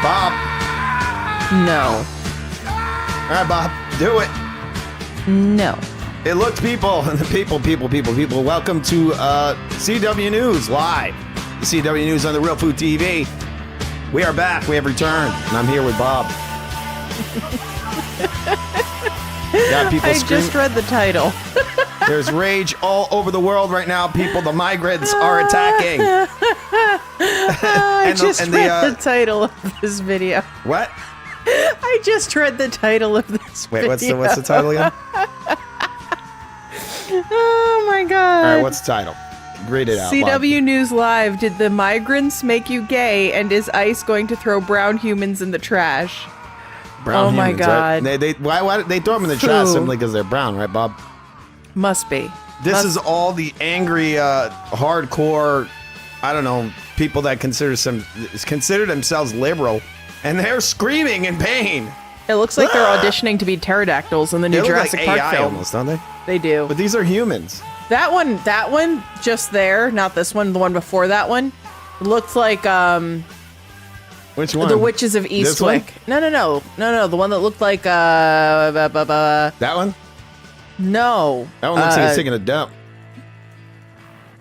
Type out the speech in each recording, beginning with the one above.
Bob. No. All right, Bob, do it. No. It looks people, people. Welcome to CW News Live. The CW News on the Real Food TV. We are back. We have returned. And I'm here with Bob. Got people I screaming. just read the title. There's rage all over the world right now, people. The migrants are attacking. I just read the title of this video. What? I just read the title of this Wait, video. what's the title again? Oh my god. All right, what's the title? Read it out. CW News Live. Did the migrants make you gay? And is ICE going to throw brown humans in the trash? Brown oh my humans, god. Right? Why they throw them in the trash simply because they're brown, right, Bob? Must be. This is all the angry, hardcore, I don't know, people that consider themselves liberal, and they're screaming in pain. It looks like they're auditioning to be pterodactyls in the new Jurassic like Park AI film. almost, don't they? They do. But these are humans. That one, just there, not this one, the one before that one, looked like Which one? the Witches of Eastwick. No, the one that looked like That one? No. That one looks like he's taking a dump.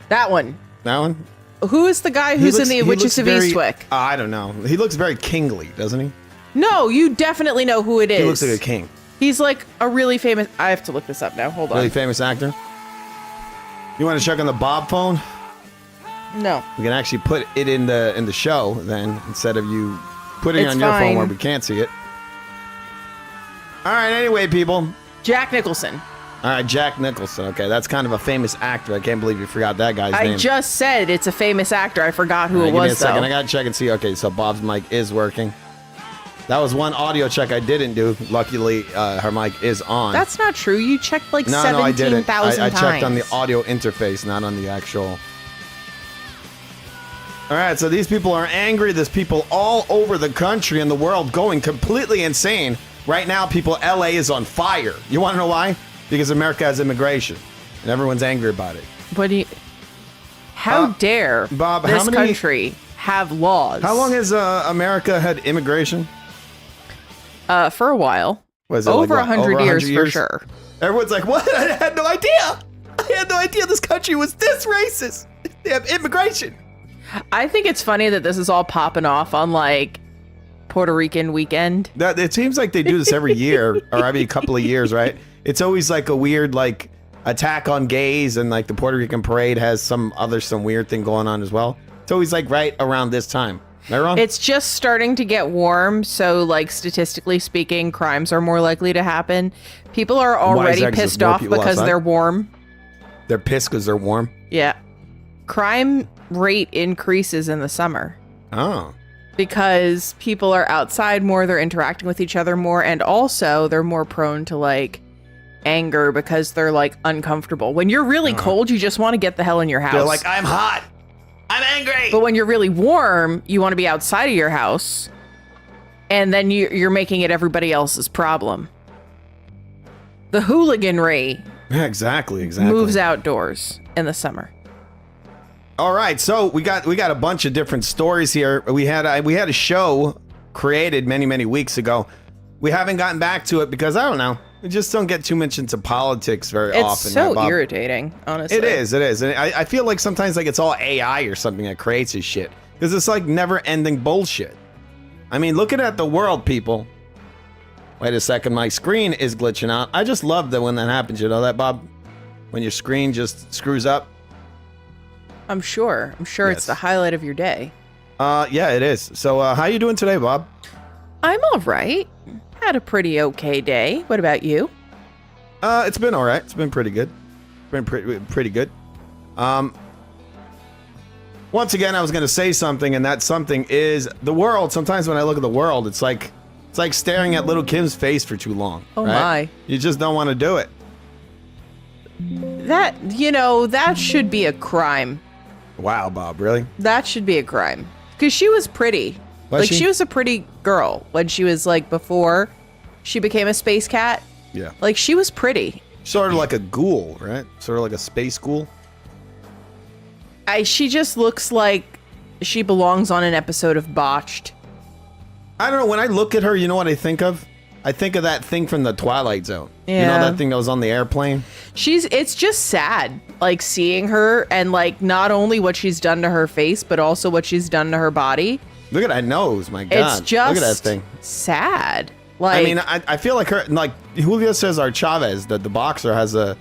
That one. That one? Who is the guy who's in the Witches of Eastwick? I don't know. He looks very kingly, doesn't he? No, you definitely know who it is. He looks like a king. He's like a really famous. I have to look this up now. Hold on. Really famous actor. You want to check on the Bob phone? No. We can actually put it in the show then, instead of you putting it It's on your phone fine. where we can't see it. All right, anyway, people. Jack Nicholson. All right, Jack Nicholson. Okay, that's kind of a famous actor. I can't believe you forgot that guy's name. I just said it's a famous actor. I forgot who All right, it give me a was, second. though. I gotta check and see. Okay, so Bob's mic is working. That was one audio check I didn't do. Luckily, her mic is on. That's not true. You checked like no, I didn't. 17,000 I times. checked on the audio interface, not on the actual. All right, so these people are angry. There's people all over the country and the world going completely insane. Right now, people, LA is on fire. You want to know why? Because America has immigration, and everyone's angry about it. But how dare Bob, this how many- country have laws? How long has America had immigration? For a while. Was it Over like, what, 100 over years, 100 for sure. Everyone's like, what? I had no idea. I had no idea this country was this racist. They have immigration. I think it's funny that this is all popping off on like Puerto Rican weekend. It seems like they do this every year or every couple of years, right? It's always like a weird like attack on gays, and like the Puerto Rican parade has some weird thing going on as well. It's always like right around this time. Am I wrong? It's just starting to get warm, so like statistically speaking, crimes are more likely to happen. People are already that? 'Cause pissed there's more off people because outside? they're warm. They're pissed because they're warm. Yeah. Crime rate increases in the summer Oh. because people are outside more, they're interacting with each other more, and also they're more prone to like anger because they're like uncomfortable. When you're really cold, you just want to get the hell in your house. They're like, I'm hot. I'm angry. But when you're really warm, you want to be outside of your house, and then you're making it everybody else's problem. The hooliganry Yeah, exactly. moves outdoors in the summer. All right, so we got a bunch of different stories here. We had a show created many weeks ago. We haven't gotten back to it because I don't know. We just don't get too much into politics very often. It's so right, Bob? irritating, honestly. It is. And I feel like sometimes like it's all AI or something that creates this shit because it's like never-ending bullshit. I mean, looking at the world, people. Wait a second, my screen is glitching out. I just love that when that happens. You know that, Bob? When your screen just screws up. I'm sure. Yes. It's the highlight of your day. Yeah, it is. So, how you doing today, Bob? I'm all right. Had a pretty okay day. What about you? It's been all right. It's been pretty good. Been pretty good. Once again, I was going to say something, and that something is the world. Sometimes when I look at the world, it's like staring at little Kim's face for too long. Oh right? my. You just don't want to do it. That should be a crime. Wow, Bob, really? That should be a crime. Because she was pretty. Was she? She was a pretty girl when she was like before she became a space cat. Yeah. Like she was pretty. Sort of like a ghoul, right? Sort of like a space ghoul. She just looks like she belongs on an episode of Botched. I don't know. When I look at her, you know what I think of? I think of that thing from the Twilight Zone. Yeah. You know that thing that was on the airplane? It's just sad, like seeing her and like not only what she's done to her face, but also what she's done to her body. Look at that nose, my God. It's just look at that thing. sad. Like, I mean, I feel like her, like Julio Cesar Chavez, the boxer, has a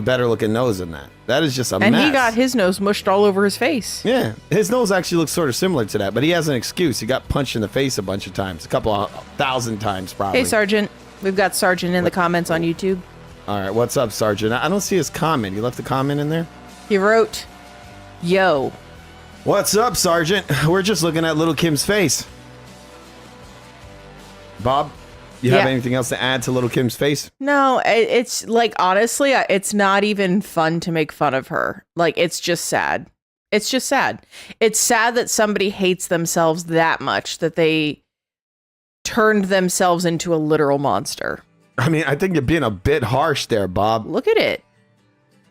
better looking nose than that. That is just a mess. and he got his nose mushed all over his face. Yeah, his nose actually looks sort of similar to that, but he has an excuse. He got punched in the face a bunch of times, a couple of 1,000 times probably. Hey, Sergeant. We've got Sergeant in the comments on YouTube. All right, what's up, Sergeant? I don't see his comment. You left a comment in there? He wrote, "Yo." What's up, Sergeant? We're just looking at Little Kim's face. Bob, you have Yeah. anything else to add to Little Kim's face? No, it's like, honestly, it's not even fun to make fun of her. Like, it's just sad. It's just sad. It's sad that somebody hates themselves that much that they turned themselves into a literal monster. I mean, I think you're being a bit harsh there, Bob. Look at it.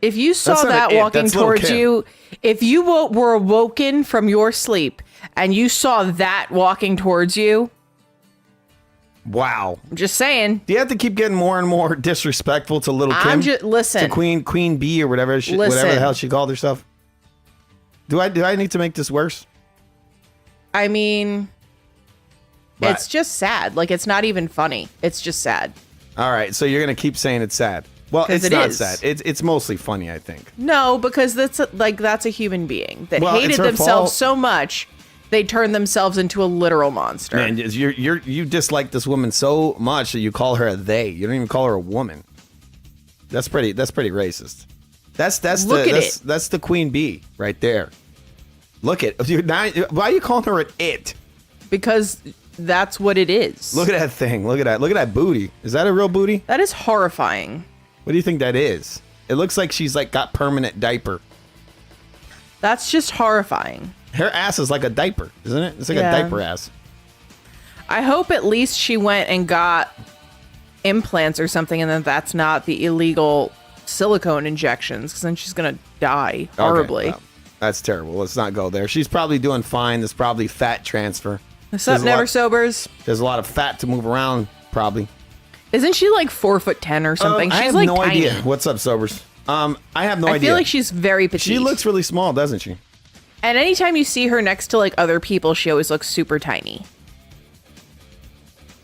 If you saw That's not that an it, walking that's Little towards Kim. you, if you were awoken from your sleep and you saw that walking towards you, Wow. I'm just saying. Do you have to keep getting more and more disrespectful to Little Kim? I'm just, listen. To Queen Bee or whatever whatever the hell she called herself. Do I need to make this worse? I mean, What? it's just sad. Like, it's not even funny. It's just sad. All right, so you're gonna keep saying it's sad. Well, 'Cause it's it not is. sad. It's mostly funny, I think. No, because that's a human being that Well, it's hated her themselves fault. so much they turned themselves into a literal monster. Man, you dislike this woman so much that you call her a they. You don't even call her a woman. That's pretty racist. That's Look at that's, it. that's the queen bee right there. Look at why are you calling her an it? Because that's what it is. Look at that thing. Look at that booty. Is that a real booty? That is horrifying. What do you think that is? It looks like she's like got permanent diaper. That's just horrifying. Her ass is like a diaper, isn't it? It's like Yeah. a diaper ass. I hope at least she went and got implants or something, and then that's not the illegal silicone injections, because then she's gonna die horribly. Okay, well, that's terrible. Let's not go there. She's probably doing fine. There's probably fat transfer. What's up, There's a Never lot- Sobers? There's a lot of fat to move around, probably. Isn't she like 4'10" or something? I She's have like no tiny. idea. What's up, Sobers? I have no I idea. feel like she's very petite. She looks really small, doesn't she? And anytime you see her next to like other people, she always looks super tiny.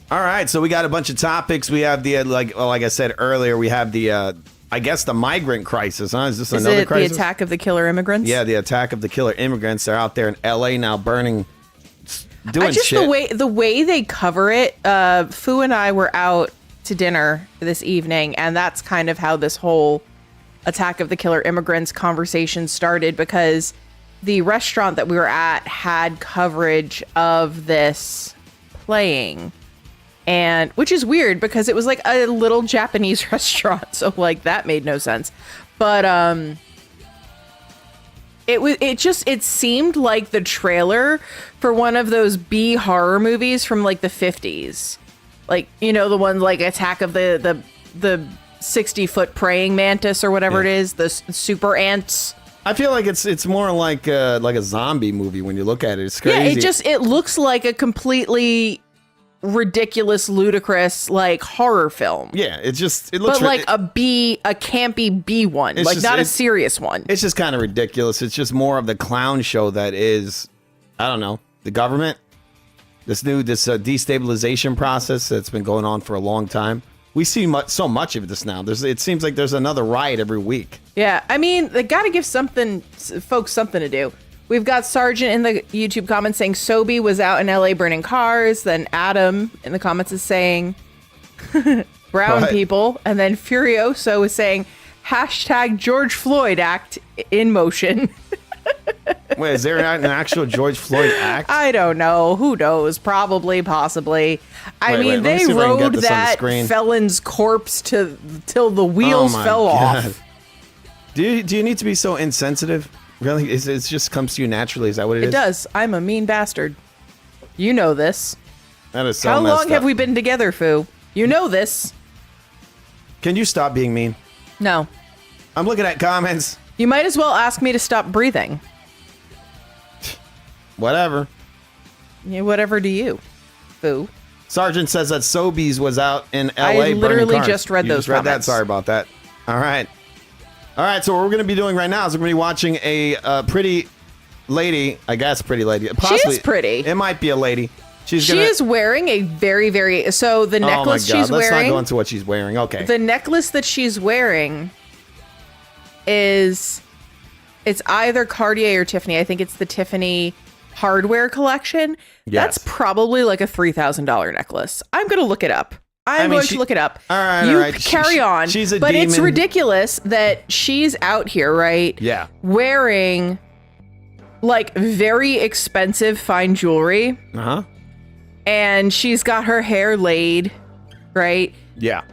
All right, so we got a bunch of topics. We have the like I said earlier, we have the I guess the migrant crisis, huh? Is this Is another it crisis? the attack of the killer immigrants? Yeah, the attack of the killer immigrants. They're out there in LA now burning doing Just shit. the way they cover it. Fu and I were out to dinner this evening, and that's kind of how this whole attack of the killer immigrants conversation started, because the restaurant that we were at had coverage of this playing, and which is weird because it was like a little Japanese restaurant, so like that made no sense. But it seemed like the trailer for one of those B horror movies from like the 50s. Like, you know, the one like Attack of the 60-foot praying mantis or whatever it is, the super ants. I feel like it's more like a zombie movie when you look at it. It's crazy. Yeah, it looks like a completely ridiculous, ludicrous like horror film. Yeah, it looks But like a campy B one, like not a serious one. It's just kind of ridiculous. It's just more of the clown show that is, I don't know, the government. This destabilization process that's been going on for a long time. We see so much of this now. It seems like there's another riot every week. Yeah, I mean, they got to give folks something to do. We've got Sergeant in the YouTube comments saying Sobe was out in LA burning cars. Then Adam in the comments is saying brown What? people. And then Furioso is saying hashtag George Floyd act in motion. Wait, is there an actual George Floyd act? I don't know. Who knows? Probably, possibly. Wait, let me they see if I can get rode this on the that screen. felon's corpse till the Oh wheels my fell God. off. Do you need to be so insensitive? Really? It just comes to you naturally? Is that what it is? It does. I'm a mean bastard. You know this. That is so How messed long have up. we been together, Fu? You know this. Can you stop being mean? No. I'm looking at comments. You might as well ask me to stop breathing. Whatever. Yeah, whatever do you, Fu? Fu. Sergeant says that Sobeys was out in L.A. I burning literally cars. just read You those just read that? comments. Sorry about that. All right. So what we're going to be doing right now is we're going to be watching a pretty lady, I guess pretty lady. Possibly, she is pretty. It might be a lady. She is wearing a very, very... So the necklace she's wearing... Let's not go into what she's wearing. Okay. The necklace that she's wearing is... It's either Cartier or Tiffany. I think it's the Tiffany hardware collection. Yes. That's probably like a $3,000 necklace. I'm going to look it up. I'm going to look it up. All right, you all right. carry on. She's a but demon. It's ridiculous that she's out here, right? Yeah. Wearing like very expensive fine jewelry. Uh-huh. And she's got her hair laid, right? Yeah.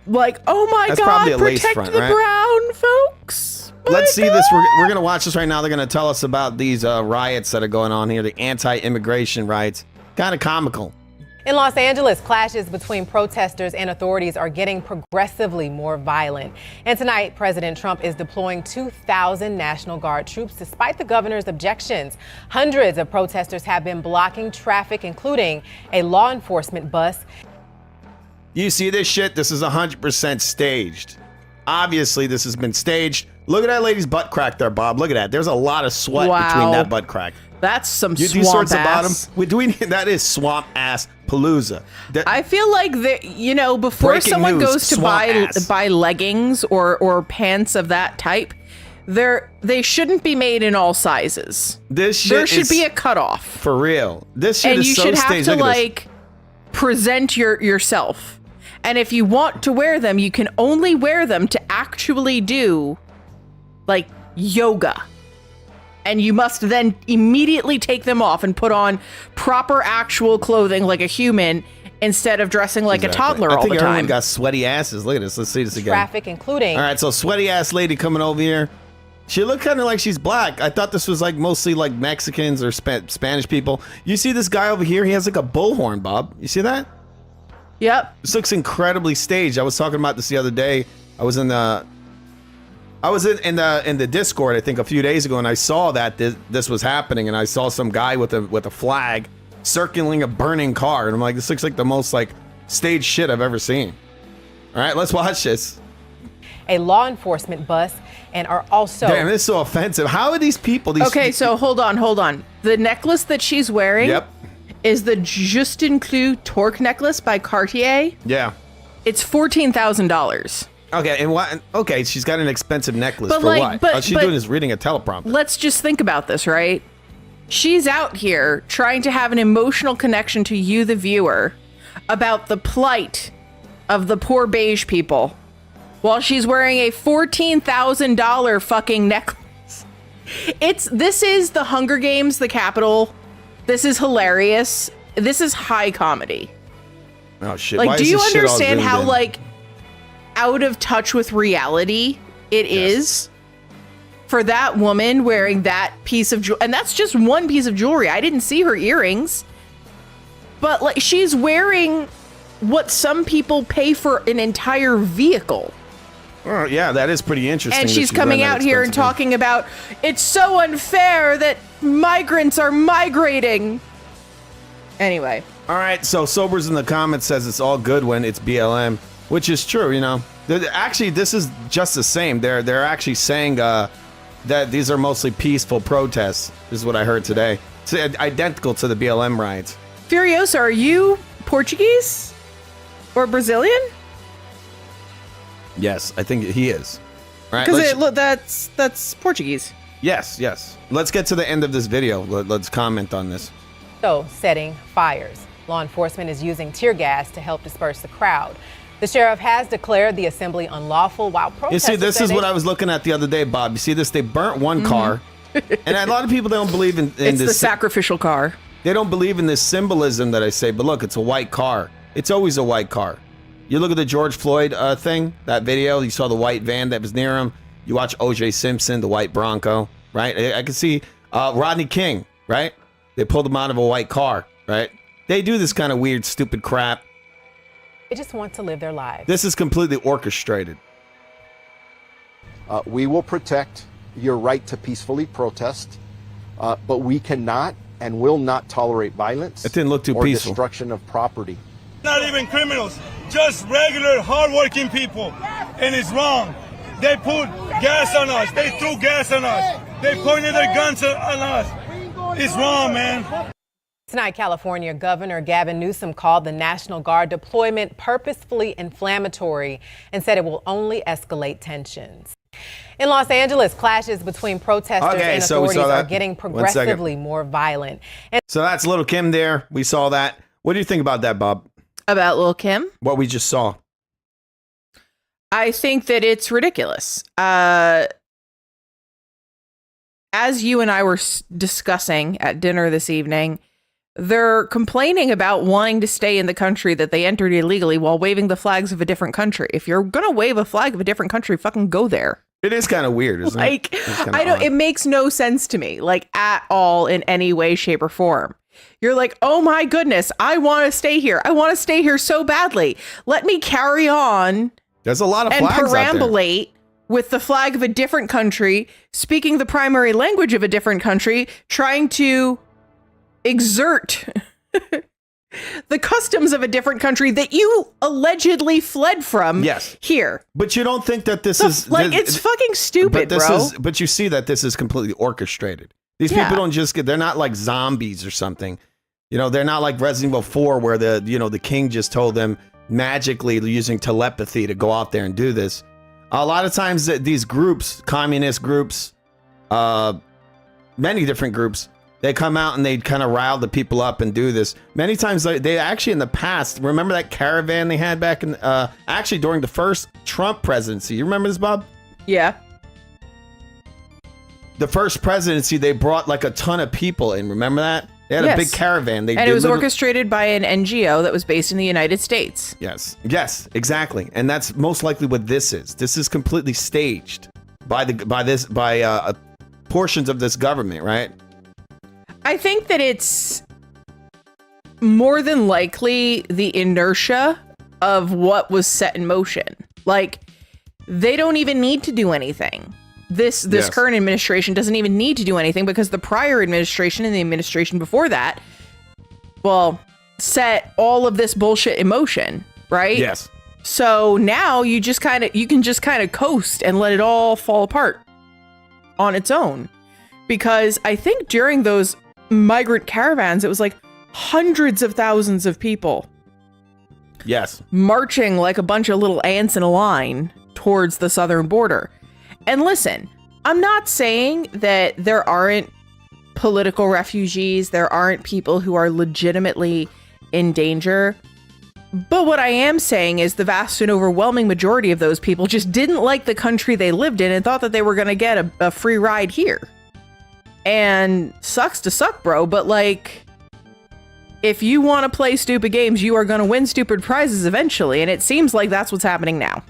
Like, oh my That's God, probably a lace protect front, the right? brown folks. Let's see this. We're going to watch this right now. They're going to tell us about these riots that are going on here, the anti-immigration riots. Kind of comical. In Los Angeles, clashes between protesters and authorities are getting progressively more violent. And tonight, President Trump is deploying 2,000 National Guard troops despite the governor's objections. Hundreds of protesters have been blocking traffic, including a law enforcement bus. You see this shit? This is 100% staged. Obviously, this has been staged. Look at that lady's butt crack there, Bob. Look at that. There's a lot of sweat between that butt crack. That's some These swamp sorts ass. of bottom. That is swamp ass palooza. I feel like before Breaking someone news, goes to swamp ass. buy leggings or pants of that type, they shouldn't be made in all sizes. This shit there should is be a cutoff. For real. This shit And is you so should have staged. to Look at this. like present yourself. And if you want to wear them, you can only wear them to actually do like yoga. And you must then immediately take them off and put on proper actual clothing like a human instead of dressing like a toddler all the I think everyone time. got sweaty asses. Look at this. Let's see this again. Traffic, including... All right, so sweaty ass lady coming over here. She looked kind of like she's black. I thought this was like mostly like Mexicans or Spanish people. You see this guy over here? He has like a bullhorn, Bob. You see that? Yep. This looks incredibly staged. I was talking about this the other day. I was in the Discord, I think, a few days ago, and I saw that this was happening, and I saw some guy with a flag circling a burning car, and I'm like, this looks like the most like staged shit I've ever seen. All right, let's watch this. A law enforcement bus and are also... Damn, this is so offensive. How are these people? Okay, so hold on. The necklace that she's wearing is the Justin Clou Torque necklace by Cartier. Yeah. It's $14,000. Okay, and what? Okay, she's got an expensive necklace But for like- what? but- All she's but- doing is reading a teleprompter. Let's just think about this, right? She's out here trying to have an emotional connection to you, the viewer, about the plight of the poor beige people, while she's wearing a $14,000 fucking necklace. This is the Hunger Games, the Capitol. This is hilarious. This is high comedy. Oh shit! Like, Why do is you this shit all understand zoomed how in? like out of touch with reality it is for that woman wearing that piece of jewelry? And that's just one piece of jewelry. I didn't see her earrings, but like she's wearing what some people pay for an entire vehicle. Oh, yeah, that is pretty interesting. And that she's wearing coming that out here and expensive thing. talking about it's so unfair that migrants are migrating. Anyway. All right, so Sobers in the comments says it's all good when it's BLM, which is true, you know. Actually, this is just the same. They're actually saying that these are mostly peaceful protests, is what I heard today. It's identical to the BLM riots. Furiosa, are you Portuguese or Brazilian? Yes, I think he is. All right, let's- Because that's Portuguese. yes. Let's get to the end of this video. Let's comment on this. setting fires. Law enforcement is using tear gas to help disperse the crowd. The sheriff has declared the assembly unlawful while You protesters see, this say is they- what I was looking at the other day, Bob. You see this? They burnt one car. And a lot of people don't believe in It's this. the sacrificial car. They don't believe in this symbolism that I say, but look, it's a white car. It's always a white car. You look at the George Floyd thing, that video, you saw the white van that was near him. You watch O.J. Simpson, the white Bronco, right? I can see Rodney King, right? They pulled him out of a white car, right? They do this kind of weird, stupid crap. They just want to live their lives. This is completely orchestrated. We will protect your right to peacefully protest, but we cannot and will not tolerate violence It didn't look too or peaceful. destruction of property. Not even criminals, just regular, hardworking people. And it's wrong. They put gas on us. They threw gas on us. They pointed their guns on us. It's wrong, man. Tonight, California Governor Gavin Newsom called the National Guard deployment purposefully inflammatory and said it will only escalate tensions. In Los Angeles, clashes between protesters and authorities are getting progressively more violent. So that's Little Kim there. We saw that. What do you think about that, Bob? About Lil' Kim? What we just saw. I think that it's ridiculous. As you and I were discussing at dinner this evening, they're complaining about wanting to stay in the country that they entered illegally while waving the flags of a different country. If you're going to wave a flag of a different country, fucking go there. It is kind of weird, isn't it? I don't, it makes no sense to me, like at all in any way, shape, or form. You're like, oh my goodness, I want to stay here. I want to stay here so badly. Let me carry on. There's a lot of and flags perambulate with the flag of a different country, speaking the primary language of a different country, trying to exert the customs of a different country that you allegedly fled from. Yes. Here. But you don't think that this is like it's fucking stupid, bro. But you see that this is completely orchestrated. These people don't just they're not like zombies or something. You know, they're not like Resident Evil 4 where the king just told them magically using telepathy to go out there and do this. A lot of times these groups, communist groups, many different groups, they come out and they kind of rile the people up and do this. Many times they actually in the past, remember that caravan they had back in, actually during the first Trump presidency. You remember this, Bob? Yeah. The first presidency, they brought like a ton of people in. Remember that? They had a big caravan. And it was orchestrated by an NGO that was based in the United States. Yes. Yes, exactly. And that's most likely what this is. This is completely staged by portions of this government, right? I think that it's more than likely the inertia of what was set in motion. Like, they don't even need to do anything. This current administration doesn't even need to do anything because the prior administration and the administration before that, well, set all of this bullshit in motion, right? Yes. So now you can just kind of coast and let it all fall apart on its own. Because I think during those migrant caravans, it was like hundreds of thousands of people. Yes. Marching like a bunch of little ants in a line towards the southern border. And listen, I'm not saying that there aren't political refugees, there aren't people who are legitimately in danger. But what I am saying is the vast and overwhelming majority of those people just didn't like the country they lived in and thought that they were going to get a free ride here. And sucks to suck, bro, but like, if you want to play stupid games, you are going to win stupid prizes eventually. And it seems like that's what's happening now.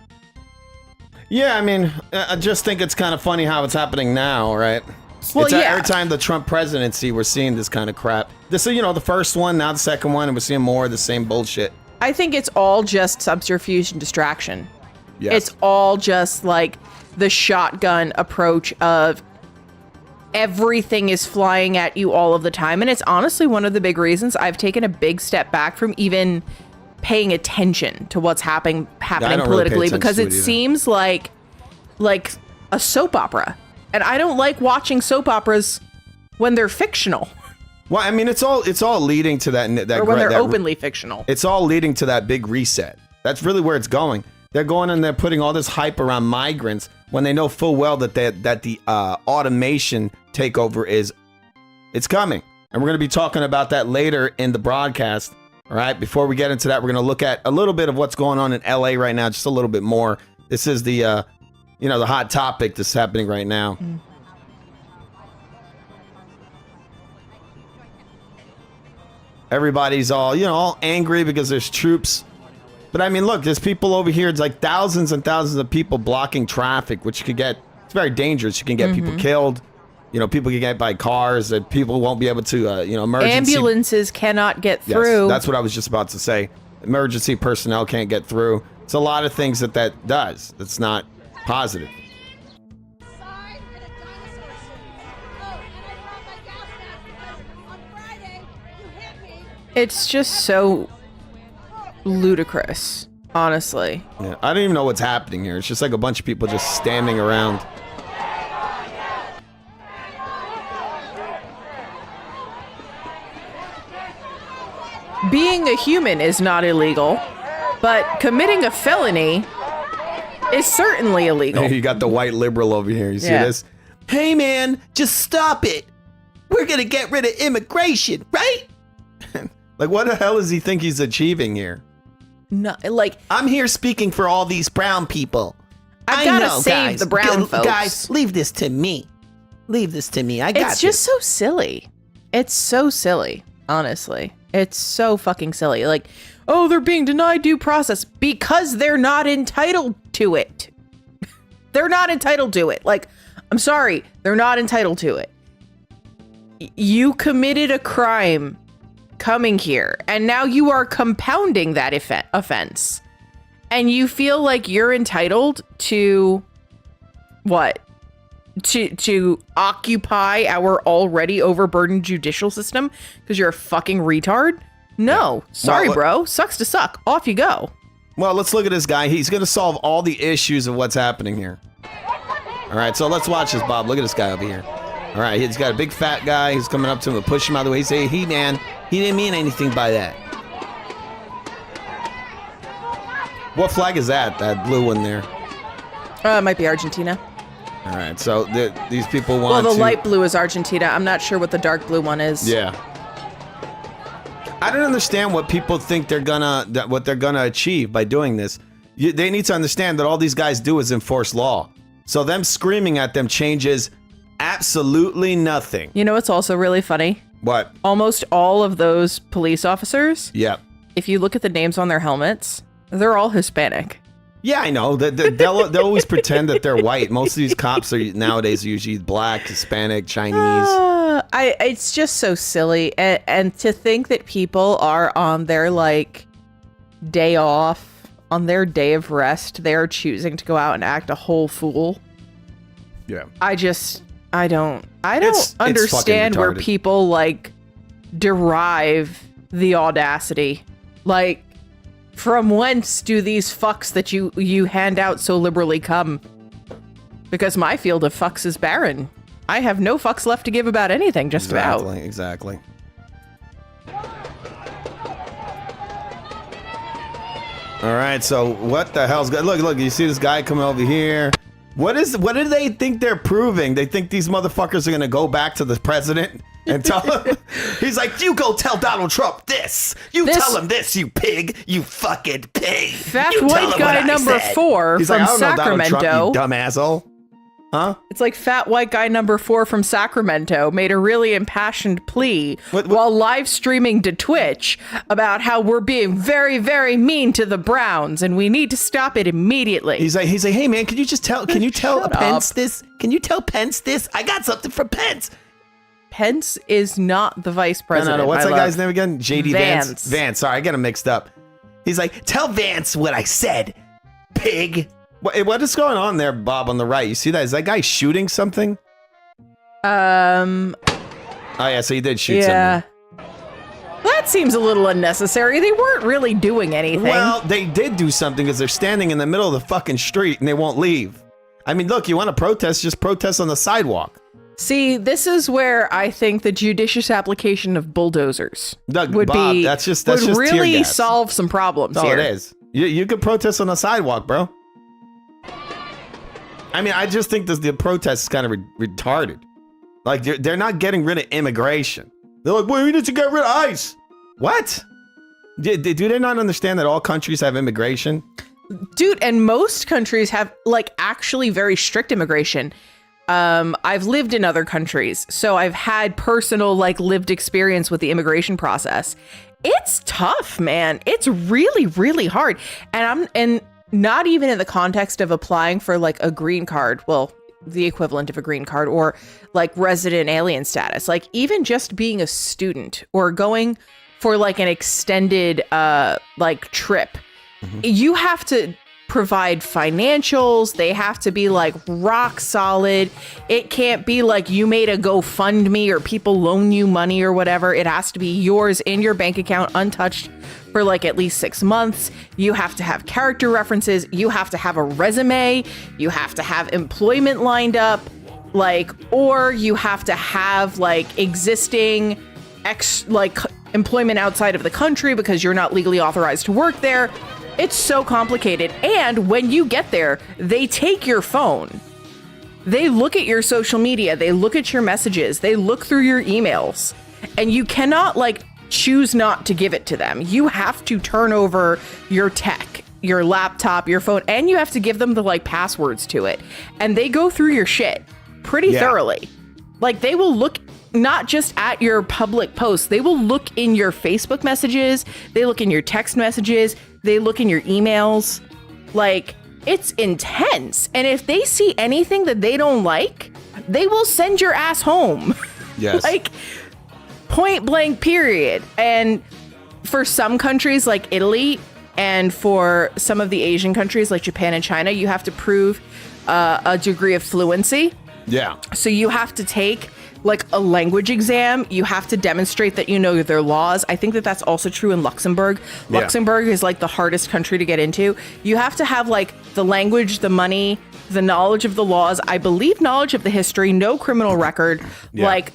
Yeah, I mean, I just think it's kind of funny how it's happening now, right? Well, Every time the Trump presidency, we're seeing this kind of crap. This is, the first one, now the second one, and we're seeing more of the same bullshit. I think it's all just subterfuge and distraction. Yes. It's all just like the shotgun approach of everything is flying at you all of the time. And it's honestly one of the big reasons I've taken a big step back from even paying attention to what's happening politically, because it seems like a soap opera, and I don't like watching soap operas when they're fictional. Well, I mean, it's all leading to that or when they're openly fictional. It's all leading to that big reset. That's really where it's going. They're going and they're putting all this hype around migrants when they know full well that the automation takeover it's coming, and we're going to be talking about that later in the broadcast. All right, before we get into that, we're going to look at a little bit of what's going on in LA right now, just a little bit more. This is the, the hot topic that's happening right now. Everybody's all angry because there's troops. But I mean, look, there's people over here. It's like thousands and thousands of people blocking traffic, which it's very dangerous. You can get people killed. People can get by cars, that people won't be able to, emergency. Ambulances cannot get through. Yes, that's what I was just about to say. Emergency personnel can't get through. It's a lot of things that does. That's not positive. It's just so ludicrous, honestly. Yeah, I don't even know what's happening here. It's just like a bunch of people just standing around. Being a human is not illegal, but committing a felony is certainly illegal. You got the white liberal over here. You see Yeah. this? Hey, man, just stop it. We're going to get rid of immigration, right? Like, what the hell does he think he's achieving here? No, like, I'm here speaking for all these brown people. I've gotta save the brown folks. Guys, leave this to me. Leave this to me. I got it's just so silly. It's so silly, honestly. It's so fucking silly. Like, oh, they're being denied due process because they're not entitled to it. They're not entitled to it. Like, I'm sorry, they're not entitled to it. You committed a crime coming here, and now you are compounding that offense. And you feel like you're entitled to what? To occupy our already overburdened judicial system because you're a fucking retard? No. Sorry, Well, bro. Sucks to suck. Off you go. Well, let's look at this guy. He's going to solve all the issues of what's happening here. All right, so let's watch this, Bob. Look at this guy over here. All right, he's got a big fat guy. He's coming up to him and push him out of the way. He's saying, hey, man, he didn't mean anything by that. What flag is that? That blue one there. It might be Argentina. All right, so these people want Well, the to... light blue is Argentina. I'm not sure what the dark blue one is. Yeah. I don't understand what people think what they're gonna achieve by doing this. They need to understand that all these guys do is enforce law. So them screaming at them changes absolutely nothing. You know what's also really funny? What? Almost all of those police officers, Yep. if you look at the names on their helmets, they're all Hispanic. Yeah, I know. They'll always pretend that they're white. Most of these cops are nowadays usually black, Hispanic, Chinese. It's just so silly. And to think that people are on their, like, day off, on their day of rest, they're choosing to go out and act a whole fool. Yeah. I don't It's understand fucking where retarded. people, like, derive the audacity. Like, from whence do these fucks that you hand out so liberally come? Because my field of fucks is barren. I have no fucks left to give about anything, just about. Exactly. All right, so what the hell's going? Look! You see this guy coming over here? What do they think they're proving? They think these motherfuckers are gonna go back to the president and tell him? He's like, you go tell Donald Trump this. You tell him this, you pig. You fucking pig. Fat You tell white him guy what I number said." 4 He's from like, I don't know Donald Trump, Sacramento. you dumb asshole. Huh? It's like fat white guy number 4 from Sacramento made a really impassioned plea while live streaming to Twitch about how we're being very, very mean to the Browns and we need to stop it immediately. He's like, hey man, can you tell Shut Pence up. this? Can you tell Pence this? I got something for Pence. Pence is not the vice president. No. What's my that love. guy's name again? JD Vance. Vance. Sorry, I get him mixed up. He's like, tell Vance what I said, pig. What is going on there, Bob, on the right? You see that? Is that guy shooting something? Oh, yeah, so he did shoot something. That seems a little unnecessary. They weren't really doing anything. Well, they did do something because they're standing in the middle of the fucking street and they won't leave. I mean, look, you want to protest, just protest on the sidewalk. See, this is where I think the judicious application of bulldozers Doug, would Bob, be that's just would tear really gas. solve some problems That's all here. it is. You could protest on the sidewalk, bro. I mean, I just think the protest is kind of retarded. Like, they're not getting rid of immigration. They're like, well, we need to get rid of ICE. What? Do they not understand that all countries have immigration? Dude, and most countries have, like, actually very strict immigration. I've lived in other countries, so I've had personal, like, lived experience with the immigration process. It's tough, man. It's really, really hard. And not even in the context of applying for, like, a green card. Well, the equivalent of a green card or, like, resident alien status. Like, even just being a student or going for, like, an extended, like, trip. You have to provide financials. They have to be like rock solid. It can't be like you made a GoFundMe or people loan you money or whatever. It has to be yours in your bank account, untouched for like at least 6 months. You have to have character references. You have to have a resume. You have to have employment lined up, like, or you have to have like existing employment outside of the country because you're not legally authorized to work there. It's so complicated. And when you get there, they take your phone. They look at your social media. They look at your messages. They look through your emails. And you cannot like choose not to give it to them. You have to turn over your tech, your laptop, your phone, and you have to give them the like passwords to it. And they go through your shit pretty thoroughly. Like they will look not just at your public posts. They will look in your Facebook messages. They look in your text messages. They look in your emails. Like, it's intense. And if they see anything that they don't like, they will send your ass home. Yes. Like, point blank, period. And for some countries like Italy and for some of the Asian countries like Japan and China, you have to prove a degree of fluency. Yeah. So you have to take like a language exam. You have to demonstrate that you know their laws. I think that that's also true in Luxembourg. Yeah. Luxembourg is like the hardest country to get into. You have to have like the language, the money, the knowledge of the laws, I believe knowledge of the history, no criminal record, like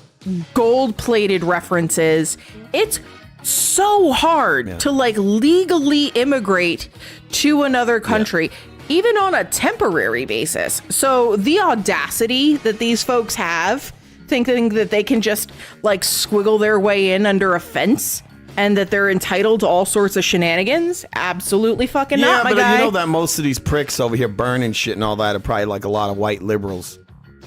gold-plated references. It's so hard to like legally immigrate to another country. Even on a temporary basis. So the audacity that these folks have, thinking that they can just like squiggle their way in under a fence and that they're entitled to all sorts of shenanigans, absolutely fucking not, my guy. You know that most of these pricks over here burning shit and all that are probably like a lot of white liberals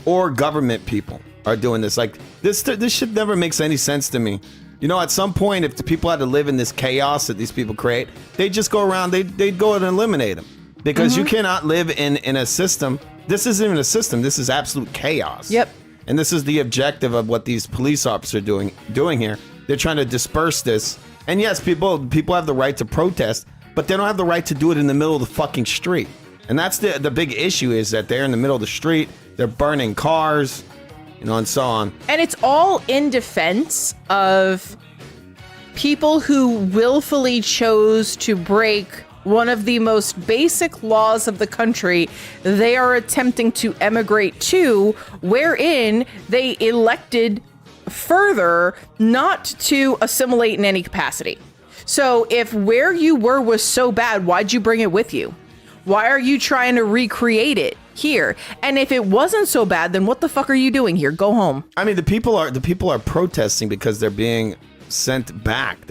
or government people are doing this. Like this shit never makes any sense to me. You know, at some point, if the people had to live in this chaos that these people create, they just go around, they'd go and eliminate them. Because you cannot live in a system. This isn't even a system. This is absolute chaos. Yep. And this is the objective of what these police officers are doing here. They're trying to disperse this. And yes, people have the right to protest, but they don't have the right to do it in the middle of the fucking street. And that's the big issue, is that they're in the middle of the street. They're burning cars, you know, and so on. And it's all in defense of people who willfully chose to break one of the most basic laws of the country they are attempting to emigrate to, wherein they elected further not to assimilate in any capacity. So if where you were was so bad, why'd you bring it with you? Why are you trying to recreate it here? And if it wasn't so bad, then what the fuck are you doing here? Go home. I mean, the people are protesting because they're being sent back.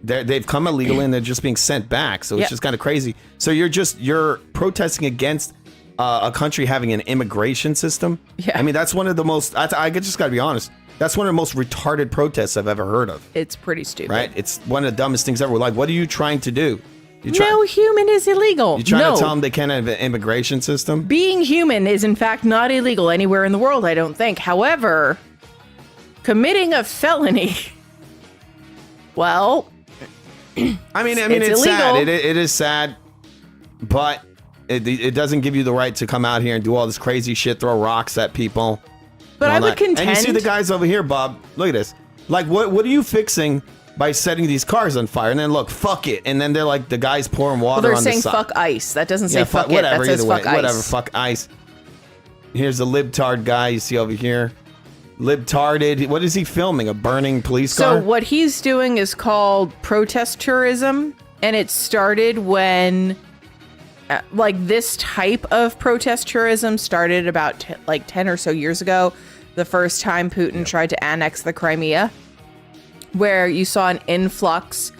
They've come illegally and they're just being sent back. So it's just kind of crazy. So you're protesting against a country having an immigration system. Yeah. I mean, that's one of the most, I just got to be honest. That's one of the most retarded protests I've ever heard of. It's pretty stupid. Right? It's one of the dumbest things ever. Like, what are you trying to do? No human is illegal. You trying to tell them they can't have an immigration system? Being human is in fact not illegal anywhere in the world, I don't think. However, committing a felony, well, I mean, it's sad. It is sad, but it doesn't give you the right to come out here and do all this crazy shit, throw rocks at people. But I would contend. And you see the guys over here, Bob. Look at this. Like, what are you fixing by setting these cars on fire? And then look, fuck it. And then they're like, the guys pouring water on the side. They're saying fuck ice. That doesn't say fuck it. Whatever, that says either way. fuck ice. Whatever, fuck ice. Here's the libtard guy you see over here. Libtarded. What is he filming? A burning police car? So what he's doing is called protest tourism, and it started when like this type of protest tourism started about 10 or so years ago, the first time Putin tried to annex the Crimea, where you saw an influx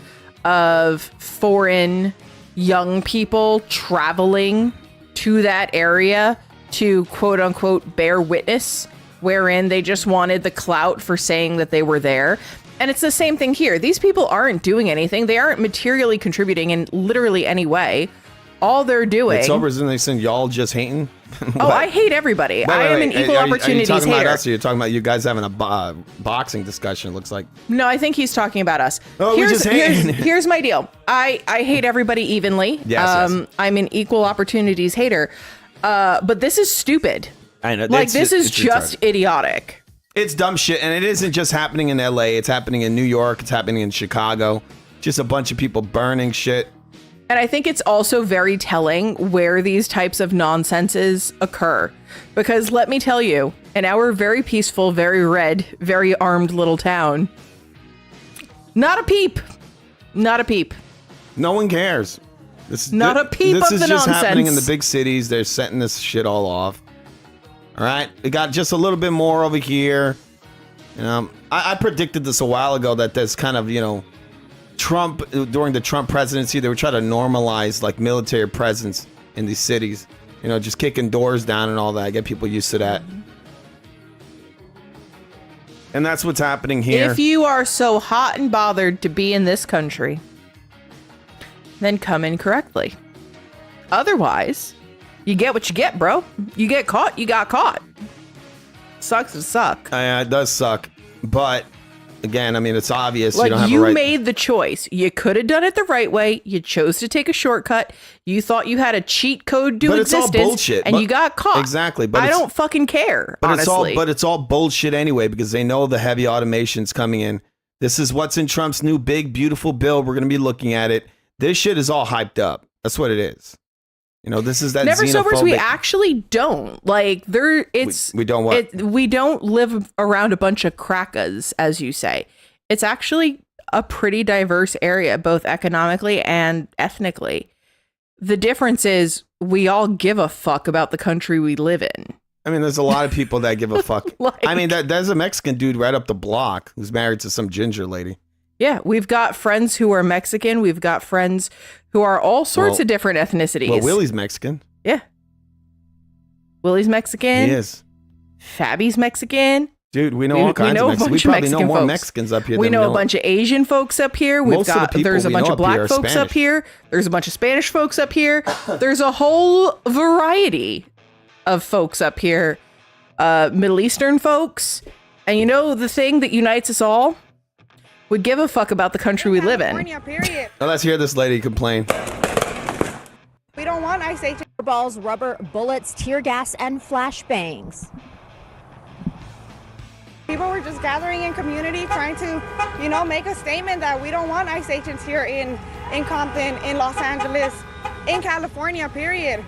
of foreign young people traveling to that area to quote unquote bear witness, wherein they just wanted the clout for saying that they were there. And it's the same thing here. These people aren't doing anything. They aren't materially contributing in literally any way. All they're doing... It's over, isn't they saying y'all just hating? Oh, I hate everybody. I am an equal opportunities Are you talking hater. about us, or you're talking about you guys having a boxing discussion, it looks like? No, I think he's talking about us. Oh, we just hating. Here's my deal. I hate everybody evenly. Yes. I'm an equal opportunities hater. But this is stupid. I know. Like, this is just idiotic. It's dumb shit, and it isn't just happening in LA. It's happening in New York. It's happening in Chicago. Just a bunch of people burning shit. And I think it's also very telling where these types of nonsenses occur. Because let me tell you, in our very peaceful, very red, very armed little town, not a peep. Not a peep. No one cares. Not a peep of the This is just happening in the nonsense. big cities. They're setting this shit all off. All right? It got just a little bit more over here. You know, I predicted this a while ago that there's kind of, you know, Trump, during the Trump presidency, they were trying to normalize like military presence in these cities. You know, just kicking doors down and all that. Get people used to that. And that's what's happening here. If you are so hot and bothered to be in this country, then come in correctly. Otherwise, you get what you get, bro. You get caught, you got caught. Sucks to suck. It does suck. But again, I mean, it's obvious Like, you don't have you a right. made the choice. You could have done it the right way. You chose to take a shortcut. You thought you had a cheat code to But it's all existence, bullshit. and But- you got caught. Exactly, but I it's- don't fucking care, But honestly. it's all bullshit anyway, because they know the heavy automation's coming in. This is what's in Trump's new big beautiful bill. We're going to be looking at it. This shit is all hyped up. That's what it is. You know, this is that Never sobers. We xenophobic- actually don't like there. It's we don't what? we don't live around a bunch of crackers, as you say. It's actually a pretty diverse area, both economically and ethnically. The difference is we all give a fuck about the country we live in. I mean, there's a lot of people that give a fuck. Like- I mean, there's a Mexican dude right up the block who's married to some ginger lady. Yeah, we've got friends who are Mexican. We've got friends who are all sorts Well- of different ethnicities. Well, Willie's Mexican. Yeah. Willie's Mexican. He is. Fabi's Mexican. Dude, we know We- all we kinds know a of Mexicans. We bunch of probably know Mexican more folks. Mexicans up here We than know a bunch of Asian folks up here. We've Most of the got people there's a we bunch know of up here black are folks up Spanish. here. There's a bunch of Spanish folks up here. There's a whole variety of folks up here. Middle Eastern folks. And you know the thing that unites us all? We give a fuck about the country we live in. California, period. Now let's hear this lady complain. We don't want ice age. Balls, rubber bullets, tear gas, and flashbangs. People were just gathering in community, trying to, you know, make a statement that we don't want ICE agents here in Compton, in Los Angeles, in California, period.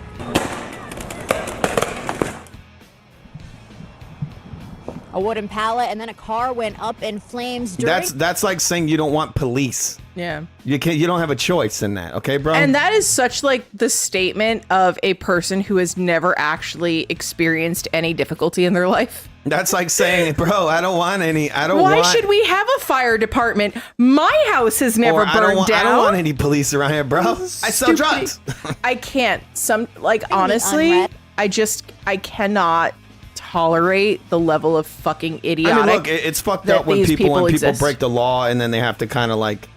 A wooden pallet, and then a car went up in flames during... That's like saying you don't want police. Yeah. You don't have a choice in that, okay, bro? And that is such like the statement of a person who has never actually experienced any difficulty in their life. That's like saying, bro, I don't want any. Why should we have a fire department? My house has never burned I don't down. want any police around here, bro. I sell Stupid. drugs. I can't. Honestly, unread. I cannot tolerate the level of fucking idiotic. I mean, look, it's fucked that up when these people exist. break the law and then they have to kind of like.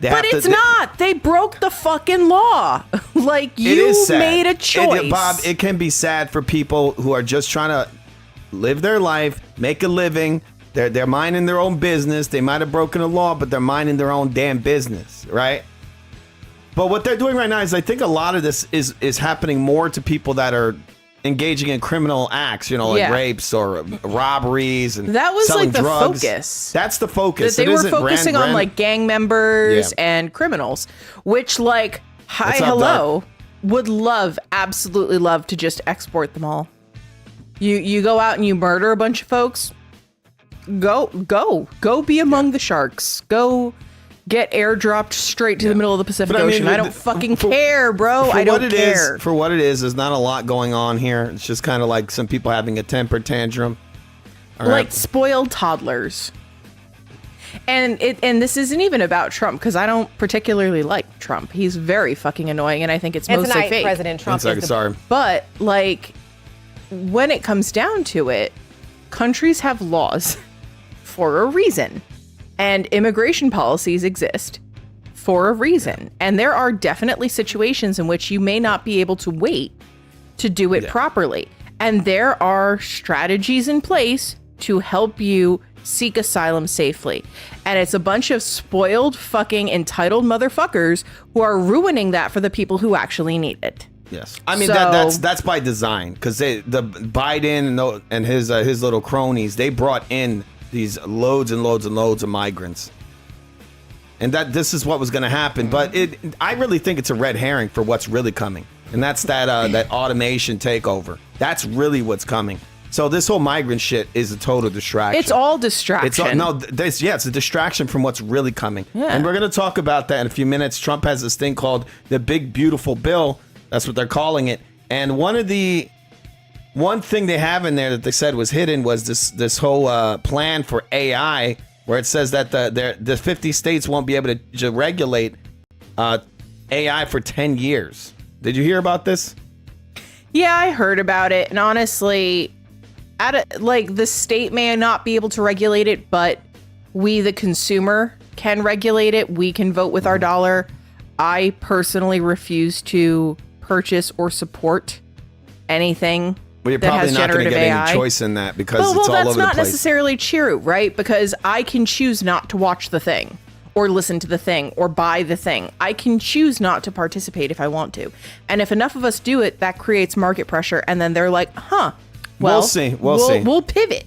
But it's not. They broke the fucking law. Like, It you is sad. made a choice. Bob, it can be sad for people who are just trying to live their life, make a living. They're minding their own business. They might have broken a law, but they're minding their own damn business, right? But what they're doing right now is, I think a lot of this is happening more to people that are engaging in criminal acts, you know, like Yeah. rapes or robberies and That was, selling like, the drugs. focus. That's the focus. that they It were isn't focusing on like gang members Yeah. and criminals, which like, hi, What's up, hello, would absolutely love to just export them all. You go out and you murder a bunch of folks. Go be among the sharks. Go get airdropped straight to the middle of the Pacific But I mean, Ocean. I don't fucking care, bro. I don't care. For what it is, there's not a lot going on here. It's just kind of like some people having a temper tantrum. All Like right. spoiled toddlers. And this isn't even about Trump, because I don't particularly like Trump. He's very fucking annoying, and I think it's And mostly tonight, fake. President Trump One second, is sorry. But like, when it comes down to it, countries have laws for a reason, and immigration policies exist for a reason. And there are definitely situations in which you may not be able to wait to do it properly. And there are strategies in place to help you seek asylum safely. And it's a bunch of spoiled, fucking entitled motherfuckers who are ruining that for the people who actually need it. Yes, I mean So- that's by design, because the Biden and his little cronies, they brought in these loads and loads and loads of migrants, and that this is what was going to happen. But I really think it's a red herring for what's really coming, and that's that automation takeover. That's really what's coming. So this whole migrant shit is a total distraction. It's all distraction. It's a distraction from what's really coming. Yeah. And we're going to talk about that in a few minutes. Trump has this thing called the Big Beautiful Bill. That's what they're calling it. And one thing they have in there that they said was hidden was this whole plan for AI, where it says that the 50 states won't be able to regulate AI for 10 years. Did you hear about this? Yeah, I heard about it. And honestly, the state may not be able to regulate it, but we, the consumer, can regulate it. We can vote with our dollar. I personally refuse to purchase or support anything Well, you're that probably has not going to generative get AI. any choice in that because Well, it's all that's over the not place. necessarily true, right? Because I can choose not to watch the thing or listen to the thing or buy the thing. I can choose not to participate if I want to. And if enough of us do it, that creates market pressure. And then they're like, well, We'll see. We'll see. We'll pivot.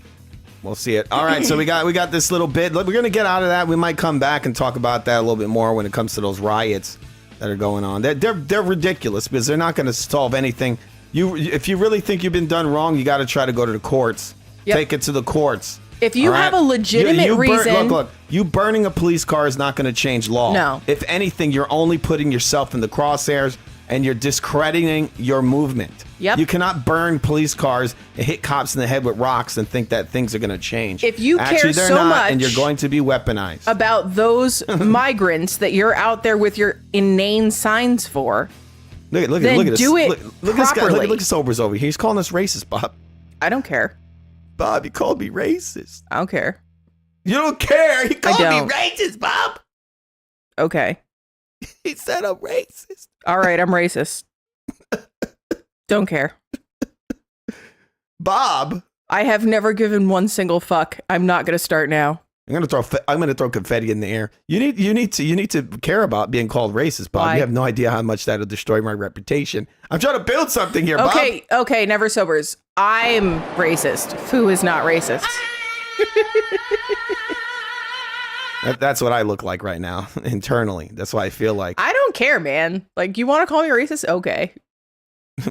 We'll see it. All right, so we got this little bit. We're going to get out of that. We might come back and talk about that a little bit more when it comes to those riots that are going on. They're ridiculous because they're not going to solve anything. If you really think you've been done wrong, you got to try to go to the courts. Yep. Take it to the courts. If you All right? have a legitimate reason. Look, you burning a police car is not going to change law. No. If anything, you're only putting yourself in the crosshairs and you're discrediting your movement. Yep. You cannot burn police cars and hit cops in the head with rocks and think that things are going to change. If you care Actually, they're so not, much and you're going to be weaponized. about those migrants that you're out there with your inane signs for, Look at then this. do it Look at this guy. properly. Look at Sobers over here. He's calling us racist, Bob. I don't care. Bob, he called me racist. I don't care. You don't care. He called me don't. racist, Bob. Okay. He said I'm racist. All right, I'm racist. Don't care. Bob. I have never given one single fuck. I'm not going to start now. I'm gonna throw confetti in the air. You need to care about being called racist, Bob. Why? You have no idea how much that'll destroy my reputation. I'm trying to build something here, Bob. Okay, never sobers. I'm racist. Fu is not racist. That's what I look like right now internally. That's what I feel like. I don't care, man. Like, you want to call me racist? Okay.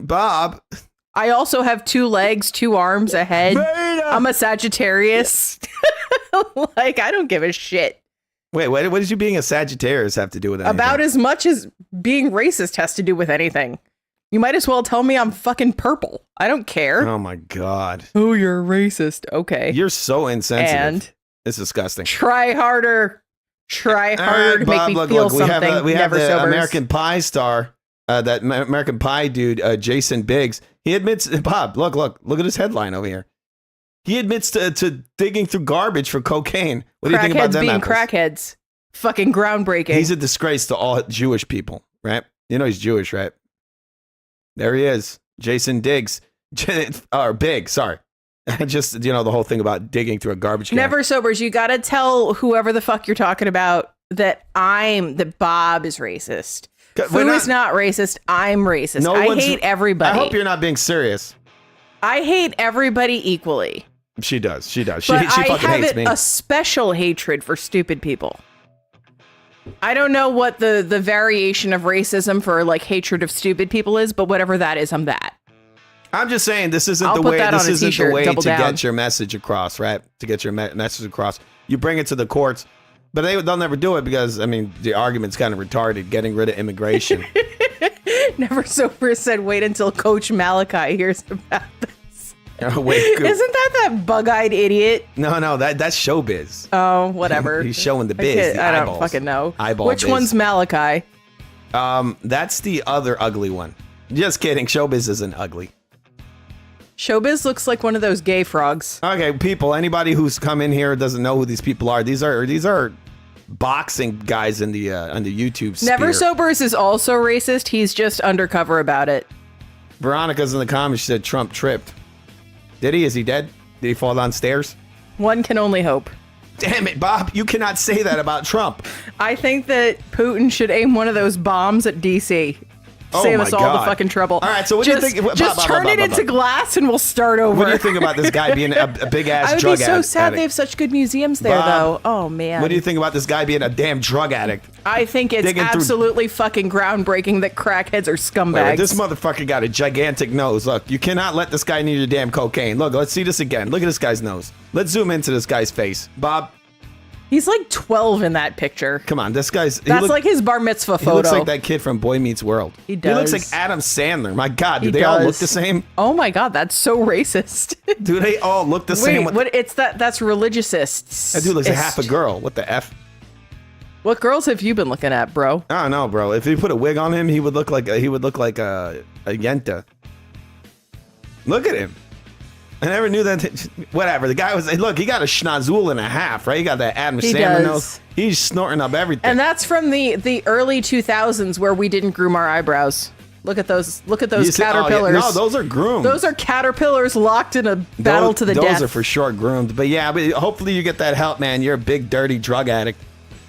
Bob. I also have 2 legs, 2 arms, a head. I'm a Sagittarius. Like, I don't give a shit. Wait, what does you being a Sagittarius have to do with anything? About as much as being racist has to do with anything. You might as well tell me I'm fucking purple. I don't care. Oh my God. Oh, you're racist. Okay. You're so insensitive. And it's disgusting. try harder. Try All harder right, to Bob, make me look, feel look, something. we have Never the sobers. American Pie star, that American Pie dude, Jason Biggs. He admits, Bob, look at his headline over here. He admits to digging through garbage for cocaine. What do you think about Crackheads them being apples? crackheads. Fucking groundbreaking. He's a disgrace to all Jewish people, right? You know he's Jewish, right? There he is, Jason Diggs, or Big. Sorry, just the whole thing about digging through a garbage can. Never sobers. You gotta tell whoever the fuck you're talking about that Bob is racist. Fu is not racist. I'm racist. I hate everybody. I hope you're not being serious. I hate everybody equally. She does. She But fucking I have hates me. a special hatred for stupid people. I don't know what the variation of racism for like hatred of stupid people is, but whatever that is, I'm that. I'm just saying this isn't I'll the put way. that This on a isn't the t-shirt, way to double down. get your message across, right? To get your message across, you bring it to the courts, but they'll never do it because the argument's kind of retarded. Getting rid of immigration. Never sober said, wait until Coach Malachi hears about this. Wait, Isn't that bug-eyed idiot? no, that's showbiz. Oh, whatever. He's showing the biz. The I don't eyeballs. fucking know. Eyeball Which biz. one's Malachi? That's the other ugly one. Just kidding. Showbiz isn't ugly. Showbiz looks like one of those gay frogs. Okay, people. Anybody who's come in here doesn't know who these people are. These are boxing guys in the on the YouTube sphere. Never Sobers is also racist. He's just undercover about it. Veronica's in the comments. She said Trump tripped. Did he? Is he dead? Did he fall downstairs? One can only hope. Damn it, Bob. You cannot say that about Trump. I think that Putin should aim one of those bombs at DC. Save us all the fucking trouble. All right, so what do you think? Just turn it into glass and we'll start over. What do you think about this guy being a big-ass drug addict? I would be so sad they have such good museums there, Bob, though. Oh, man. What do you think about this guy being a damn drug addict? I think it's absolutely fucking groundbreaking that crackheads are scumbags. This motherfucker got a gigantic nose. Look, you cannot let this guy near your damn cocaine. Look, let's see this again. Look at this guy's nose. Let's zoom into this guy's face. Bob. He's like 12 in that picture. Come on, this guy's... That's like his bar mitzvah photo. He looks like that kid from Boy Meets World. He does. He looks like Adam Sandler. My God, do they all look the same? Oh my God, that's so racist. Do they all look the same? Wait, what? That's religiousist. That dude looks like half a girl. What the F? What girls have you been looking at, bro? I don't know, bro. If you put a wig on him, he would look like a yenta. Look at him. I never knew that. Whatever. The guy was. Look, he got a schnozzle and a half, right? He got that Adam Sandler nose. He's snorting up everything. And that's from the early 2000s where we didn't groom our eyebrows. Look at those. Look at those caterpillars. No, those are groomed. Those are caterpillars locked in a battle to the death. Those are for sure groomed. But yeah, hopefully you get that help, man. You're a big dirty drug addict.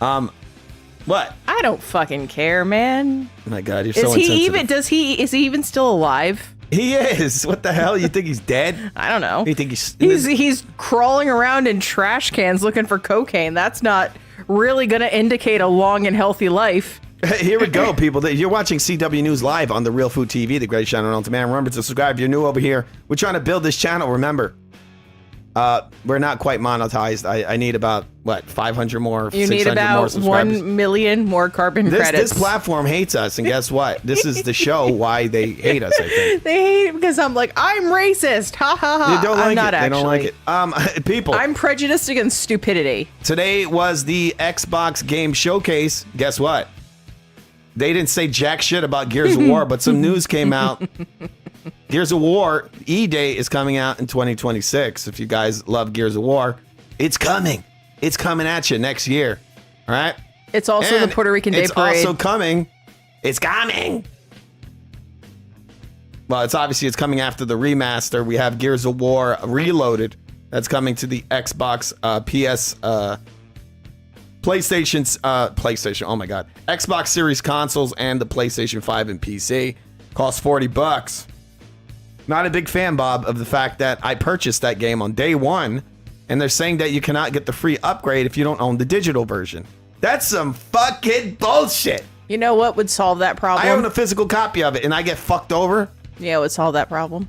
What? I don't fucking care, man. Oh my God, you're so insensitive. Is he even still alive? He is. What the hell? You think he's dead? I don't know. You think he's crawling around in trash cans looking for cocaine. That's not really going to indicate a long and healthy life. Here we go, people. You're watching CW News Live on the Real Food TV, the greatest channel known to man. Remember to subscribe if you're new over here. We're trying to build this channel. Remember, we're not quite monetized. I need about, 500 more, you 600 need about more subscribers. 1 million more carbon credits. This platform hates us, and guess what? This is the show why they hate us, I think. They hate it because I'm like, I'm racist. Ha ha ha. They don't like I'm not it. actually. They don't like it. People. I'm prejudiced against stupidity. Today was the Xbox Game Showcase. Guess what? They didn't say jack shit about Gears of War, but some news came out. Gears of War E-Day is coming out in 2026. If you guys love Gears of War, it's coming. It's coming at you next year. All right? It's also the Puerto Rican Day Parade. It's also coming. It's coming. Well, it's coming after the remaster. We have Gears of War Reloaded. That's coming to the Xbox, PS, PlayStation. Oh my God. Xbox Series consoles and the PlayStation 5 and PC. Costs $40. Not a big fan, Bob, of the fact that I purchased that game on day one, and they're saying that you cannot get the free upgrade if you don't own the digital version. That's some fucking bullshit. You know what would solve that problem? I own a physical copy of it, and I get fucked over. Yeah, it would solve that problem.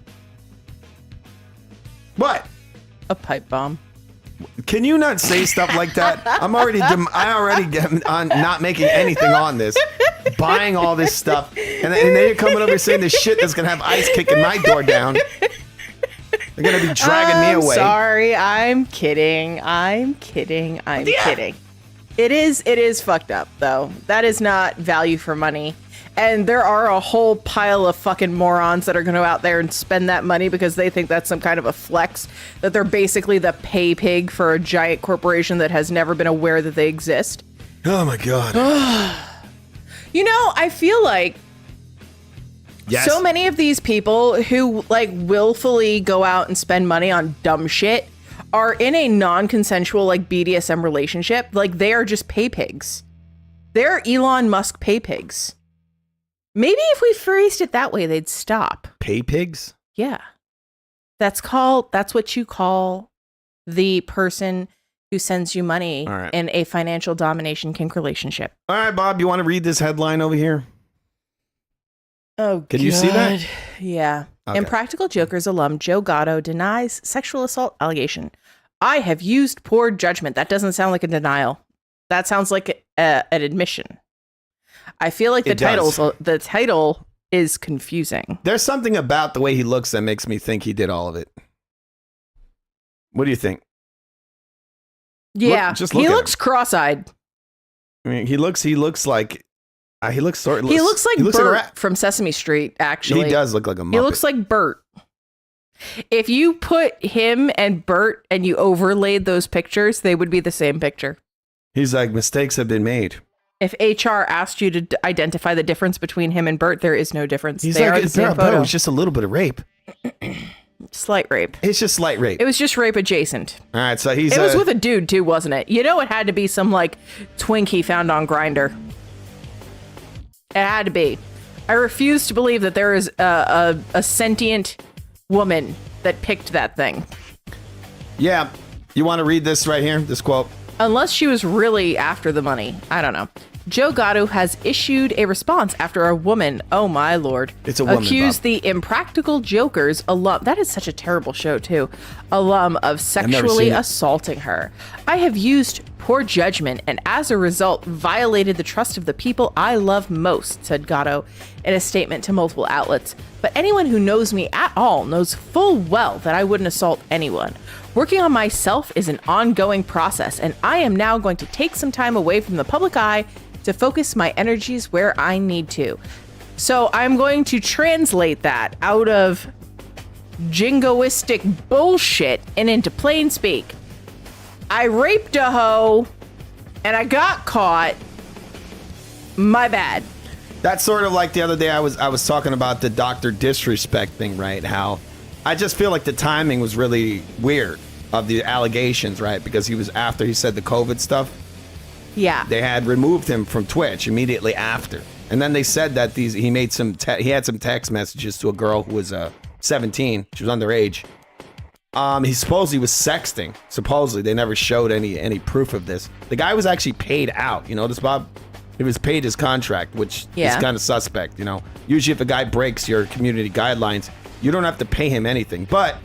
What? A pipe bomb. Can you not say stuff like that? I already get on not making anything on this, buying all this stuff, and then you're coming over saying this shit that's gonna have ICE kicking my door down. They're gonna be dragging me away. Sorry, I'm kidding. I'm kidding. It is fucked up though. That is not value for money. And there are a whole pile of fucking morons that are going to go out there and spend that money because they think that's some kind of a flex, that they're basically the pay pig for a giant corporation that has never been aware that they exist. Oh my God. You know, I feel like so many of these people who willfully go out and spend money on dumb shit are in a non-consensual BDSM relationship. They are just pay pigs. They're Elon Musk pay pigs. Maybe if we phrased it that way, they'd stop. Pay pigs? Yeah. That's what you call the person who sends you money in a financial domination kink relationship. All right, Bob, you want to read this headline over here? Oh, Can you see that? Yeah. Okay. Impractical Jokers alum Joe Gatto denies sexual assault allegation. I have used poor judgment. That doesn't sound like a denial. That sounds like an admission. I feel like the title is confusing. There's something about the way he looks that makes me think he did all of it. What do you think? Yeah, he looks cross-eyed. I mean, he looks like Bert from Sesame Street. Actually, he does look like a Muppet. He looks like Bert. If you put him and Bert and you overlaid those pictures, they would be the same picture. He's like, mistakes have been made. If HR asked you to identify the difference between him and Bert, there is no difference. He's they like, are the same it photo. was just a little bit of rape. Slight rape. It's just slight rape. It was just rape adjacent. All right, so he's... It was with a dude too, wasn't it? You know, it had to be some like twink he found on Grindr. It had to be. I refuse to believe that there is a sentient woman that picked that thing. Yeah. You want to read this right here? This quote? Unless she was really after the money. I don't know. Joe Gatto has issued a response after a woman, oh my lord, it's a woman, accused Bob. the Impractical Jokers alum, that is such a terrible show too, alum of sexually assaulting her. I have used poor judgment and as a result violated the trust of the people I love most, said Gatto in a statement to multiple outlets. But anyone who knows me at all knows full well that I wouldn't assault anyone. Working on myself is an ongoing process, and I am now going to take some time away from the public eye to focus my energies where I need to. So I'm going to translate that out of jingoistic bullshit and into plain speak. I raped a hoe and I got caught. My bad. That's sort of like the other day I was talking about the Dr. Disrespect thing, right? How I just feel like the timing was really weird of the allegations, right? Because he was after he said the COVID stuff. Yeah. They had removed him from Twitch immediately after. And then they said that he made he had some text messages to a girl who was 17. She was underage. He supposedly was sexting. Supposedly. They never showed any proof of this. The guy was actually paid out. You notice, Bob? He was paid his contract, which is kind of suspect, you know. Usually if a guy breaks your community guidelines, you don't have to pay him anything. But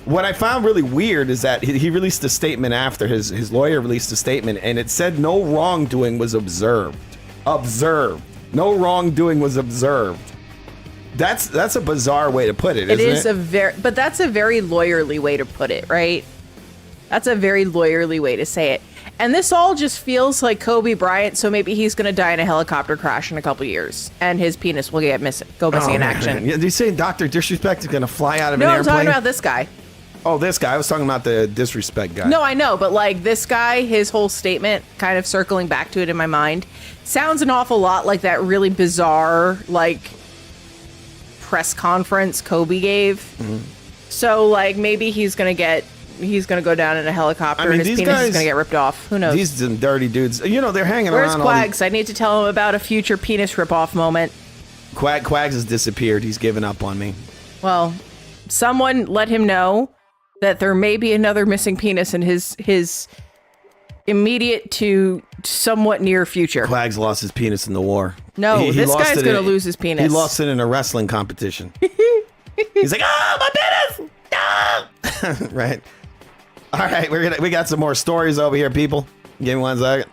what I found really weird is that he released a statement after his lawyer released a statement, and it said no wrongdoing was observed. Observed. No wrongdoing was observed. That's a bizarre way to put it, isn't it? But that's a very lawyerly way to put it, right? That's a very lawyerly way to say it. And this all just feels like Kobe Bryant, so maybe he's going to die in a helicopter crash in a couple years, and his penis will go missing in action. Yeah, you saying Dr. Disrespect is going to fly out of an No, airplane? I'm talking about this guy. Oh, this guy. I was talking about the Disrespect guy. No, I know, but like this guy, his whole statement, kind of circling back to it in my mind, sounds an awful lot like that really bizarre, like, press conference Kobe gave. Mm-hmm. So, like, maybe he's gonna go down in a helicopter and his penis is gonna get ripped off. Who knows? These some dirty dudes. You know, they're hanging around. Where's Quags? I need to tell him about a future penis rip-off moment. Quags has disappeared. He's given up on me. Well, someone let him know that there may be another missing penis in his immediate to somewhat near future. Quags lost his penis in the war. No, this guy's going to lose his penis. He lost it in a wrestling competition. He's like, oh, my penis! Ah! Right. All right, we got some more stories over here, people. Give me 1 second.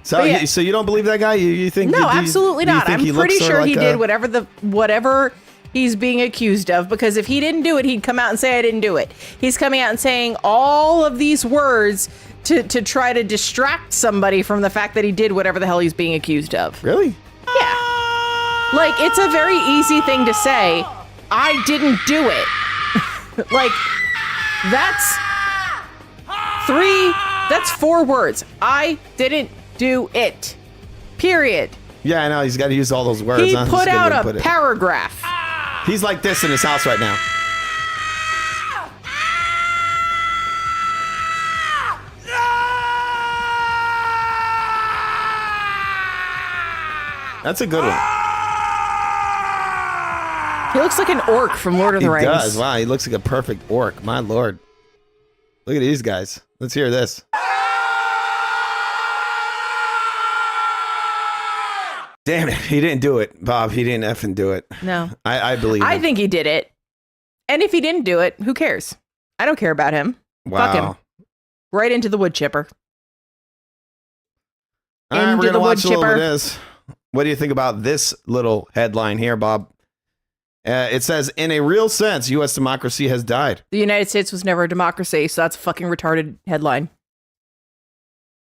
So, so you don't believe that guy? You think? No, absolutely not. I'm pretty sure like he did whatever he's being accused of, because if he didn't do it, he'd come out and say I didn't do it. He's coming out and saying all of these words to try to distract somebody from the fact that he did whatever the hell he's being accused of. Really? Yeah. Like, it's a very easy thing to say, I didn't do it. Like, that's 4 words. I didn't do it. Period. Yeah, I know. He's got to use all those words. He put out a paragraph. He's like this in his house right now. That's a good one. He looks like an orc from Lord of the Rings. He does. Wow, he looks like a perfect orc. My lord. Look at these guys. Let's hear this. Damn it. He didn't do it, Bob. He didn't effing do it. No. I believe him. I think he did it. And if he didn't do it, who cares? I don't care about him. Wow. Fuck him. Right into the wood chipper. All right, we're going to watch a little bit of this. What do you think about this little headline here, Bob? It says, in a real sense, U.S. democracy has died. The United States was never a democracy, so that's a fucking retarded headline.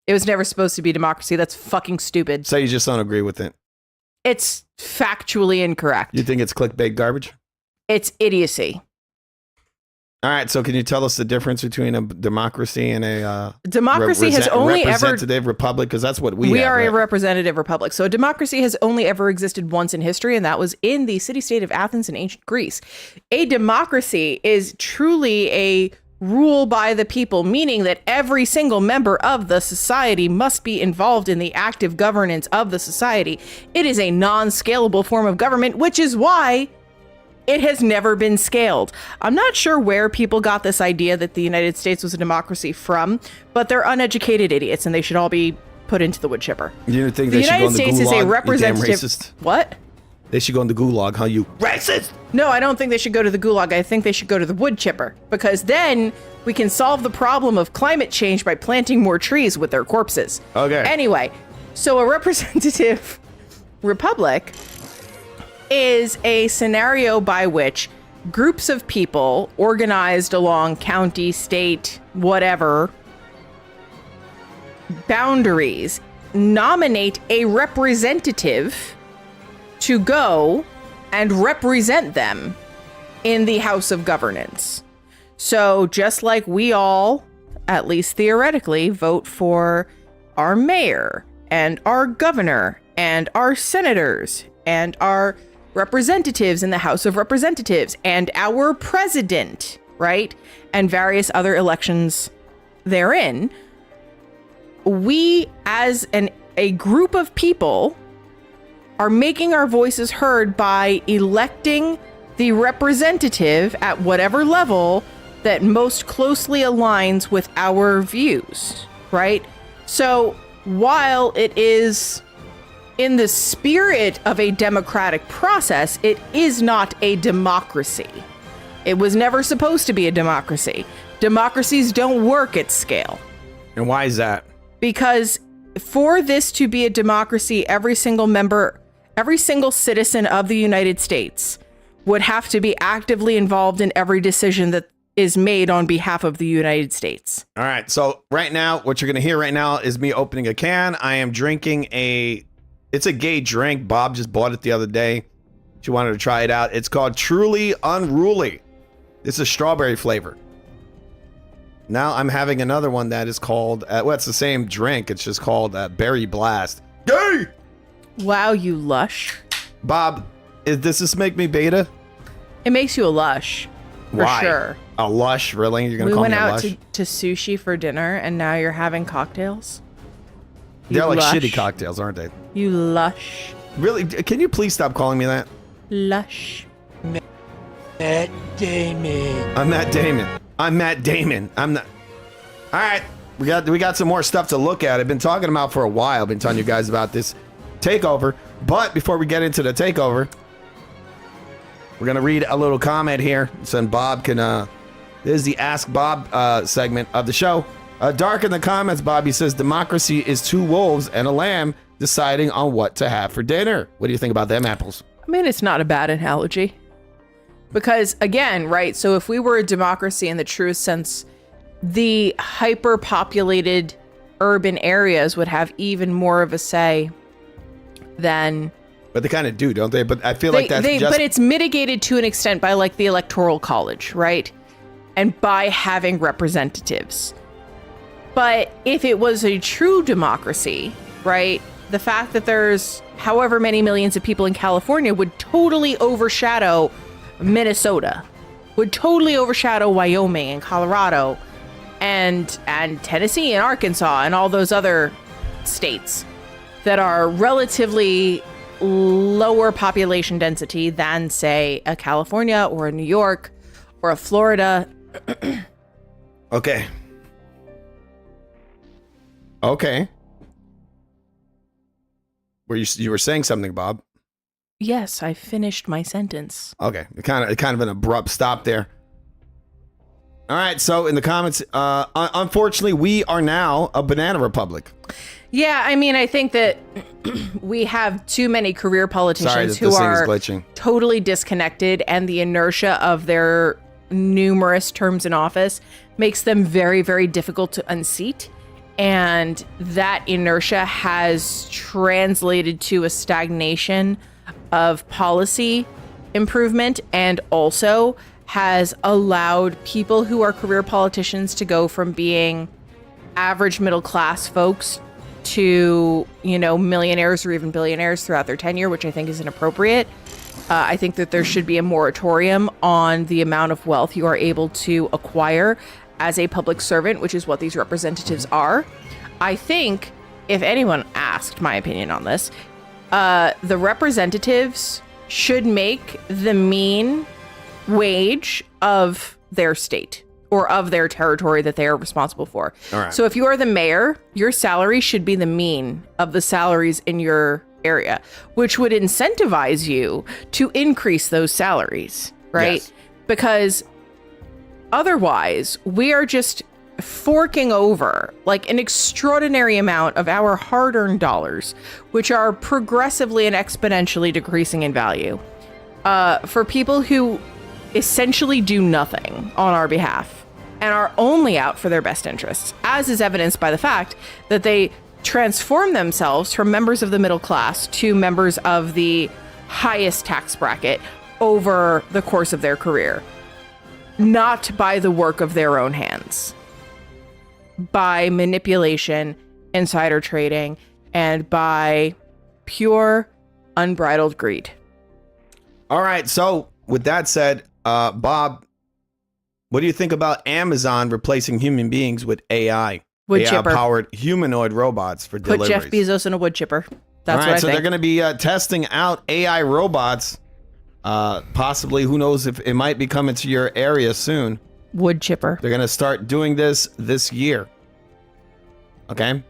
It was never supposed to be democracy. That's fucking stupid. So you just don't agree with it? It's factually incorrect. You think it's clickbait garbage? It's idiocy. All right, so can you tell us the difference between a democracy and a democracy has only ever representative republic? Because that's what we are right? a representative republic. So a democracy has only ever existed once in history, and that was in the city-state of Athens in ancient Greece. A democracy is truly a rule by the people, meaning that every single member of the society must be involved in the active governance of the society. It is a non-scalable form of government, which is why it has never been scaled. I'm not sure where people got this idea that the United States was a democracy from, but they're uneducated idiots and they should all be put into the wood chipper. You think the they should go United in the States gulag? is a You representative. damn racist. What? They should go in the gulag, huh? You racist! No, I don't think they should go to the gulag. I think they should go to the wood chipper, because then we can solve the problem of climate change by planting more trees with their corpses. Okay. Anyway, so a representative republic is a scenario by which groups of people organized along county, state, whatever boundaries nominate a representative to go and represent them in the House of Governance. So just like we all, at least theoretically, vote for our mayor and our governor and our senators and our representatives in the House of Representatives and our president, right? And various other elections therein, we as a group of people are making our voices heard by electing the representative at whatever level that most closely aligns with our views, right? So while it is in the spirit of a democratic process, it is not a democracy. It was never supposed to be a democracy. Democracies don't work at scale. And why is that? Because for this to be a democracy, every single citizen of the United States would have to be actively involved in every decision that is made on behalf of the United States. All right, so right now, what you're going to hear right now is me opening a can. I am drinking it's a gay drink. Bob just bought it the other day. She wanted to try it out. It's called Truly Unruly. It's a strawberry flavor. Now I'm having another one that is called, it's the same drink. It's just called Berry Blast. Gay! Wow, you lush. Bob, does this make me beta? It makes you a lush. For Why? sure. A lush? Really? You're going to call me a lush? We went out to sushi for dinner, and now you're having cocktails? They're like lush. shitty cocktails, aren't they? You lush. Really? Can you please stop calling me that? Lush. Matt Damon. I'm Matt Damon. I'm Matt Damon. I'm not. All right. We got some more stuff to look at. I've been talking about for a while. I've been telling you guys about this takeover. But before we get into the takeover, we're going to read a little comment here. So Bob can, this is the Ask Bob segment of the show. Dark in the comments, Bobby says, democracy is two wolves and a lamb deciding on what to have for dinner. What do you think about them apples? I mean, it's not a bad analogy. Because, again, right, so if we were a democracy in the truest sense, the hyper-populated urban areas would have even more of a say than... But they kind of do, don't they? But I feel like that's just... But it's mitigated to an extent by, like, the Electoral College, right? And by having representatives. But if it was a true democracy, right, the fact that there's however many millions of people in California would totally overshadow Minnesota, would totally overshadow Wyoming and Colorado and Tennessee and Arkansas and all those other states that are relatively lower population density than, say, a California or a New York or a Florida. Okay. You were saying something, Bob? Yes, I finished my sentence. Okay, kind of an abrupt stop there. All right, so in the comments, unfortunately, we are now a banana republic. Yeah, I mean, I think that we have too many career politicians who are totally disconnected, and the inertia of their numerous terms in office makes them very, very difficult to unseat. And that inertia has translated to a stagnation of policy improvement, and also has allowed people who are career politicians to go from being average middle class folks to, you know, millionaires or even billionaires throughout their tenure, which I think is inappropriate. I think that there should be a moratorium on the amount of wealth you are able to acquire as a public servant, which is what these representatives are. I think, if anyone asked my opinion on this, the representatives should make the mean wage of their state or of their territory that they are responsible for. All right. So if you are the mayor, your salary should be the mean of the salaries in your area, which would incentivize you to increase those salaries, right? Yes. Because otherwise, we are just forking over like an extraordinary amount of our hard-earned dollars, which are progressively and exponentially decreasing in value, for people who essentially do nothing on our behalf and are only out for their best interests, as is evidenced by the fact that they transform themselves from members of the middle class to members of the highest tax bracket over the course of their career, not by the work of their own hands, by manipulation, insider trading, and by pure unbridled greed. All right. So with that said, Bob, what do you think about Amazon replacing human beings with AI? Wood chipper. AI-powered humanoid robots for Put deliveries. Jeff Bezos in a wood chipper. That's All right, what I so think. they're going to be testing out AI robots. Possibly, who knows if it might be coming to your area soon. Wood chipper. They're going to start doing this year. Okay?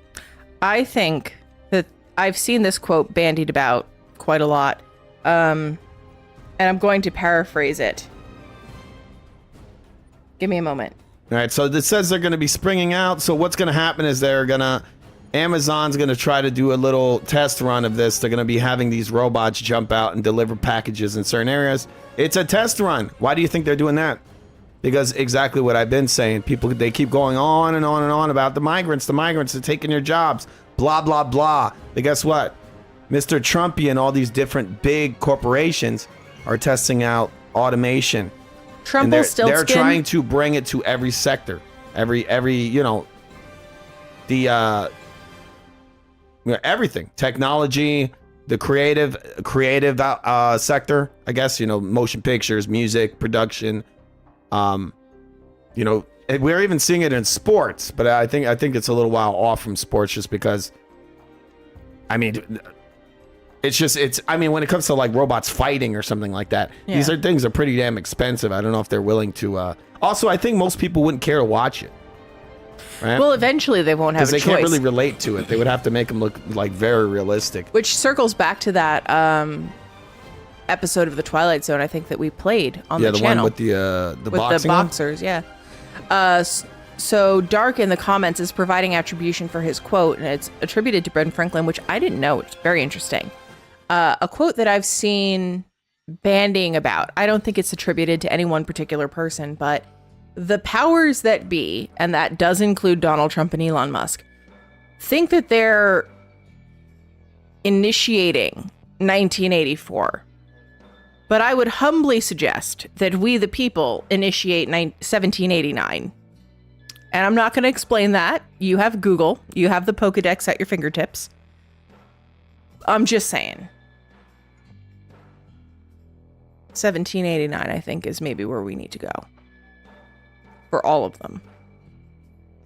I think that I've seen this quote bandied about quite a lot. And I'm going to paraphrase it. Give me a moment. All right, so this says they're going to be springing out. So what's going to happen is Amazon's going to try to do a little test run of this. They're going to be having these robots jump out and deliver packages in certain areas. It's a test run. Why do you think they're doing that? Because exactly what I've been saying. People, they keep going on and on and on about the migrants. The migrants are taking your jobs. Blah, blah, blah. But guess what? Mr. Trumpy and all these different big corporations are testing out automation. And they're trying to bring it to every sector, every everything, technology, the creative sector, I guess, motion pictures, music, production, we're even seeing it in sports, but I think it's a little while off from sports just because, when it comes to like robots fighting or something like that, these are things that are pretty damn expensive. I don't know if they're willing to. Also, I think most people wouldn't care to watch it. Right? Well, eventually they won't have a choice. Because they can't really relate to it. They would have to make them look like very realistic. Which circles back to that episode of The Twilight Zone, I think, that we played on the channel. Yeah, the one with the boxing boxers, yeah. So Dark in the comments is providing attribution for his quote, and it's attributed to Ben Franklin, which I didn't know. It's very interesting. A quote that I've seen bandying about. I don't think it's attributed to any one particular person, but the powers that be, and that does include Donald Trump and Elon Musk, think that they're initiating 1984. But I would humbly suggest that we, the people, initiate 1789. And I'm not going to explain that. You have Google. You have the Pokedex at your fingertips. I'm just saying. 1789, I think, is maybe where we need to go. For all of them.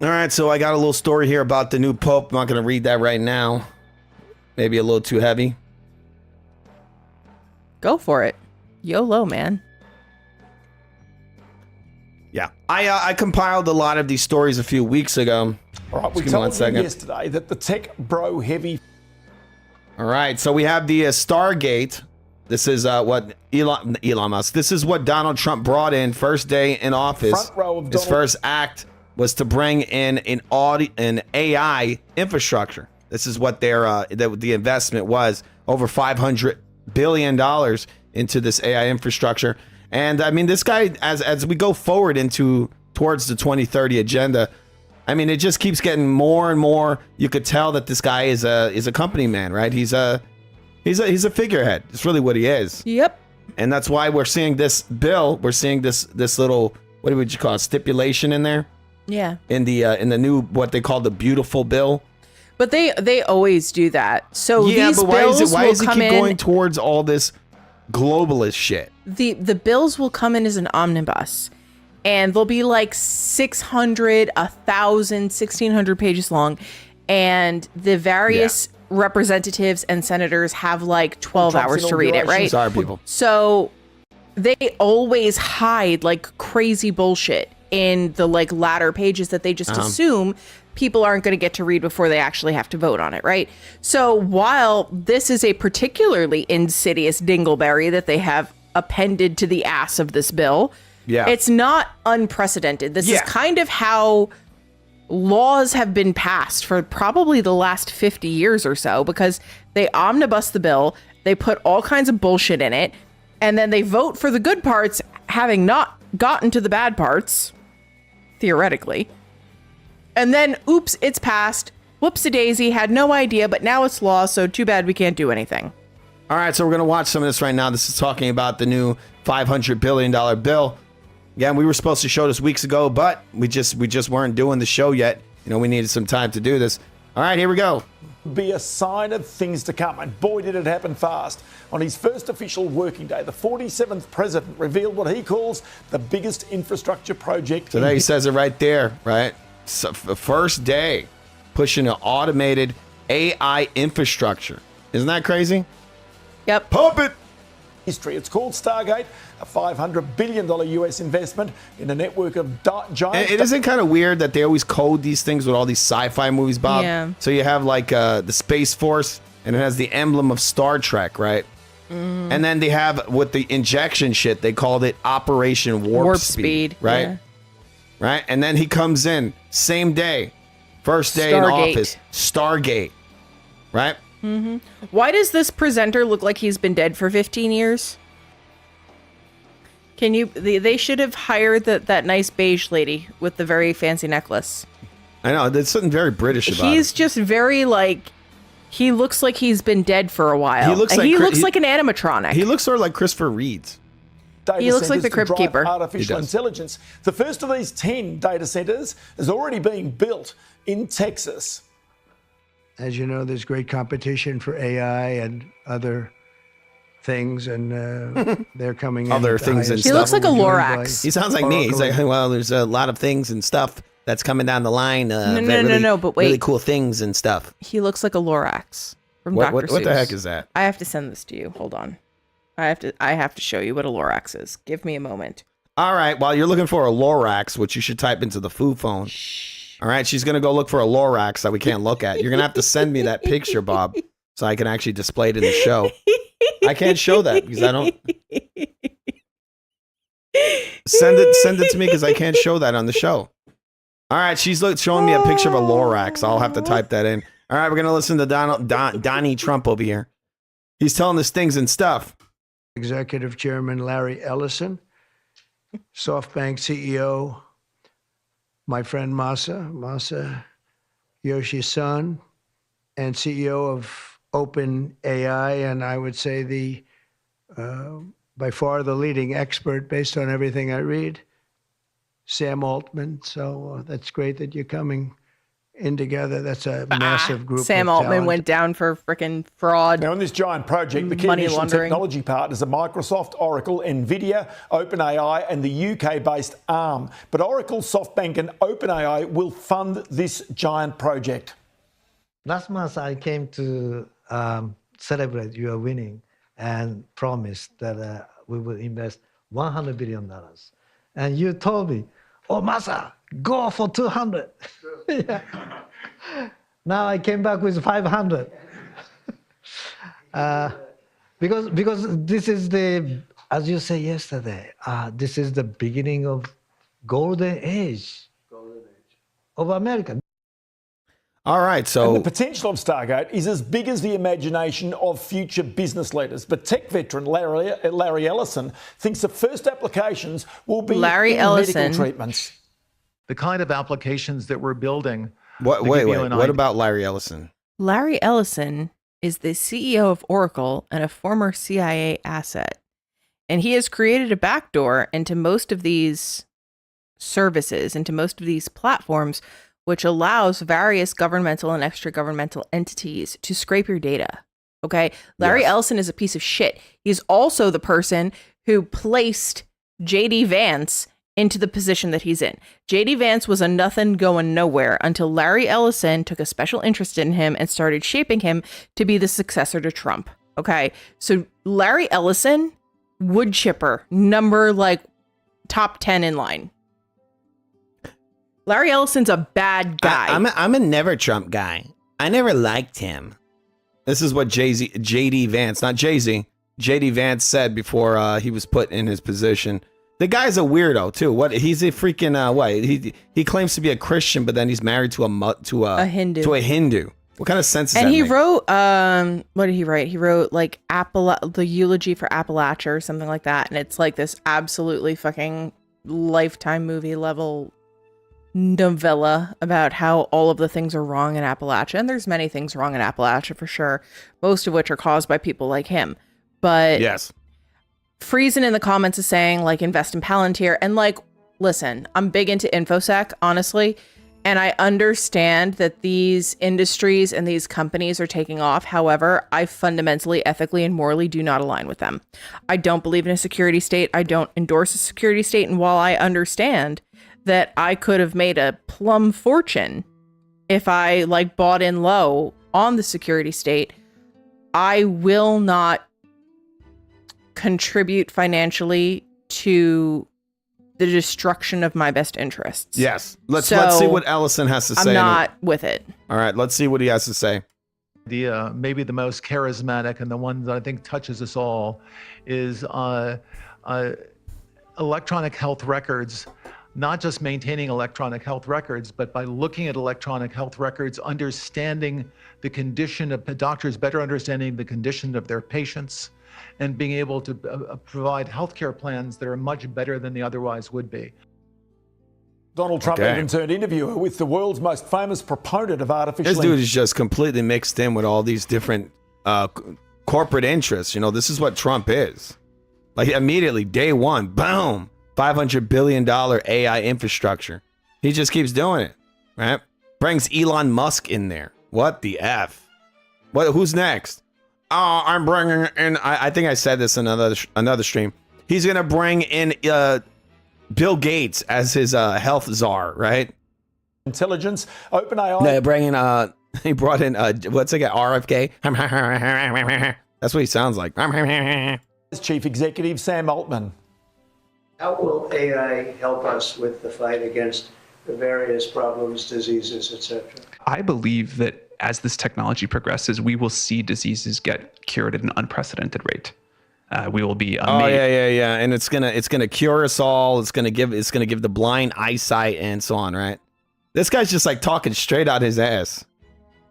All right, so I got a little story here about the new Pope. I'm not going to read that right now. Maybe a little too heavy. Go for it. YOLO, man. Yeah, I compiled a lot of these stories a few weeks ago. All right, we told you yesterday that the tech bro heavy. All right, so we have the Stargate. This is what Elon Musk. This is what Donald Trump brought in first day in office. Front row of His first act was to bring in an AI infrastructure. This is what the investment was, over $500 billion into this AI infrastructure. And I mean, this guy, as we go forward towards the 2030 agenda, I mean, it just keeps getting more and more. You could tell that this guy is a company man, right? He's a figurehead. It's really what he is. Yep. And that's why we're seeing this bill. We're seeing this little, what would you call it, stipulation in there? Yeah. In the new, what they call the beautiful bill. But they always do that. So yeah, these but bills why will is it come keep in, going towards all this globalist shit? The bills will come in as an omnibus, and they'll be like 600, 1,000, 1,600 pages long, and the various representatives and senators have like 12 hours to read it, right? Sorry, people. So they always hide like crazy bullshit in the like latter pages that they just assume people aren't going to get to read before they actually have to vote on it, right? So while this is a particularly insidious dingleberry that they have appended to the ass of this bill, it's not unprecedented. This is kind of how laws have been passed for probably the last 50 years or so, because they omnibus the bill, they put all kinds of bullshit in it, and then they vote for the good parts, having not gotten to the bad parts, theoretically. And then, oops, it's passed. Whoops-a-daisy, had no idea, but now it's law, so too bad we can't do anything. All right, so we're going to watch some of this right now. This is talking about the new $500 billion bill. Again, we were supposed to show this weeks ago, but we just weren't doing the show yet. You know, we needed some time to do this. All right, here we go. Be a sign of things to come, and boy did it happen fast. On his first official working day, the 47th president revealed what he calls the biggest infrastructure project. So there he says it right there, right? So the first day, pushing an automated AI infrastructure. Isn't that crazy? Yep. Pump it! History. It's called Stargate, a $500 billion US investment in a network of giant... It isn't kind of weird that they always code these things with all these sci-fi movies, Bob? Yeah. So you have like the Space Force, and it has the emblem of Star Trek, right? And then they have, with the injection shit, they called it Operation Warp Speed. Right? Yeah. Right? And then he comes in, same day, first day in Stargate. office, Stargate. Right? Why does this presenter look like he's been dead for 15 years? Can you... They should have hired that nice beige lady with the very fancy necklace. I know, there's something very British about He's it. just very, like... He looks like he's been dead for a while. He looks And like he Chris- looks he- like an animatronic. He looks sort of like Christopher Reed's. Data He looks like centres the Crypt to drive Keeper. Artificial He does. intelligence. The first of these 10 data centres is already being built in Texas. As you know, there's great competition for AI and other things, and they're coming in. Other at the things and highest He looks stuff. like a level, joined by Lorax. He sounds like me. He's like, Oracle. well, there's a lot of things and stuff that's coming down the line. No, but wait. Really cool things and stuff. He looks like a Lorax from What, Dr. what, what the Seuss. heck is that? I have to send this to you. Hold on. I have to show you what a Lorax is. Give me a moment. All right, while you're looking for a Lorax, which you should type into the foo phone. All right, she's going to go look for a Lorax that we can't look at. You're going to have to send me that picture, Bob, so I can actually display it in the show. I can't show that because I don't. Send it to me because I can't show that on the show. All right, she's showing me a picture of a Lorax. I'll have to type that in. All right, we're going to listen to Donnie Trump over here. He's telling us things and stuff. Executive Chairman Larry Ellison, SoftBank CEO, my friend Masa Yoshi's son, and CEO of OpenAI, and I would say the by far the leading expert based on everything I read, Sam Altman. So that's great that you're coming in together. That's a massive group. Sam of Altman talent. went down for freaking fraud. Now, in this giant project, the key Money initial laundering. technology partners are Microsoft, Oracle, Nvidia, OpenAI, and the UK-based ARM. But Oracle, SoftBank, and OpenAI will fund this giant project. Last month, I came to celebrate your winning and promised that we will invest $100 billion. And you told me, oh, Masa, go for 200. Yeah. Now I came back with 500. Because this is the, as you said yesterday, this is the beginning of golden age of America. All right, And so the potential of Stargate is as big as the imagination of future business leaders. But tech veteran Larry Ellison thinks the first applications will be Larry in Ellison. medical treatments. The kind of applications that we're building. wait, to give you an what idea- about Larry Ellison? Larry Ellison is the CEO of Oracle and a former CIA asset. And he has created a backdoor into most of these services, into most of these platforms, which allows various governmental and extra-governmental entities to scrape your data. Okay? Larry Ellison is a piece of shit. He's also the person who placed J.D. Vance into the position that he's in. J.D. Vance was a nothing going nowhere until Larry Ellison took a special interest in him and started shaping him to be the successor to Trump. Okay? So Larry Ellison, wood chipper, number like top 10 in line. Larry Ellison's a bad guy. I'm a never Trump guy. I never liked him. This is what J.D. Vance, not Jay-Z, J.D. Vance said before he was put in his position. The guy's a weirdo too. What? He's a freaking what? He claims to be a Christian, but then he's married to a Hindu. To a Hindu. What kind of sense is that? And he make? wrote, what did he write? He wrote like the eulogy for Appalachia or something like that, and it's like this absolutely fucking Lifetime movie level novella about how all of the things are wrong in Appalachia. And there's many things wrong in Appalachia for sure, most of which are caused by people like him. But yes, Friesen in the comments is saying like invest in Palantir, and like, listen, I'm big into InfoSec, honestly, and I understand that these industries and these companies are taking off. However, I fundamentally, ethically, and morally do not align with them. I don't believe in a security state. I don't endorse a security state. And while I understand that I could have made a plum fortune if I like bought in low on the security state, I will not contribute financially to the destruction of my best interests. Yes. Let's see what Ellison has to say. I'm not with it. All right, let's see what he has to say. The maybe the most charismatic and the one that I think touches us all is electronic health records. Not just maintaining electronic health records, but by looking at electronic health records, understanding the condition of doctors, better understanding the condition of their patients, and being able to provide healthcare plans that are much better than they otherwise would be. Donald Trump even turned interviewer with the world's most famous proponent of artificial This dude is just completely mixed in with all these different corporate interests. You know, this is what Trump is. Like immediately, day one, boom. $500 billion AI infrastructure. He just keeps doing it, right? Brings Elon Musk in there. What the F? What? Who's next? Oh, I'm bringing in, I think I said this in another stream. He's going to bring in Bill Gates as his health czar, right? Intelligence, OpenAI. No, bringing, he brought in, what's it, RFK? That's what he sounds like. Chief Executive Sam Altman. How will AI help us with the fight against the various problems, diseases, etc.? I believe that as this technology progresses, we will see diseases get cured at an unprecedented rate. We will be amazed. Oh yeah, and it's gonna cure us all. It's gonna give the blind eyesight and so on, right? This guy's just like talking straight out his ass.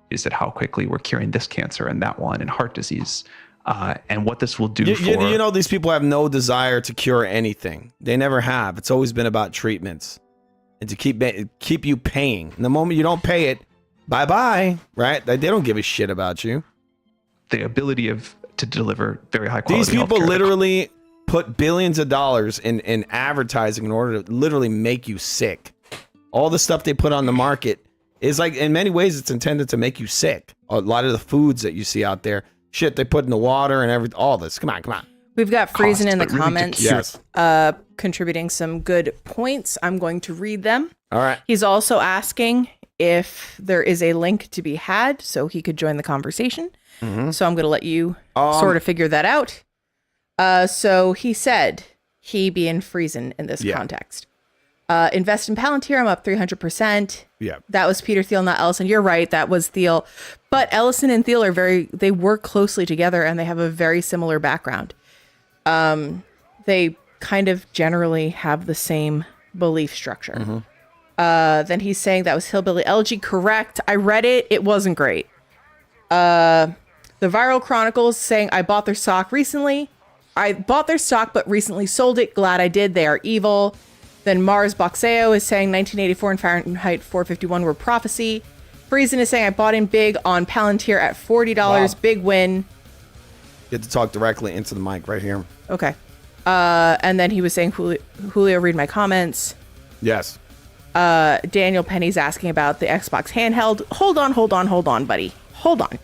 Is that how quickly we're curing this cancer and that one and heart disease? And what this will do you know, these people have no desire to cure anything. They never have. It's always been about treatments and to keep you paying. And the moment you don't pay it, bye-bye, right? They don't give a shit about you. The ability to deliver very high quality. These people literally put billions of dollars in advertising in order to literally make you sick. All the stuff they put on the market is like, in many ways, it's intended to make you sick. A lot of the foods that you see out there, shit they put in the water and everything, all this. Come on. We've got Friesen in the really comments, yes, contributing some good points. I'm going to read them. All right. He's also asking if there is a link to be had so he could join the conversation. Mm-hmm. So I'm going to let you sort of figure that out. So he said, he being Friesen in this context. Invest in Palantir, I'm up 300%. Yeah. That was Peter Thiel, not Ellison. You're right, that was Thiel. But Ellison and Thiel they work closely together and they have a very similar background. They kind of generally have the same belief structure. Mm-hmm. Then he's saying that was Hillbilly Elegy. Correct. I read it. It wasn't great. The Viral Chronicles saying, I bought their stock recently. I bought their stock, but recently sold it. Glad I did. They are evil. Then Mars Boxeo is saying 1984 and Fahrenheit 451 were prophecy. Friesen is saying, I bought in big on Palantir at $40. Wow. Big win. You have to talk directly into the mic right here. Okay. And then he was saying, Julio, read my comments. Yes. Daniel Penny's asking about the Xbox handheld. Hold on, buddy. Hold on.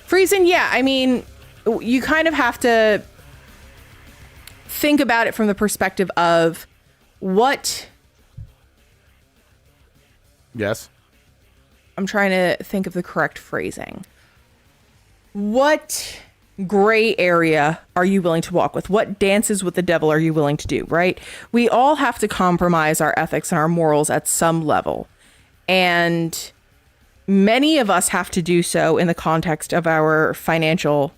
Friesen, yeah, I mean, you kind of have to think about it from the perspective of what... Yes. I'm trying to think of the correct phrasing. What gray area are you willing to walk with? What dances with the devil are you willing to do, right? We all have to compromise our ethics and our morals at some level. And many of us have to do so in the context of our financial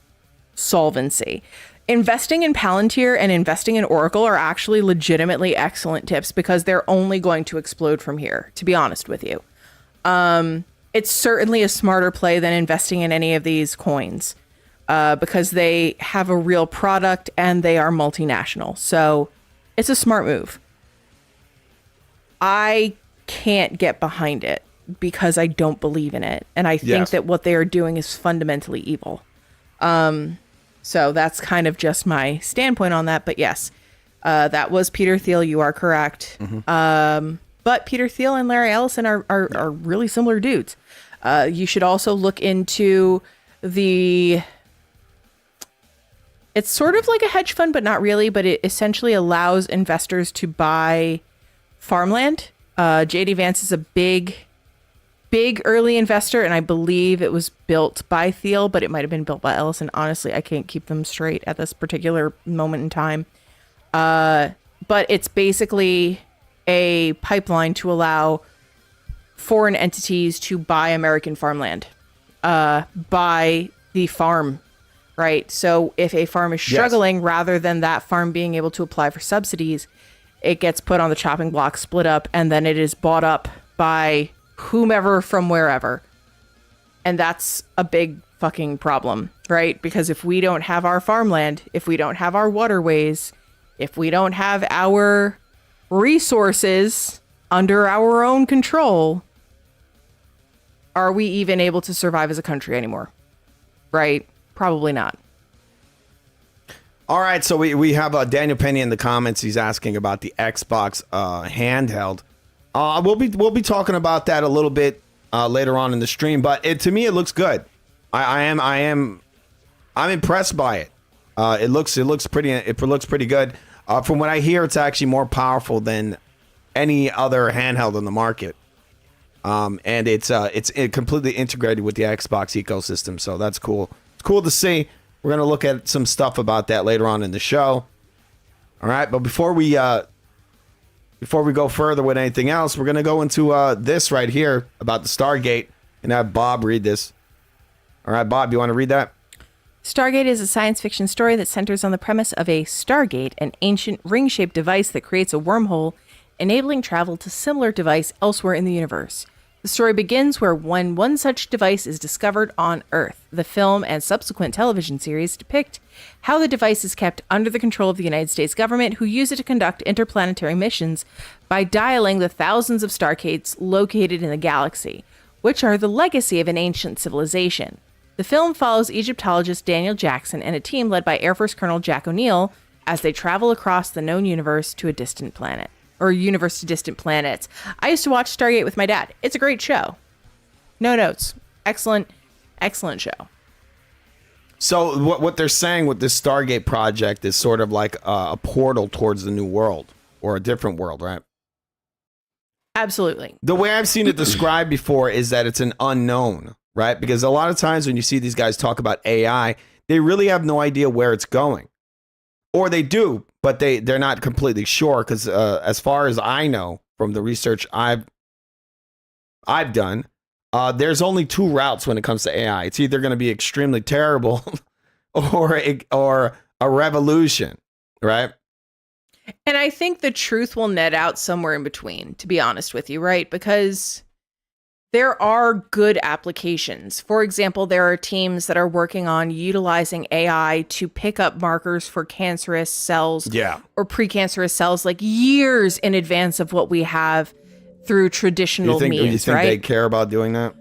solvency. Investing in Palantir and investing in Oracle are actually legitimately excellent tips because they're only going to explode from here, to be honest with you. It's certainly a smarter play than investing in any of these coins because they have a real product and they are multinational. So it's a smart move. I can't get behind it because I don't believe in it. And I think that what they are doing is fundamentally evil. So that's kind of just my standpoint on that. But yes, that was Peter Thiel. You are correct. But Peter Thiel and Larry Ellison are really similar dudes. You should also look into it's sort of like a hedge fund, but not really, but it essentially allows investors to buy farmland. JD Vance is a big early investor, and I believe it was built by Thiel, but it might have been built by Ellison. Honestly, I can't keep them straight at this particular moment in time. But it's basically a pipeline to allow foreign entities to buy American farmland, buy the farm, right? So if a farm is struggling, rather than that farm being able to apply for subsidies, it gets put on the chopping block, split up, and then it is bought up by whomever from wherever. And that's a big fucking problem, right? Because if we don't have our farmland, if we don't have our waterways, if we don't have our resources under our own control, are we even able to survive as a country anymore? Right? Probably not. All right, so we have Daniel Penny in the comments. He's asking about the Xbox handheld. We'll be talking about that a little bit later on in the stream, but to me it looks good. I'm impressed by it. It looks pretty good. From what I hear, it's actually more powerful than any other handheld on the market. And it's completely integrated with the Xbox ecosystem, so that's cool. It's cool to see. We're gonna look at some stuff about that later on in the show. All right, but before we go further with anything else, we're gonna go into this right here about the Stargate and have Bob read this. All right, Bob, you want to read that? Stargate is a science fiction story that centers on the premise of a Stargate, an ancient ring-shaped device that creates a wormhole, enabling travel to similar device elsewhere in the universe. The story begins when one such device is discovered on Earth. The film and subsequent television series depict how the device is kept under the control of the United States government, who use it to conduct interplanetary missions by dialing the thousands of Stargates located in the galaxy, which are the legacy of an ancient civilization. The film follows Egyptologist Daniel Jackson and a team led by Air Force Colonel Jack O'Neill as they travel across the known universe to a distant planet. Or universe to distant planets. I used to watch Stargate with my dad. It's a great show. No notes. Excellent show. So what they're saying with this Stargate project is sort of like a portal towards the new world or a different world, right? Absolutely. The way I've seen it described before is that it's an unknown, right? Because a lot of times when you see these guys talk about AI, they really have no idea where it's going. Or they do, but they're not completely sure because as far as I know from the research I've done, there's only two routes when it comes to AI. It's either going to be extremely terrible or a revolution, right? And I think the truth will net out somewhere in between, to be honest with you, right? Because there are good applications. For example, there are teams that are working on utilizing AI to pick up markers for cancerous cells or precancerous cells like years in advance of what we have through traditional means, you think right? they care about doing that?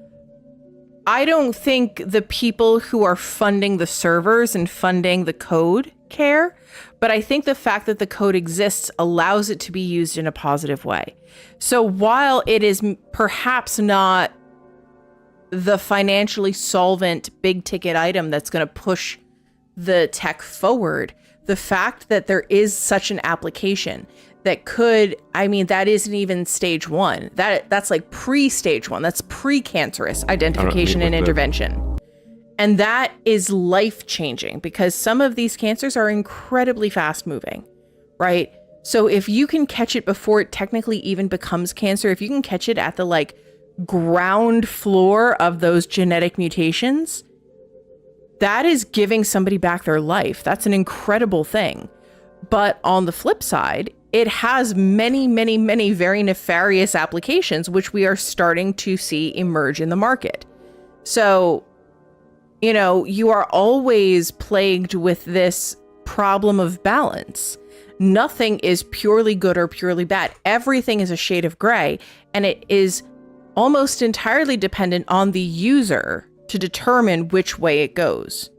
I don't think the people who are funding the servers and funding the code care, but I think the fact that the code exists allows it to be used in a positive way. So while it is perhaps not the financially solvent big ticket item that's going to push the tech forward, the fact that there is such an application that could, I mean, that isn't even stage one. That's like pre-stage one. That's pre-cancerous identification and intervention. And that is life-changing because some of these cancers are incredibly fast-moving, right? So if you can catch it before it technically even becomes cancer, if you can catch it at the like ground floor of those genetic mutations, that is giving somebody back their life. That's an incredible thing. But on the flip side, it has many, many, many very nefarious applications, which we are starting to see emerge in the market. So, you know, you are always plagued with this problem of balance. Nothing is purely good or purely bad. Everything is a shade of gray, and it is almost entirely dependent on the user to determine which way it goes.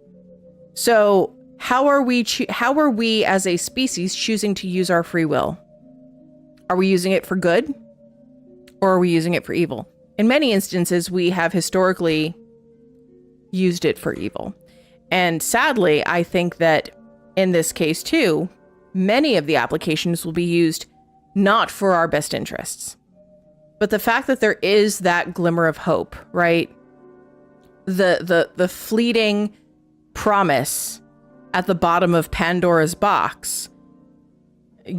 So how are we as a species choosing to use our free will? Are we using it for good, or are we using it for evil? In many instances, we have historically used it for evil. And sadly, I think that in this case too, many of the applications will be used not for our best interests. But the fact that there is that glimmer of hope, right? The fleeting promise at the bottom of Pandora's box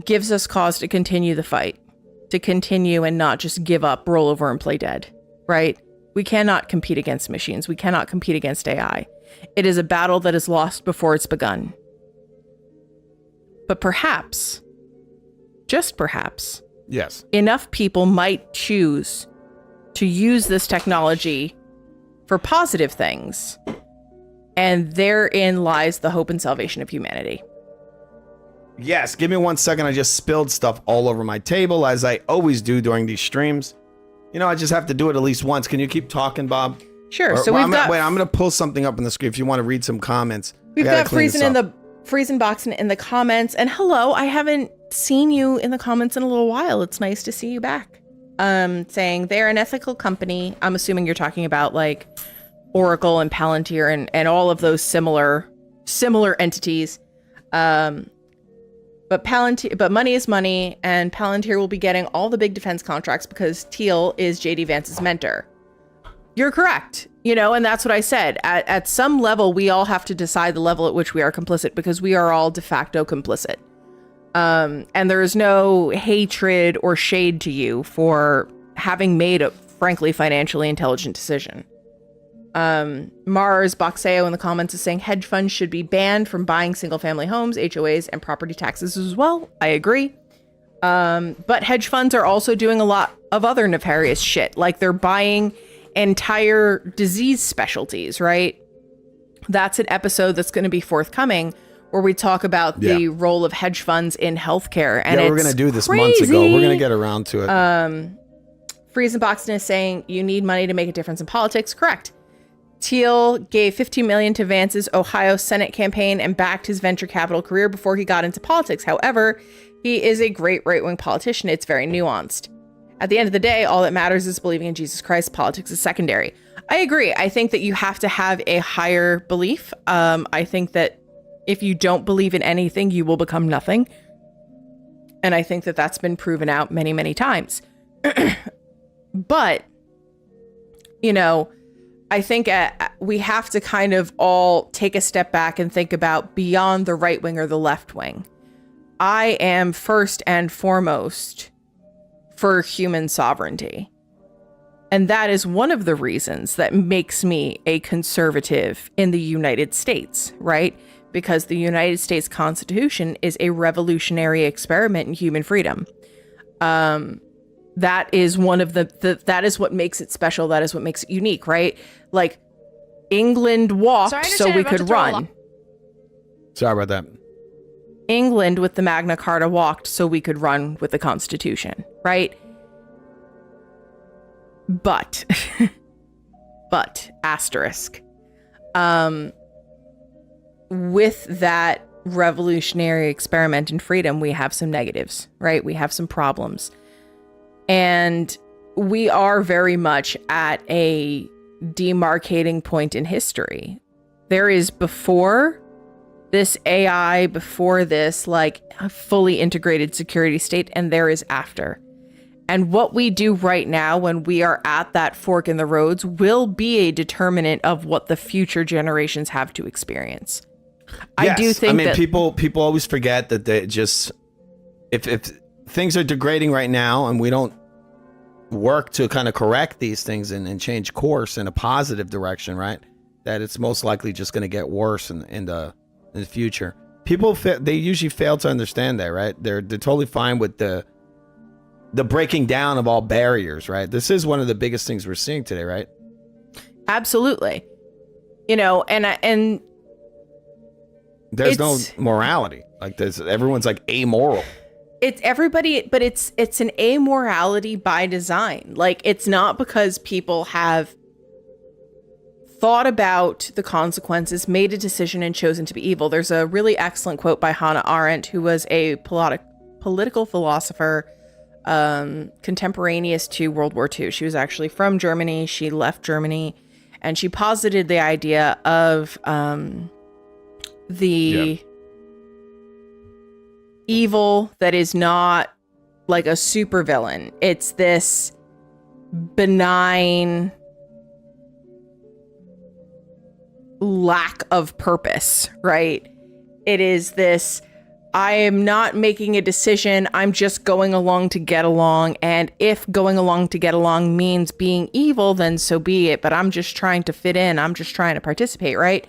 gives us cause to continue the fight, to continue and not just give up, roll over and play dead, right? We cannot compete against machines. We cannot compete against AI. It is a battle that is lost before it's begun. But perhaps, just perhaps, yes, enough people might choose to use this technology for positive things, and therein lies the hope and salvation of humanity. Yes, give me 1 second. I just spilled stuff all over my table, as I always do during these streams. You know, I just have to do it at least once. Can you keep talking, Bob? Sure. Or, so well, we've got. Wait, I'm going to pull something up on the screen if you want to read some comments. We've got Friesen Box in the comments, and hello, I haven't seen you in the comments in a little while. It's nice to see you back. Saying they're an ethical company. I'm assuming you're talking about like Oracle and Palantir and all of those similar entities. But money is money, and Palantir will be getting all the big defense contracts because Teal is JD Vance's mentor. You're correct, you know, and that's what I said. At some level, we all have to decide the level at which we are complicit because we are all de facto complicit. And there is no hatred or shade to you for having made a frankly financially intelligent decision. Mars Boxeo in the comments is saying hedge funds should be banned from buying single family homes, HOAs, and property taxes as well. I agree. But hedge funds are also doing a lot of other nefarious shit. Like they're buying entire disease specialties, right? That's an episode that's going to be forthcoming where we talk about the role of hedge funds in healthcare. And we're going to do this months ago. We're going to get around to it. Friesen Boxton is saying you need money to make a difference in politics. Correct. Teal gave $15 million to Vance's Ohio Senate campaign and backed his venture capital career before he got into politics. However, he is a great right-wing politician. It's very nuanced. At the end of the day, all that matters is believing in Jesus Christ. Politics is secondary. I agree. I think that you have to have a higher belief. I think that if you don't believe in anything, you will become nothing. And I think that that's been proven out many, many times. But, you know, I think we have to kind of all take a step back and think about beyond the right wing or the left wing. I am first and foremost for human sovereignty. And that is one of the reasons that makes me a conservative in the United States, right? Because the United States Constitution is a revolutionary experiment in human freedom. That is one of that is what makes it special. That is what makes it unique, right? Like England walked so we could run. Sorry about that. England with the Magna Carta walked so we could run with the Constitution, right? But But asterisk. With that revolutionary experiment in freedom, we have some negatives, right? We have some problems. And we are very much at a demarcating point in history. There is before this AI, before this like a fully integrated security state, and there is after. And what we do right now when we are at that fork in the roads will be a determinant of what the future generations have to experience. Yes. I do think that people always forget that they just, if things are degrading right now and we don't work to kind of correct these things and change course in a positive direction, right? That it's most likely just going to get worse in the future. People, they usually fail to understand that, right? They're totally fine with the breaking down of all barriers, right? This is one of the biggest things we're seeing today, right? Absolutely. You know, and there's no morality. Like this, everyone's like amoral. It's everybody, but it's an amorality by design. Like, it's not because people have thought about the consequences, made a decision, and chosen to be evil. There's a really excellent quote by Hannah Arendt, who was a political philosopher contemporaneous to World War II. She was actually from Germany. She left Germany, and she posited the idea of the evil that is not like a supervillain. It's this benign lack of purpose, right? It is this, I am not making a decision, I'm just going along to get along, and if going along to get along means being evil, then so be it, but I'm just trying to fit in, I'm just trying to participate, right?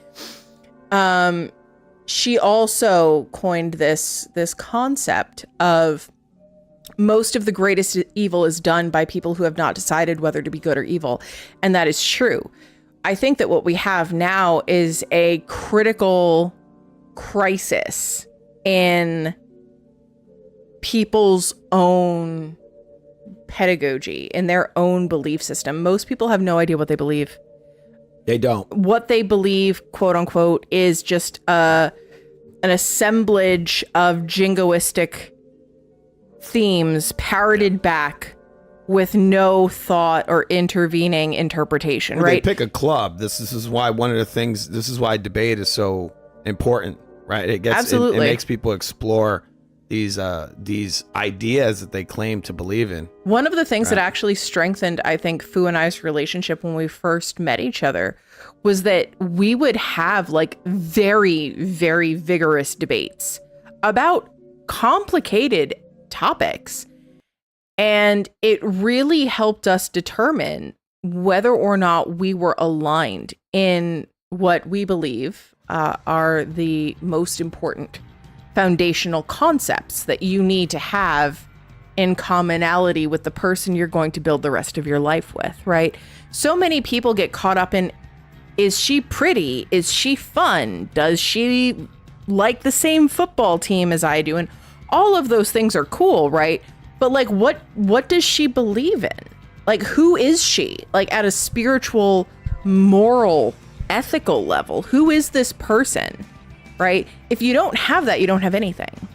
She also coined this concept of most of the greatest evil is done by people who have not decided whether to be good or evil. And that is true. I think that what we have now is a critical crisis in people's own pedagogy, in their own belief system. Most people have no idea what they believe. They don't. What they believe, quote unquote, is just an assemblage of jingoistic themes parroted back with no thought or intervening interpretation, Well, right? They pick a club. This is why one of the things, this is why debate is so important, right? It gets, Absolutely. It makes people explore these ideas that they claim to believe in. One of the things Right. that actually strengthened, I think, Fu and I's relationship when we first met each other was that we would have like very, very vigorous debates about complicated topics. And it really helped us determine whether or not we were aligned in what we believe are the most important foundational concepts that you need to have in commonality with the person you're going to build the rest of your life with, right? So many people get caught up in, is she pretty? Is she fun? Does she like the same football team as I do? And all of those things are cool, right? But like, what does she believe in? Like, who is she? Like, at a spiritual, moral, ethical level, who is this person? Right? If you don't have that, you don't have anything.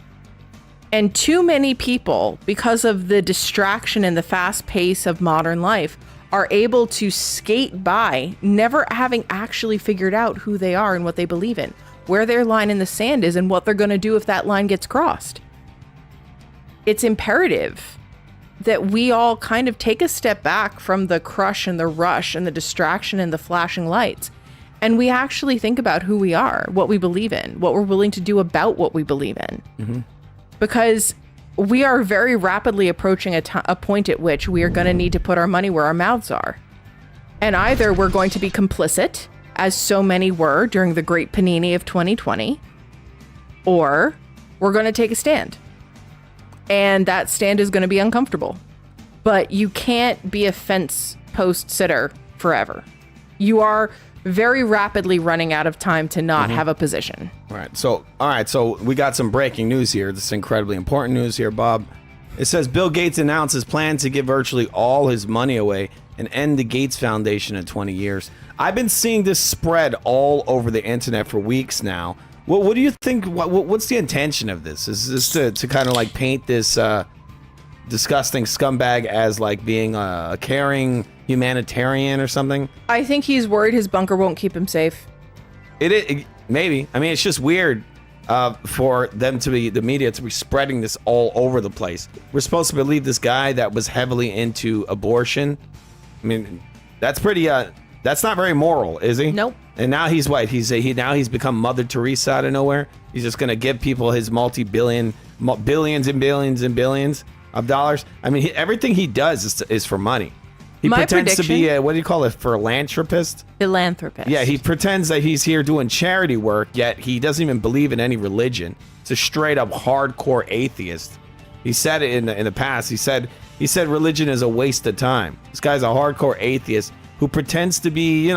And too many people, because of the distraction and the fast pace of modern life, are able to skate by, never having actually figured out who they are and what they believe in, where their line in the sand is, and what they're going to do if that line gets crossed. It's imperative that we all kind of take a step back from the crush and the rush and the distraction and the flashing lights. And we actually think about who we are, what we believe in, what we're willing to do about what we believe in. Mm-hmm. Because we are very rapidly approaching a point at which we are going to need to put our money where our mouths are. And either we're going to be complicit, as so many were during the great panini of 2020, or we're going to take a stand. And that stand is going to be uncomfortable. But you can't be a fence post sitter forever. You are very rapidly running out of time to not have a position. All right. So we got some breaking news here. This is incredibly important news here, Bob. It says Bill Gates announces plan to give virtually all his money away and end the Gates Foundation in 20 years. I've been seeing this spread all over the internet for weeks now. What do you think? What's the intention of this? Is this to kind of like paint this disgusting scumbag as like being a caring humanitarian or something? I think he's worried his bunker won't keep him safe. Maybe. I mean, it's just weird for them to be, the media to be spreading this all over the place. We're supposed to believe this guy that was heavily into abortion. I mean, that's pretty, that's not very moral, is he? Nope. And now he's what? He's become Mother Teresa out of nowhere. He's just going to give people his billions and billions and billions of dollars. I mean, everything he does is for money. He pretends to be a, what do you call it, philanthropist? Philanthropist. Yeah, he pretends that he's here doing charity work, yet he doesn't even believe in any religion. It's a straight up hardcore atheist. He said it in the past. He said religion is a waste of time. This guy's a hardcore atheist who pretends to be,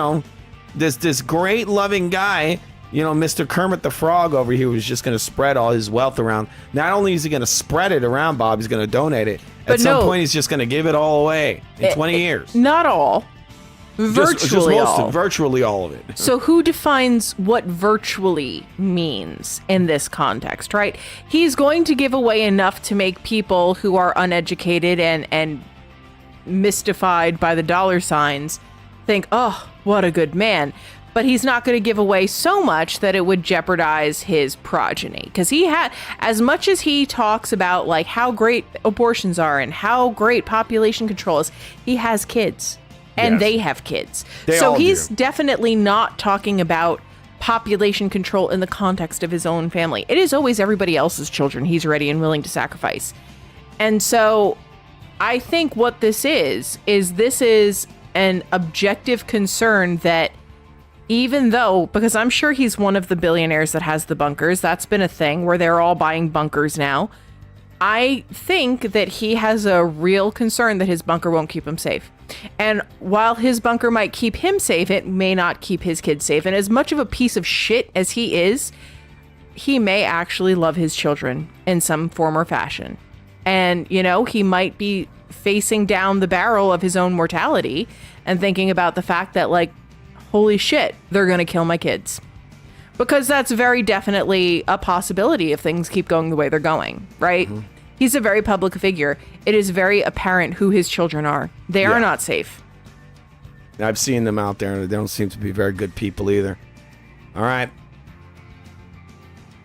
this great loving guy, Mr. Kermit the Frog over here, who's just going to spread all his wealth around. Not only is he going to spread it around, Bob, he's going to donate it. At some point, he's just going to give it all away in 20 years. Not all. Virtually all. Virtually all of it. So who defines what virtually means in this context, right? He's going to give away enough to make people who are uneducated and mystified by the dollar signs think, oh, what a good man. But he's not going to give away so much that it would jeopardize his progeny. Because as much as he talks about like how great abortions are and how great population control is, he has kids. And they have kids. So he's definitely not talking about population control in the context of his own family. It is always everybody else's children he's ready and willing to sacrifice. And so I think what this is an objective concern that even though, because I'm sure he's one of the billionaires that has the bunkers, that's been a thing where they're all buying bunkers now. I think that he has a real concern that his bunker won't keep him safe. And while his bunker might keep him safe, it may not keep his kids safe. And as much of a piece of shit as he is, he may actually love his children in some form or fashion. And, he might be facing down the barrel of his own mortality and thinking about the fact that, like, holy shit, they're going to kill my kids. Because that's very definitely a possibility if things keep going the way they're going, right? Mm-hmm. He's a very public figure. It is very apparent who his children are. They are not safe. I've seen them out there, and they don't seem to be very good people either. All right.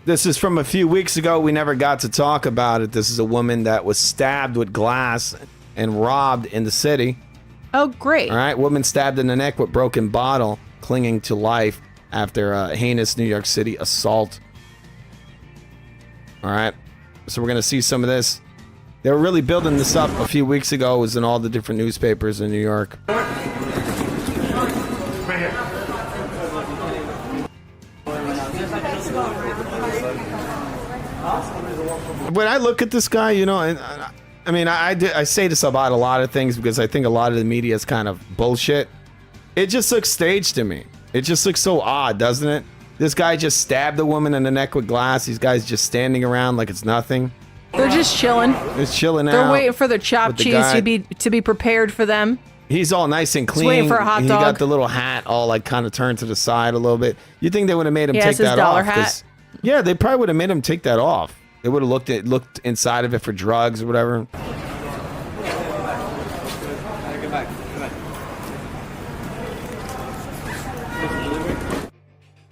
This is from a few weeks ago. We never got to talk about it. This is a woman that was stabbed with glass and robbed in the city. Oh, great. All right. Woman stabbed in the neck with broken bottle, clinging to life after a heinous New York City assault. All right. So we're going to see some of this. They were really building this up a few weeks ago. It was in all the different newspapers in New York. When I look at this guy, I say this about a lot of things because I think a lot of the media is kind of bullshit. It just looks staged to me. It just looks so odd, doesn't it? This guy just stabbed a woman in the neck with glass. These guys just standing around like it's nothing. They're just chilling. It's chilling out. They're waiting for the chopped cheese to be prepared for them. He's all nice and clean. He's waiting for a hot dog. He got the little hat all like kind of turned to the side a little bit. You think they would have made him take that off? Hat. Yeah, they probably would have made him take that off. They would have looked inside of it for drugs or whatever.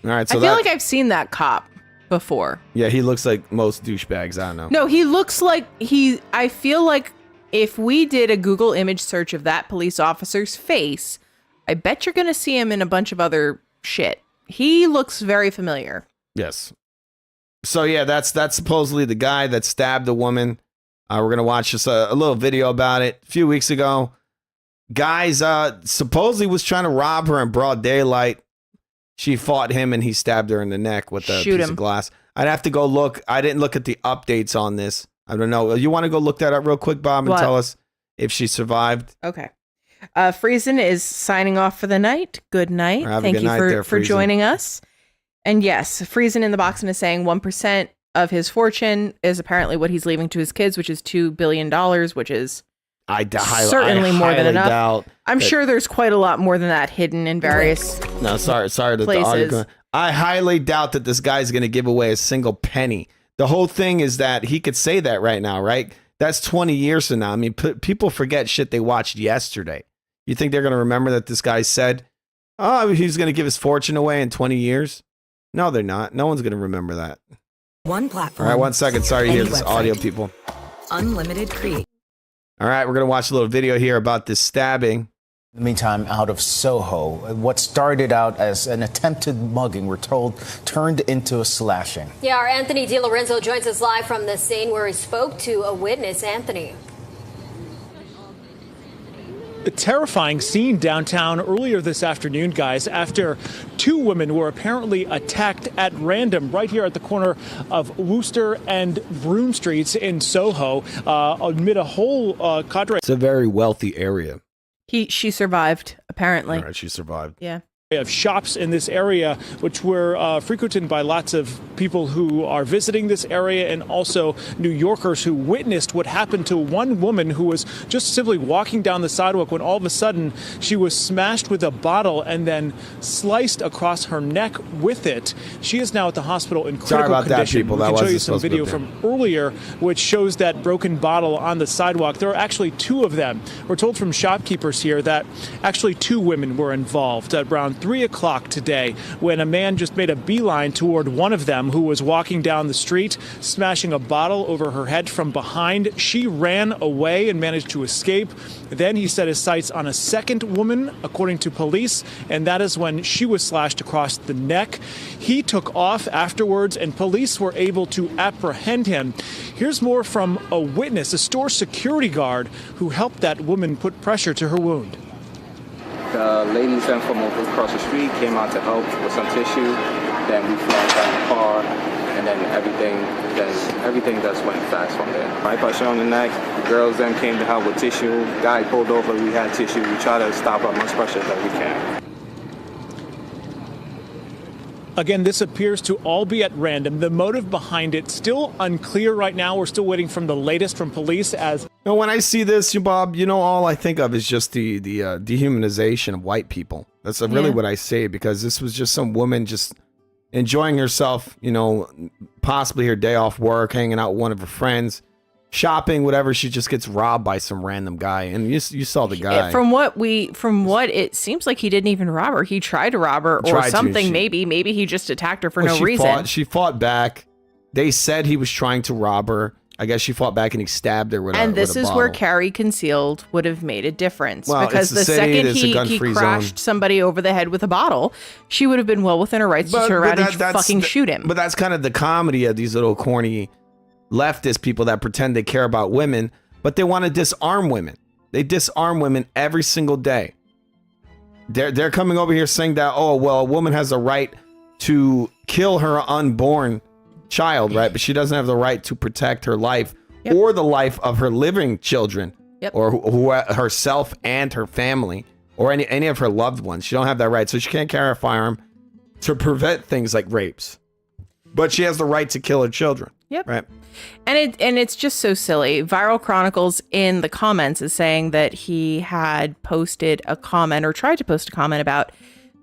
All right, so I feel like I've seen that cop before. Yeah, he looks like most douchebags. I don't know. No, he looks like I feel like if we did a Google image search of that police officer's face, I bet you're going to see him in a bunch of other shit. He looks very familiar. Yes. So yeah, that's supposedly the guy that stabbed the woman. We're going to watch just a little video about it. A few weeks ago, guys supposedly was trying to rob her in broad daylight. She fought him and he stabbed her in the neck with a piece of glass. I'd have to go look. I didn't look at the updates on this. I don't know. You want to go look that up real quick, Bob, and tell us if she survived? Okay. Friesen is signing off for the night. Good night. Thank you for joining us. And yes, Friesen in the box and is saying 1% of his fortune is apparently what he's leaving to his kids, which is $2 billion, which is certainly more than enough. I'm sure there's quite a lot more than that hidden in various No, sorry that places. the audio. I highly doubt that this guy's going to give away a single penny. The whole thing is that he could say that right now, right? That's 20 years from now. I mean, people forget shit they watched yesterday. You think they're going to remember that this guy said, oh, he's going to give his fortune away in 20 years? No, they're not. No one's going to remember that. One platform. All right, 1 second. Sorry to hear this audio, people. Unlimited create. All right, we're going to watch a little video here about this stabbing. In the meantime, out of Soho, what started out as an attempted mugging, we're told, turned into a slashing. Yeah, our Anthony DiLorenzo joins us live from the scene where he spoke to a witness. Anthony. A terrifying scene downtown earlier this afternoon, guys, after two women were apparently attacked at random right here at the corner of Wooster and Broome Streets in Soho amid a whole cadre. It's a very wealthy area. She survived, apparently. All right, she survived. Yeah. Of shops in this area, which were frequented by lots of people who are visiting this area and also New Yorkers who witnessed what happened to one woman who was just simply walking down the sidewalk when all of a sudden she was smashed with a bottle and then sliced across her neck with it. She is now at the hospital in critical Sorry about condition. that, people. We That can show wasn't you some supposed to video be from earlier which shows that broken bottle on the sidewalk. There are actually two of them. We're told from shopkeepers here that actually two women were involved at around 3 o'clock today when a man just made a beeline toward one of them who was walking down the street, smashing a bottle over her head from behind. She ran away and managed to escape. Then he set his sights on a second woman, according to police, and that is when she was slashed across the neck. He took off afterwards, and police were able to apprehend him. Here's more from a witness, a store security guard, who helped that woman put pressure to her wound. The ladies then from over across the street came out to help with some tissue. Then we flagged down the car, and then everything just went fast from there. Right pressure on the neck. The girls then came to help with tissue. Guy pulled over. We had tissue. We try to stop as much pressure that we can. Again, this appears to all be at random. The motive behind it still unclear right now. We're still waiting from the latest from police as. Now, when I see this, Bob, all I think of is just the dehumanization of white people. That's really what I say, because this was just some woman just enjoying herself, possibly her day off work, hanging out with one of her friends, shopping, whatever. She just gets robbed by some random guy, and you saw the guy. From what it seems like, he didn't even rob her. He tried to rob her or something. Maybe he just attacked her for no reason. She fought back. They said he was trying to rob her. I guess she fought back and he stabbed her with and this is bottle. where carry concealed would have made a difference, because the city, second he crashed somebody over the head with a bottle, she would have been well within her rights to turn around and fucking shoot him. But that's kind of the comedy of these little corny leftist people that pretend they care about women, but they want to disarm women. They disarm women every single day. They're coming over here saying that, oh, well, a woman has a right to kill her unborn child, right? But she doesn't have the right to protect her life or the life of her living children or herself and her family or any of her loved ones. She don't have that right. So she can't carry a firearm to prevent things like rapes. But she has the right to kill her children. Yep. Right. And it's just so silly. Viral Chronicles in the comments is saying that he had posted a comment or tried to post a comment about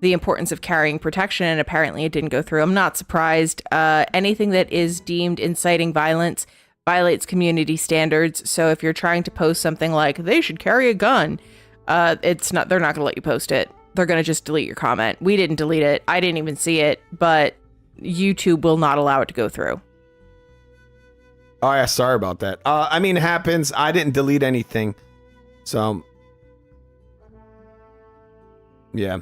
the importance of carrying protection, and apparently it didn't go through. I'm not surprised. Anything that is deemed inciting violence violates community standards. So if you're trying to post something like they should carry a gun, they're not going to let you post it. They're going to just delete your comment. We didn't delete it. I didn't even see it, but YouTube will not allow it to go through. Oh yeah, sorry about that. It happens. I didn't delete anything. So yeah.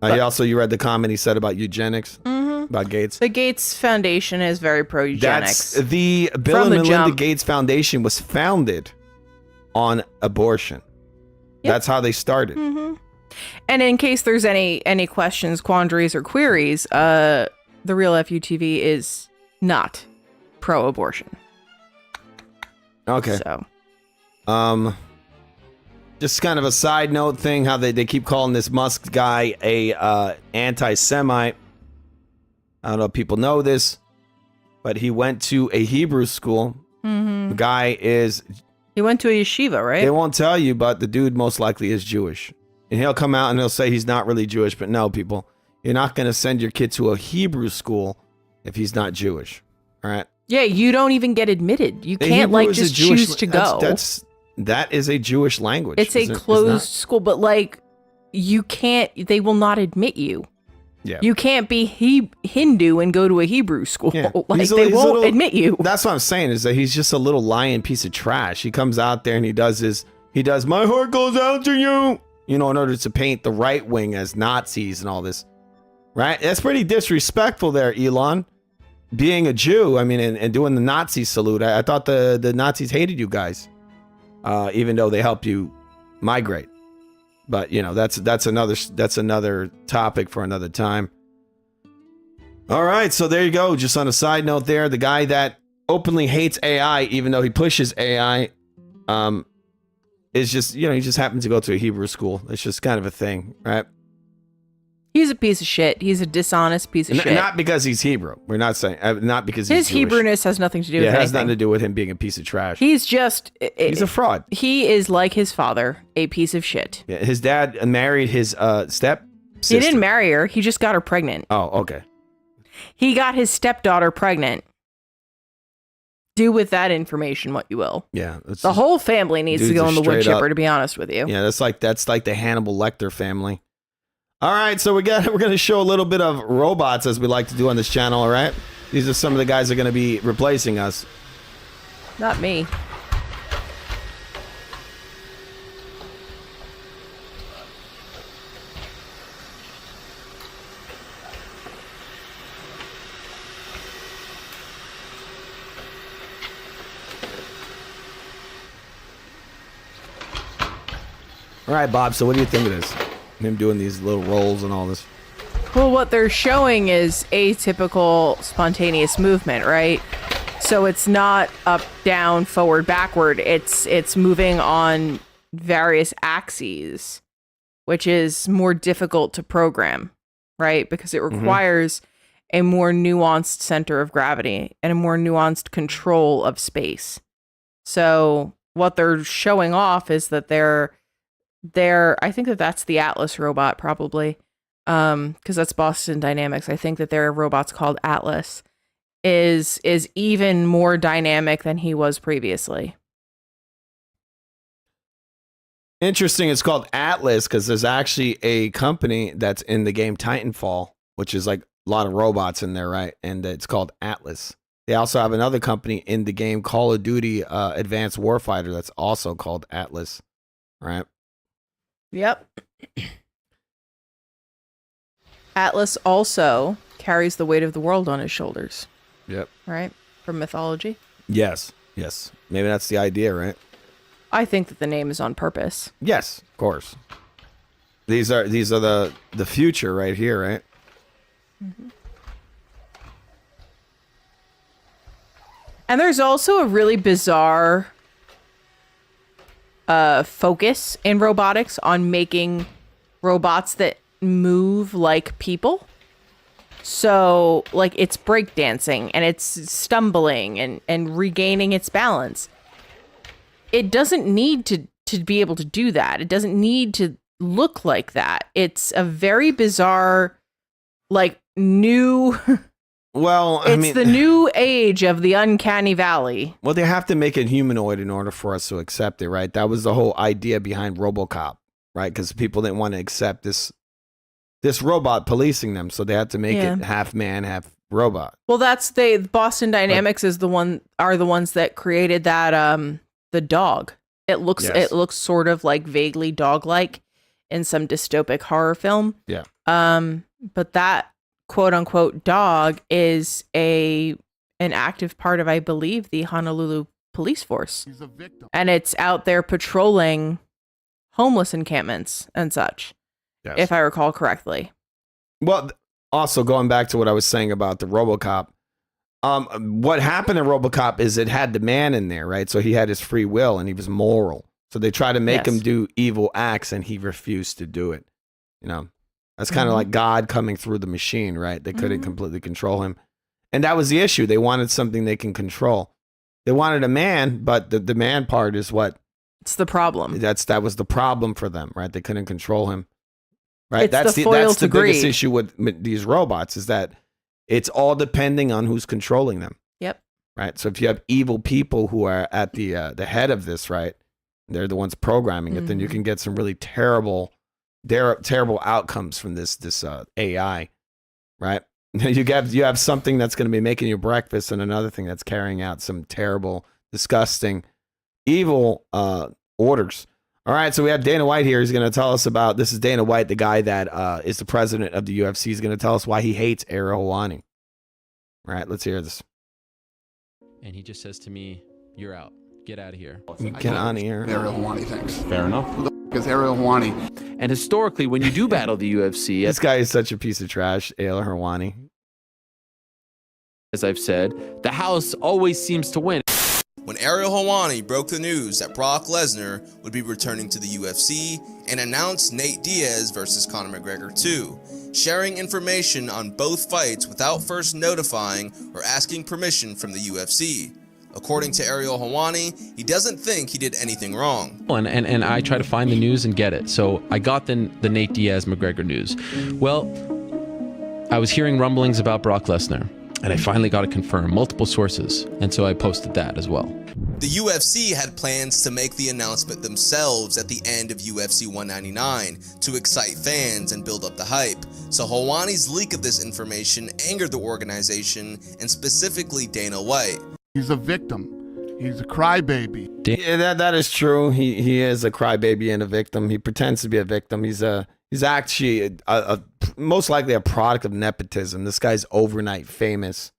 You read the comment he said about eugenics, about Gates. The Gates Foundation is very pro-eugenics. That's the Bill and Melinda Gates Foundation was founded on abortion. Yep. That's how they started. Mm-hmm. And in case there's any questions, quandaries, or queries, the Real FUTV is not pro-abortion. Okay. So, just kind of a side note thing, how they keep calling this Musk guy a anti-Semite. I don't know if people know this, but he went to a Hebrew school. Mm-hmm. The guy is He went to a yeshiva, right? They won't tell you, but the dude most likely is Jewish. And he'll come out and he'll say he's not really Jewish. But no, people, you're not going to send your kid to a Hebrew school if he's not Jewish. All right? Yeah, you don't even get admitted. You can't Hebrew is just a Jewish choose to go. That is a Jewish language. It's a closed school, but you can't. They will not admit you. Yeah. You can't be Hindu and go to a Hebrew school. Yeah. They won't admit you. That's what I'm saying, is that he's just a little lying piece of trash. He comes out there and he does my heart goes out to you, in order to paint the right wing as Nazis and all this. Right? That's pretty disrespectful there, Elon. Being a Jew, and doing the Nazi salute. I thought the Nazis hated you guys, even though they helped you migrate. But that's another topic for another time. All right, so there you go. Just on a side note, there, the guy that openly hates AI, even though he pushes AI, is just he just happens to go to a Hebrew school. It's just kind of a thing, right? He's a piece of shit. He's a dishonest piece of shit. Not because he's Hebrew. We're not saying not because his he's Jewish. Hebrewness has nothing to do with it anything. has nothing to do with him being a piece of trash. He's just he's a fraud. He is like his father, a piece of shit. Yeah, his dad married his step sister. He didn't marry her. He just got her pregnant. Oh, okay. He got his stepdaughter pregnant. Do with that information what you will. Yeah, the whole family needs to go in the wood chipper. To be honest with you. Yeah, that's like the Hannibal Lecter family. All right, so we're going to show a little bit of robots, as we like to do on this channel, all right? These are some of the guys that are going to be replacing us. Not me. All right, Bob, so what do you think of this? Him doing these little rolls and all this. Well, what they're showing is atypical spontaneous movement, right? So it's not up, down, forward, backward. It's moving on various axes, which is more difficult to program, right? Because it requires a more nuanced center of gravity and a more nuanced control of space. So what they're showing off is that I think that's the Atlas robot, probably, because that's Boston Dynamics. I think that their robot's called Atlas is even more dynamic than he was previously. Interesting. It's called Atlas because there's actually a company that's in the game Titanfall, which is like a lot of robots in there, right? And it's called Atlas. They also have another company in the game, Call of Duty Advanced Warfighter, that's also called Atlas, right? Yep. Atlas also carries the weight of the world on his shoulders. Yep. Right? From mythology. Yes. Maybe that's the idea, right? I think that the name is on purpose. Yes, of course. These are the future right here, right? Mm-hmm. And there's also a really bizarre focus in robotics on making robots that move like people. So, like, it's breakdancing and it's stumbling and regaining its balance. It doesn't need to be able to do that. It doesn't need to look like that. It's a very bizarre, like, new... Well, it's the new age of the uncanny valley. Well, they have to make it humanoid in order for us to accept it, right? That was the whole idea behind RoboCop, right? Because people didn't want to accept this robot policing them, so they had to make it half man, half robot. Well, Boston Dynamics are the ones that created that the dog. It looks sort of like vaguely dog-like in some dystopic horror film. Yeah. But that quote unquote dog is an active part of, I believe, the Honolulu police force. He's a victim. And it's out there patrolling homeless encampments and such, if I recall correctly. Well, also going back to what I was saying about the RoboCop, what happened in RoboCop is it had the man in there, right? So he had his free will and he was moral. So they tried to make him do evil acts and he refused to do it. That's kind of like God coming through the machine, right? They couldn't completely control him. And that was the issue. They wanted something they can control. They wanted a man, but the man part is what. It's the problem. That was the problem for them, right? They couldn't control him. Right. It's That's the foil that's to the biggest greed. issue with these robots is that it's all depending on who's controlling them. Yep. Right. So if you have evil people who are at the head of this, right, they're the ones programming it, then you can get some really terrible outcomes from this AI, right? You have something that's going to be making you breakfast and another thing that's carrying out some terrible, disgusting, evil orders. All right, so we have Dana White here. He's going to tell us about, this is Dana White, the guy that is the president of the UFC. He's going to tell us why he hates Ariel Helwani. All right, let's hear this. And he just says to me, "You're out. Get out of here." Get out of here. Ariel Helwani thinks. Fair enough. Who the f*** is Ariel Helwani? And historically, when you do battle the UFC, This guy is such a piece of trash, Ariel Helwani. as I've said, the house always seems to win. When Ariel Helwani broke the news that Brock Lesnar would be returning to the UFC and announced Nate Diaz versus Conor McGregor 2, sharing information on both fights without first notifying or asking permission from the UFC. According to Ariel Helwani, he doesn't think he did anything wrong. And I try to find the news and get it. So I got the Nate Diaz McGregor news. Well, I was hearing rumblings about Brock Lesnar, and I finally got it confirmed, multiple sources, and so I posted that as well. The UFC had plans to make the announcement themselves at the end of UFC 199 to excite fans and build up the hype. So Helwani's leak of this information angered the organization and specifically Dana White. He's a victim. He's a crybaby. Yeah, that is true. He is a crybaby and a victim. He pretends to be a victim. He's actually a most likely a product of nepotism. This guy's overnight famous.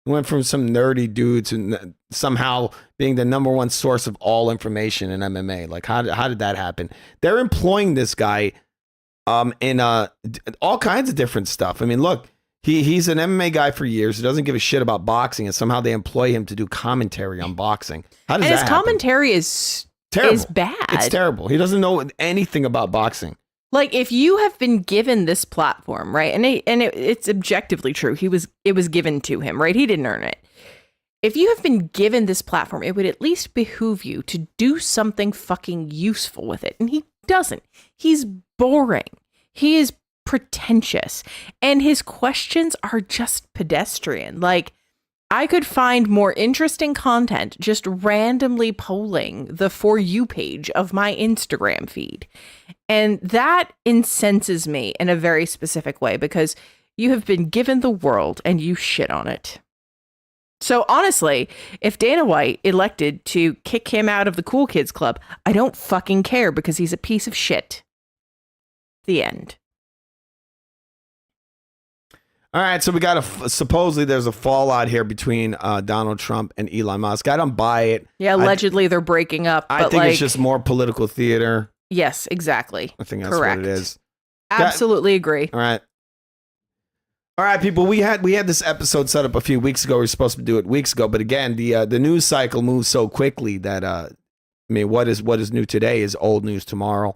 He went from some nerdy dude to somehow being the number one source of all information in MMA. Like, how did that happen? They're employing this guy in all kinds of different stuff. I mean, look, he's an MMA guy for years. He doesn't give a shit about boxing, and somehow they employ him to do commentary on boxing. How does and that his happen? commentary is Terrible. is bad. It's terrible. He doesn't know anything about boxing. Like, if you have been given this platform, right, and it's objectively true, it was given to him, right? He didn't earn it. If you have been given this platform, it would at least behoove you to do something fucking useful with it. And he doesn't. He's boring. He is pretentious. And his questions are just pedestrian. Like, I could find more interesting content just randomly polling the For You page of my Instagram feed. And that incenses me in a very specific way because you have been given the world and you shit on it. So honestly, if Dana White elected to kick him out of the Cool Kids Club, I don't fucking care because he's a piece of shit. The end. All right, so we got supposedly there's a fallout here between Donald Trump and Elon Musk. I don't buy it. Yeah, allegedly they're breaking up. I but think it's just more political theater. Yes, exactly. I think that's correct. what it is. Absolutely agree. All right, people. We had this episode set up a few weeks ago. We were supposed to do it weeks ago, but again, the news cycle moves so quickly that I mean, what is new today is old news tomorrow.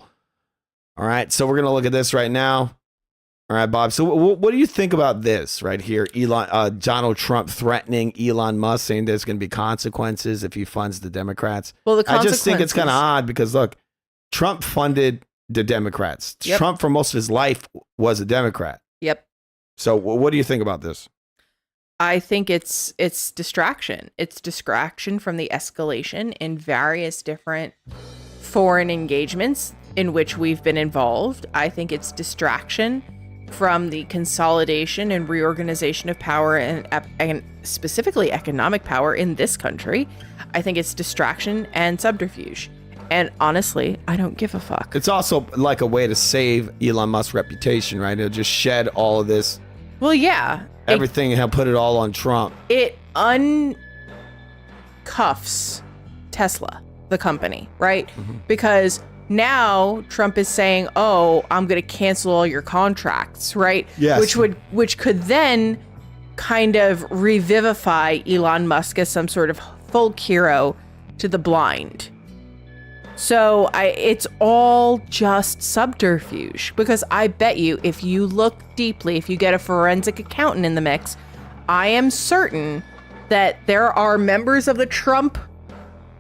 All right, so we're gonna look at this right now. All right, Bob. So what do you think about this right here? Donald Trump threatening Elon Musk, saying there's going to be consequences if he funds the Democrats. Well, the I just think it's kind of odd because, look, Trump funded the Democrats. Yep. Trump, for most of his life, was a Democrat. Yep. So what do you think about this? I think it's distraction. It's distraction from the escalation in various different foreign engagements in which we've been involved. I think it's distraction from the consolidation and reorganization of power and specifically economic power in this country. I think it's distraction and subterfuge. And honestly, I don't give a fuck. It's also like a way to save Elon Musk's reputation, right? He'll just shed all of this. Well, yeah. Everything, and he'll put it all on Trump. It uncuffs Tesla, the company, right? Mm-hmm. Because now Trump is saying, "Oh, I'm going to cancel all your contracts," right? Yes. Which could then kind of revivify Elon Musk as some sort of folk hero to the blind. So it's all just subterfuge, because I bet you if you look deeply, if you get a forensic accountant in the mix, I am certain that there are members of the Trump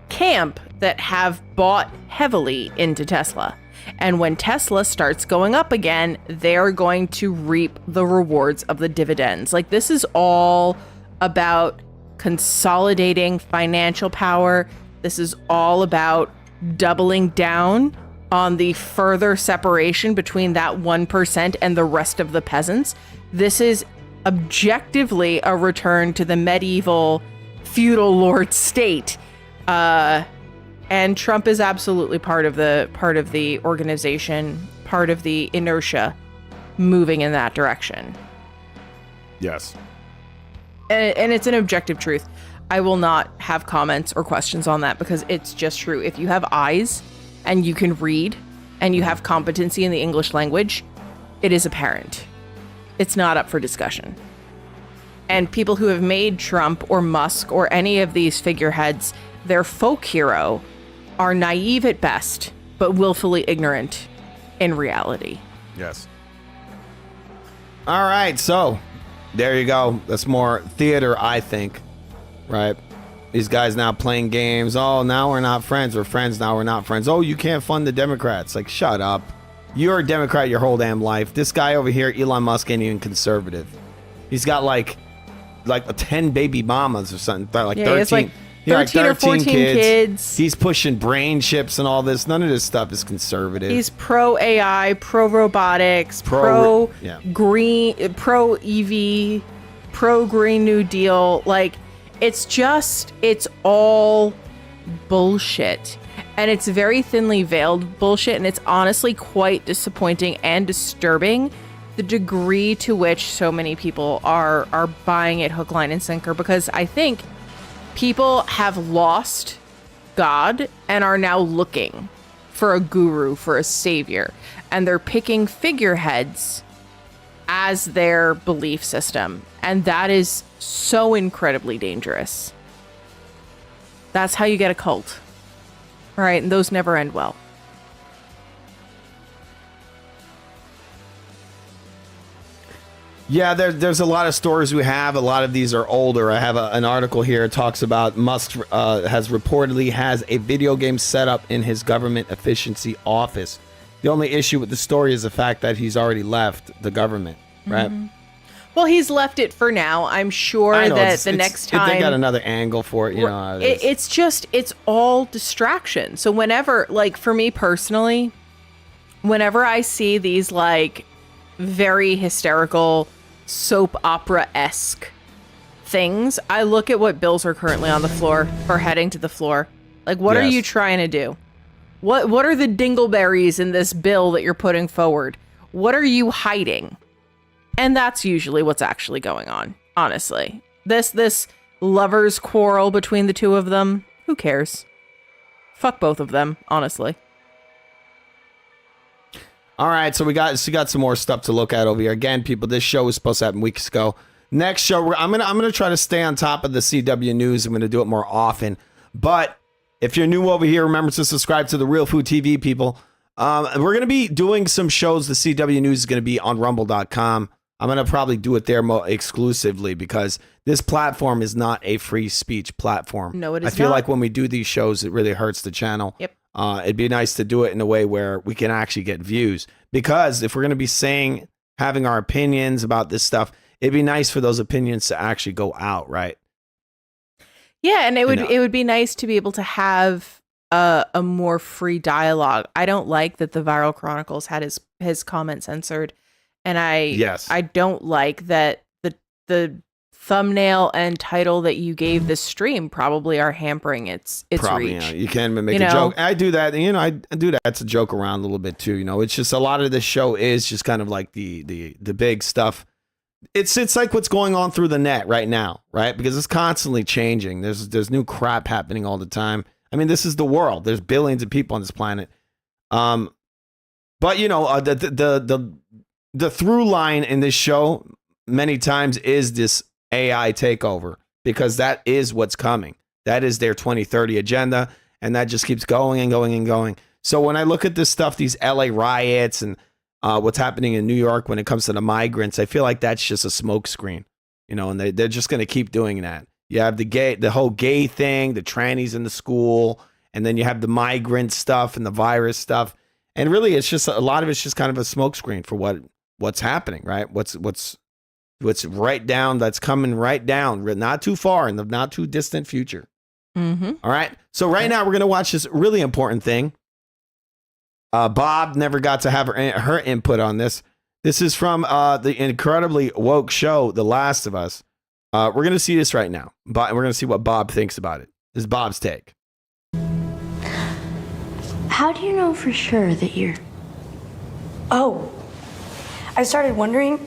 camp that have bought heavily into Tesla. And when Tesla starts going up again, they're going to reap the rewards of the dividends. Like, this is all about consolidating financial power. This is all about doubling down on the further separation between that 1% and the rest of the peasants. This is objectively a return to the medieval feudal lord state. And Trump is absolutely part of the organization, part of the inertia moving in that direction. Yes. And it's an objective truth. I will not have comments or questions on that because it's just true. If you have eyes and you can read and you have competency in the English language, it is apparent. It's not up for discussion. And people who have made Trump or Musk or any of these figureheads their folk hero are naive at best, but willfully ignorant in reality. Yes. All right, so there you go. That's more theater, I think. Right? These guys now playing games. Oh, now we're not friends. We're friends. Now we're not friends. Oh, you can't fund the Democrats. Like, shut up. You're a Democrat your whole damn life. This guy over here, Elon Musk, ain't even conservative. He's got like 10 baby mamas or something. Like 13. It's like 13 or 14 kids. He's pushing brain chips and all this. None of this stuff is conservative. He's pro AI, pro robotics, pro green, pro EV, pro Green New Deal. Like, it's all bullshit. And it's very thinly veiled bullshit. And it's honestly quite disappointing and disturbing the degree to which so many people are buying it hook, line, and sinker. Because I think people have lost God and are now looking for a guru, for a savior. And they're picking figureheads as their belief system. And that is so incredibly dangerous. That's how you get a cult. All right, and those never end well. Yeah, there's a lot of stories we have. A lot of these are older. I have an article here. It talks about Musk has a video game set up in his government efficiency office. The only issue with the story is the fact that he's already left the government, right? Mm-hmm. Well, he's left it for now. I'm sure that the next time they got another angle for it, you know. It's all distraction. So whenever, like, for me personally, whenever I see these like very hysterical soap opera-esque things, I look at what bills are currently on the floor or heading to the floor. Like, what are you trying to do? What are the dingleberries in this bill that you're putting forward? What are you hiding? And that's usually what's actually going on, honestly. This lovers quarrel between the two of them, who cares? Fuck both of them, honestly. All right, so we got some more stuff to look at over here. Again, people, this show was supposed to happen weeks ago. Next show, I'm gonna try to stay on top of the CW news. I'm gonna do it more often. But if you're new over here, remember to subscribe to the Real Food TV, people. We're gonna be doing some shows. The CW news is gonna be on Rumble.com. I'm gonna probably do it there more exclusively because this platform is not a free speech platform. No, it is I feel not. like when we do these shows, it really hurts the channel. Yep. It'd be nice to do it in a way where we can actually get views. Because if we're going to be having our opinions about this stuff, it'd be nice for those opinions to actually go out, right? Yeah, and it would be nice to be able to have a more free dialogue. I don't like that the Viral Chronicles had his comment censored, and I don't like that the thumbnail and title that you gave this stream probably are hampering its probably, reach. Yeah. You can make a joke. I do that. I do that. It's a joke around a little bit too. It's just a lot of this show is just kind of like the big stuff. It's like what's going on through the net right now, right? Because it's constantly changing. There's new crap happening all the time. I mean, this is the world. There's billions of people on this planet. But the through line in this show many times is this AI takeover, because that is what's coming. That is their 2030 agenda, and that just keeps going and going and going. So when I look at this stuff, these LA riots and what's happening in New York when it comes to the migrants, I feel like that's just a smokescreen, and they're just going to keep doing that. You have the whole gay thing, the trannies in the school, and then you have the migrant stuff and the virus stuff. And really, it's just a lot of it's just kind of a smokescreen for what's happening, right? What's right down, that's coming right down, not too far in the not too distant future. Mm-hmm. All right. So right now we're going to watch this really important thing. Bob never got to have her input on this. This is from the incredibly woke show, The Last of Us. We're going to see this right now. But we're going to see what Bob thinks about it. This is Bob's take. How do you know for sure that you're... Oh, I started wondering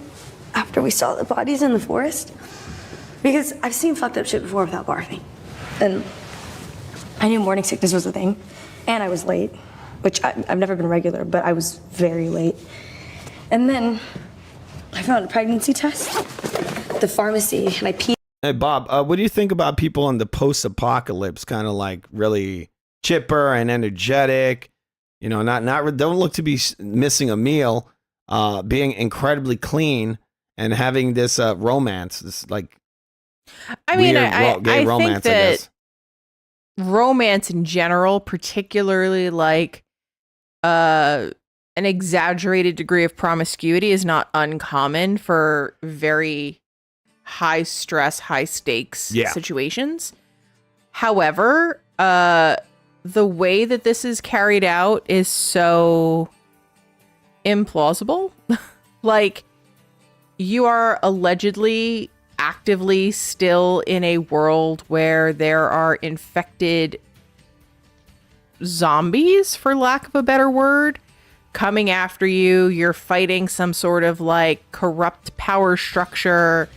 after we saw the bodies in the forest. Because I've seen fucked up shit before without barfing. And I knew morning sickness was a thing. And I was late, which I've never been regular, but I was very late. And then I found a pregnancy test at the pharmacy, and I peed. Hey, Bob, what do you think about people in the post-apocalypse, kind of like really chipper and energetic, you know, don't look to be missing a meal, being incredibly clean and having this romance, this like I mean, weird gay I romance, think that I guess. romance in general, particularly like an exaggerated degree of promiscuity, is not uncommon for very high stress, high stakes situations. However, the way that this is carried out is so implausible. Like, you are allegedly actively still in a world where there are infected zombies, for lack of a better word, coming after you. You're fighting some sort of like corrupt power structure.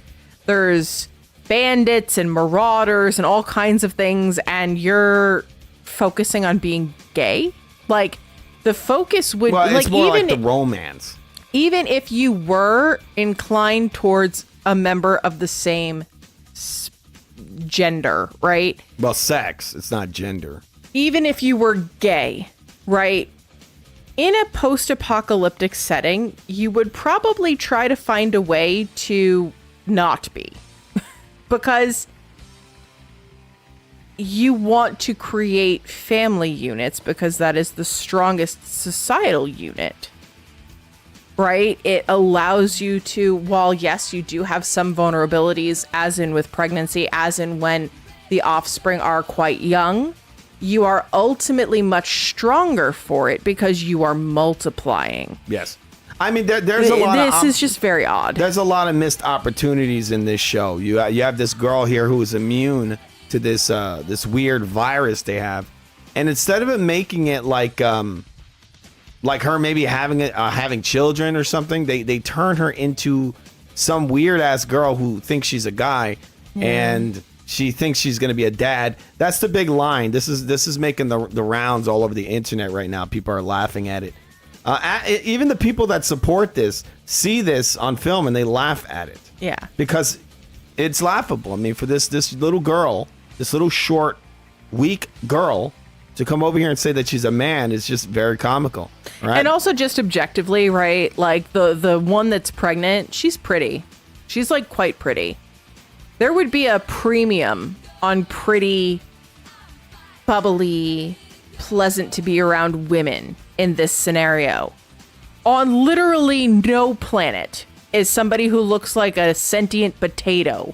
There's bandits and marauders and all kinds of things, and you're focusing on being gay. Like, the focus would it's more like the romance. Even if you were inclined towards a member of the same gender, right? Well, sex, it's not gender. Even if you were gay, right? In a post-apocalyptic setting, you would probably try to find a way to not be. Because you want to create family units, because that is the strongest societal unit. Right? It allows you to, while yes, you do have some vulnerabilities, as in with pregnancy, as in when the offspring are quite young, you are ultimately much stronger for it because you are multiplying. Yes. I mean, there's a lot This is just very odd. There's a lot of missed opportunities in this show. You have this girl here who is immune to this weird virus they have. And instead of it making it like her maybe having children or something, they turn her into some weird ass girl who thinks she's a guy, and she thinks she's going to be a dad. That's the big line. This is making the rounds all over the internet right now. People are laughing at it. Even the people that support this see this on film and they laugh at it. Yeah, because it's laughable. I mean, for this little girl, this little short, weak girl, to come over here and say that she's a man is just very comical, right? And also just objectively, right? Like the one that's pregnant, she's pretty. She's like quite pretty. There would be a premium on pretty, bubbly, pleasant to be around women in this scenario. On literally no planet is somebody who looks like a sentient potato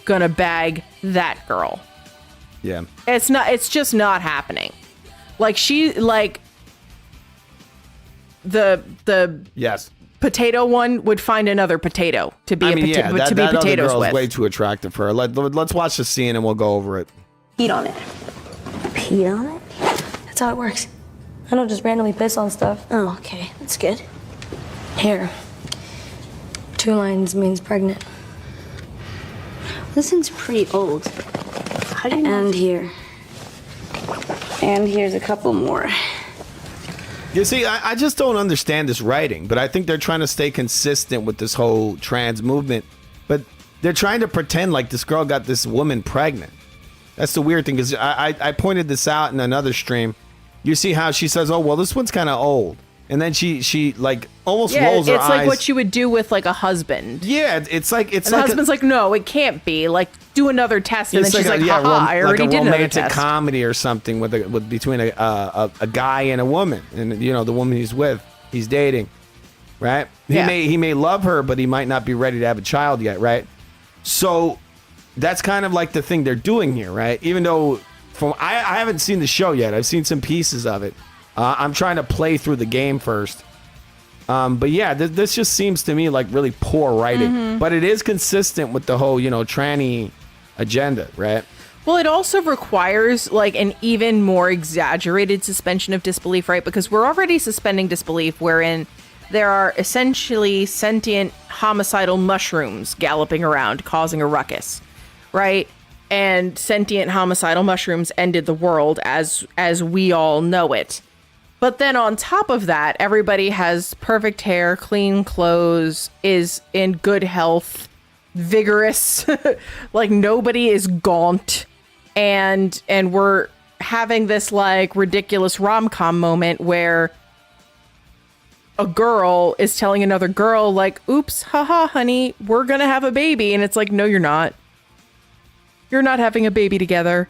gonna bag that girl. Yeah. It's just not happening. Like the yes, potato one would find another potato to be that potatoes other girl with. is way too attractive for her. Let's watch the scene and we'll go over it. Peed on it. Pee on it? That's how it works. I don't just randomly piss on stuff. Oh, okay. That's good. Here. 2 lines means pregnant. This thing's pretty old. How do you know? And here. And here's a couple more. You see, I just don't understand this writing, but I think they're trying to stay consistent with this whole trans movement. But they're trying to pretend like this girl got this woman pregnant. That's the weird thing, because I pointed this out in another stream. You see how she says, oh, well, this one's kind of old. And then she like almost rolls her eyes. It's like what you would do with like a husband. Yeah, it's like and the husband's like, no, it can't be. Like, do another test, and then she's like, haha, I already did another test. Like a romantic comedy or something with between a guy and a woman, and the woman he's dating, right? He may love her, but he might not be ready to have a child yet, right? So that's kind of like the thing they're doing here, right? Even though I haven't seen the show yet, I've seen some pieces of it. I'm trying to play through the game first. But yeah, this just seems to me like really poor writing. But it is consistent with the whole, tranny agenda, right? Well, it also requires like an even more exaggerated suspension of disbelief, right? Because we're already suspending disbelief wherein there are essentially sentient homicidal mushrooms galloping around, causing a ruckus, right? And sentient homicidal mushrooms ended the world as we all know it. But then on top of that, everybody has perfect hair, clean clothes, is in good health, vigorous, like nobody is gaunt. And we're having this like ridiculous rom-com moment where a girl is telling another girl like, oops, haha, honey, we're going to have a baby. And it's like, no, you're not. You're not having a baby together.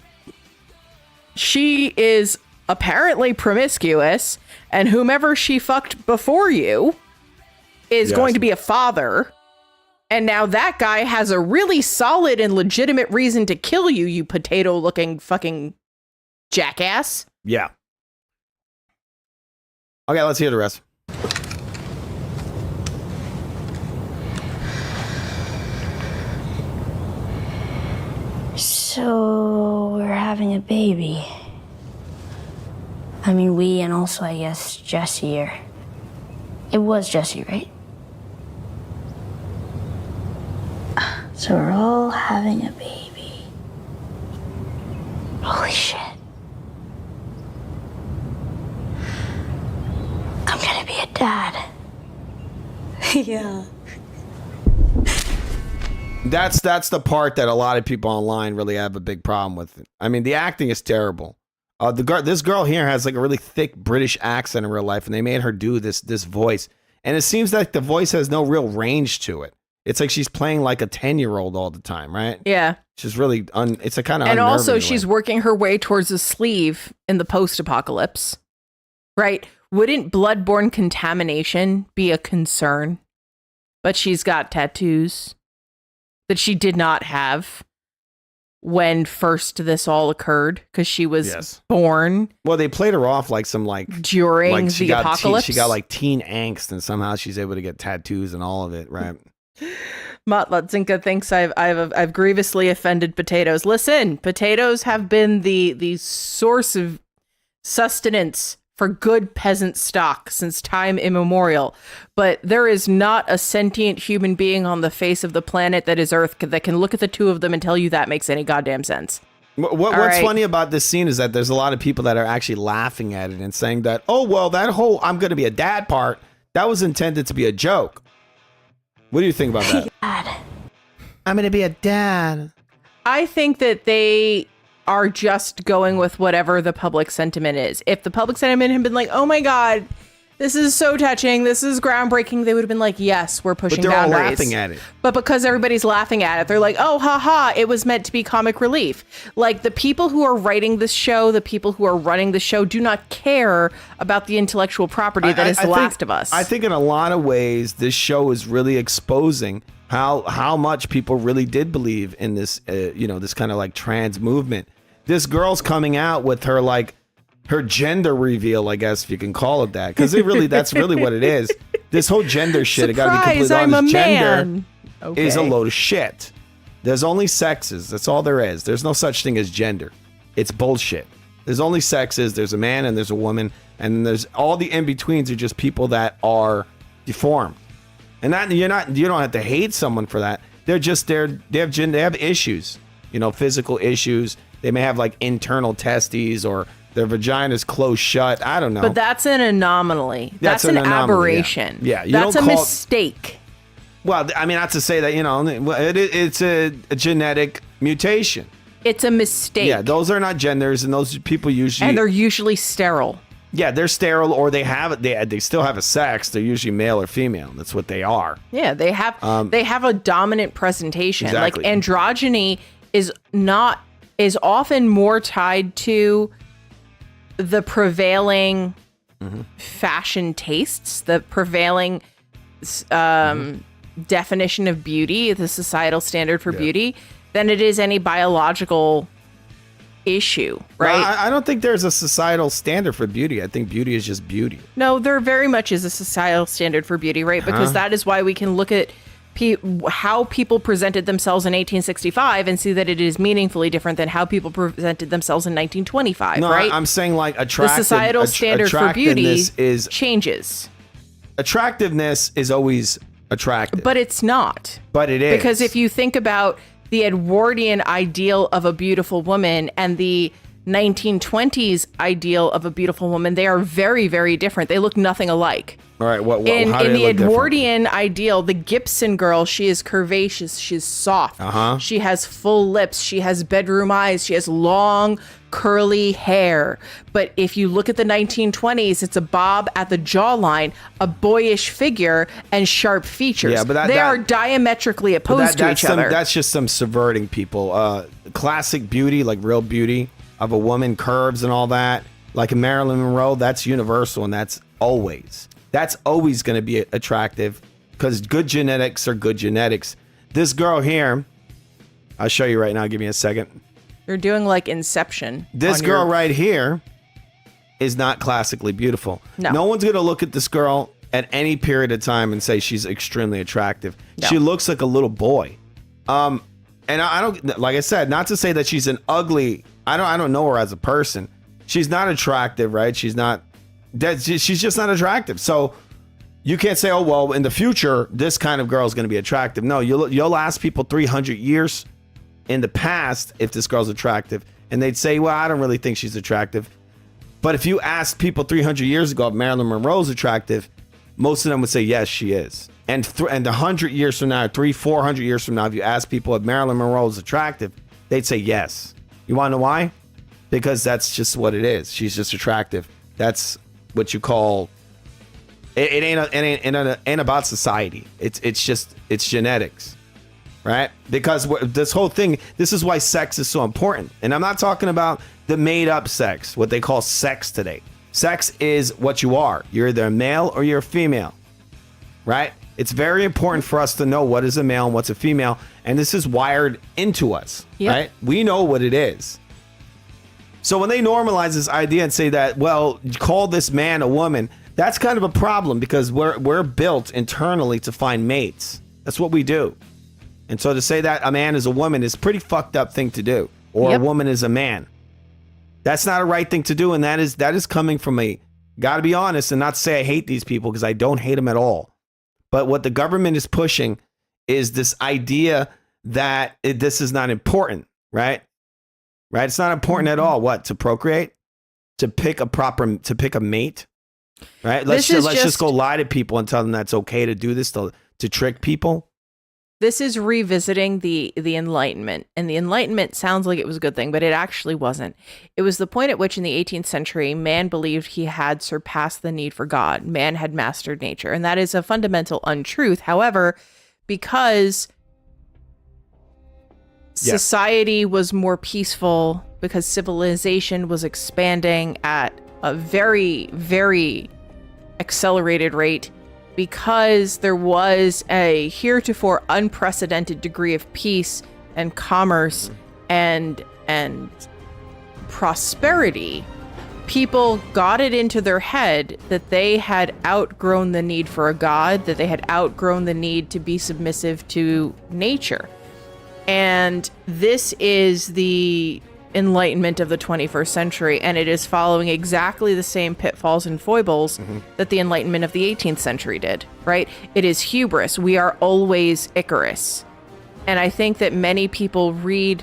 She is apparently promiscuous, and whomever she fucked before you is going to be a father. And now that guy has a really solid and legitimate reason to kill you, you potato-looking fucking jackass. Yeah. Okay, let's hear the rest. So we're having a baby. I mean, we and also, I guess, Jesse here. It was Jesse, right? So we're all having a baby. Holy shit. I'm gonna be a dad. Yeah. That's the part that a lot of people online really have a big problem with. I mean, the acting is terrible. This girl here has like a really thick British accent in real life, and they made her do this voice, and it seems like the voice has no real range to it. It's like she's playing like a 10-year-old all the time, right? Yeah. She's really it's a kind of and also she's working her way towards a sleeve in the post-apocalypse, right? Wouldn't bloodborne contamination be a concern? But she's got tattoos that she did not have when first this all occurred, because she was born. Well, they played her off like some during the apocalypse. She got like teen angst, and somehow she's able to get tattoos and all of it, right? Matt Lutzinka thinks I've grievously offended potatoes. Listen, potatoes have been the source of sustenance for good peasant stock since time immemorial. But there is not a sentient human being on the face of the planet that is Earth that can look at the two of them and tell you that makes any goddamn sense. What's funny about this scene is that there's a lot of people that are actually laughing at it and saying that, oh, well, that whole I'm going to be a dad part, that was intended to be a joke. What do you think about that? Dad. I'm going to be a dad. I think that they are just going with whatever the public sentiment is. If the public sentiment had been like, oh my God, this is so touching, this is groundbreaking, they would have been like, yes, we're pushing boundaries. But they're all laughing at it. But because everybody's laughing at it, they're like, oh, haha, it was meant to be comic relief. Like, the people who are writing this show, the people who are running the show do not care about the intellectual property that is The Last of Us. I think in a lot of ways, this show is really exposing how much people really did believe in this, this kind of like trans movement. This girl's coming out with her her gender reveal, I guess, if you can call it that, because that's really what it is. This whole gender shit, I gotta be completely honest, gender is a load of shit. There's only sexes. That's all there is. There's no such thing as gender. It's bullshit. There's only sexes. There's a man and there's a woman, and there's all the in-betweens are just people that are deformed. And you don't have to hate someone for that. They have issues, physical issues. They may have like internal testes or their vagina's closed shut. I don't know. But that's an anomaly. That's an aberration. Yeah. That's a mistake. Well, I mean, not to say that, it's a genetic mutation. It's a mistake. Yeah, those are not genders, and those people usually... And they're usually sterile. Yeah, they're sterile, or they still have a sex. They're usually male or female. That's what they are. Yeah, they have a dominant presentation. Exactly. Like androgyny is often more tied to the prevailing fashion tastes, the prevailing definition of beauty, the societal standard for beauty, than it is any biological issue, right? Well, I don't think there's a societal standard for beauty. I think beauty is just beauty. No, there very much is a societal standard for beauty, right? Because that is why we can look at how people presented themselves in 1865 and see that it is meaningfully different than how people presented themselves in 1925, No, right? I'm saying like the societal standard for beauty changes. Attractiveness is always attractive. But it's not. But it is. Because if you think about the Edwardian ideal of a beautiful woman and the 1920s ideal of a beautiful woman, they are very, very different. They look nothing alike. All right, how do in they the look Edwardian ideal, the Gibson girl, she is curvaceous, she's soft, she has full lips, she has bedroom eyes, she has long curly hair. But if you look at the 1920s, it's a bob at the jawline, a boyish figure, and sharp features. Yeah, but they are diametrically opposed to each other. That's just some subverting people. Classic beauty, like real beauty of a woman, curves and all that, like in Marilyn Monroe, that's universal, and that's always going to be attractive because good genetics are good genetics. This girl here, I'll show you right now. Give me a second. You're doing like Inception. This girl right here is not classically beautiful. No one's going to look at this girl at any period of time and say she's extremely attractive. No. She looks like a little boy. And I don't, like I said, not to say that she's an ugly, I don't know her as a person. She's not attractive, right? She's just not attractive. So you can't say, oh, well, in the future, this kind of girl is going to be attractive. No, you'll ask people 300 years in the past if this girl's attractive, and they'd say, well, I don't really think she's attractive. But if you ask people 300 years ago if Marilyn Monroe's attractive, most of them would say, yes, she is. And 100 years from now, 400 years from now, if you ask people if Marilyn Monroe's attractive, they'd say yes. You want to know why? Because that's just what it is. She's just attractive. That's what you call it ain't about society. It's genetics, right? Because this whole thing, this is why sex is so important. And I'm not talking about the made up sex, what they call sex today. Sex is what you are. You're either a male or you're a female, right? It's very important for us to know what is a male and what's a female. And this is wired into us, right? We know what it is. So when they normalize this idea and say that, well, call this man a woman, that's kind of a problem because we're built internally to find mates. That's what we do. And so to say that a man is a woman is a pretty fucked up thing to do, or a woman is a man. That's not a right thing to do, and that is coming from gotta be honest and not say I hate these people because I don't hate them at all. But what the government is pushing is this idea that this is not important, right? Right? It's not important at all. What? To procreate? To pick a mate? Right? Let's just go lie to people and tell them that's okay to do this to trick people. This is revisiting the Enlightenment. And the Enlightenment sounds like it was a good thing, but it actually wasn't. It was the point at which in the 18th century, man believed he had surpassed the need for God. Man had mastered nature. And that is a fundamental untruth. However, because society was more peaceful, because civilization was expanding at a very, very accelerated rate, because there was a heretofore unprecedented degree of peace and commerce and prosperity, people got it into their head that they had outgrown the need for a god, that they had outgrown the need to be submissive to nature. And this is the Enlightenment of the 21st century, and it is following exactly the same pitfalls and foibles that the Enlightenment of the 18th century did, right? It is hubris. We are always Icarus. And I think that many people read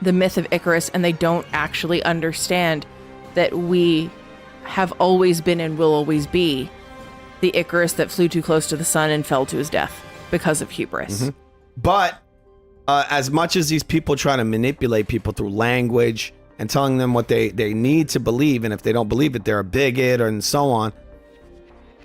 the myth of Icarus and they don't actually understand that we have always been and will always be the Icarus that flew too close to the sun and fell to his death because of hubris. But as much as these people try to manipulate people through language, and telling them what they need to believe, and if they don't believe it, they're a bigot, and so on.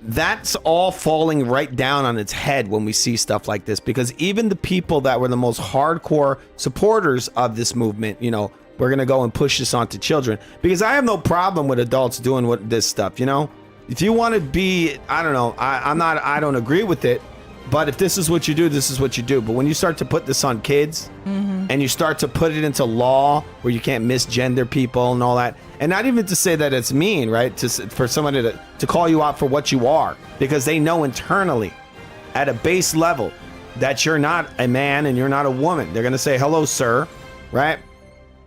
That's all falling right down on its head when we see stuff like this, because even the people that were the most hardcore supporters of this movement, you know, we're going to go and push this onto children, because I have no problem with adults doing this stuff, you know? If you want to be, I don't know, I don't agree with it, but if this is what you do, this is what you do. But when you start to put this on kids and you start to put it into law where you can't misgender people and all that, and not even to say that it's mean, right? For somebody to call you out for what you are, because they know internally at a base level that you're not a man and you're not a woman. They're going to say, hello, sir, right?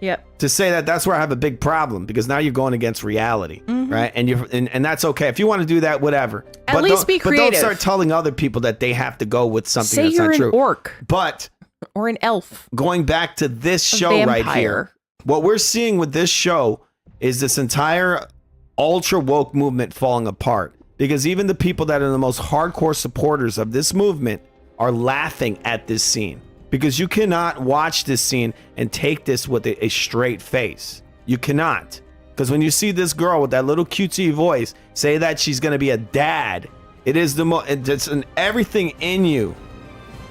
Yep. To say that's where I have a big problem, because now you're going against reality, right? And that's okay. If you want to do that, whatever. At least be creative. But don't start telling other people that they have to go with something Say that's you're not true. an orc. But or an elf. Going back to this show right here, what we're seeing with this show is this entire ultra woke movement falling apart, because even the people that are the most hardcore supporters of this movement are laughing at this scene. Because you cannot watch this scene and take this with a straight face. You cannot. Because when you see this girl with that little cutesy voice say that she's going to be a dad, it is the most, it's an everything in you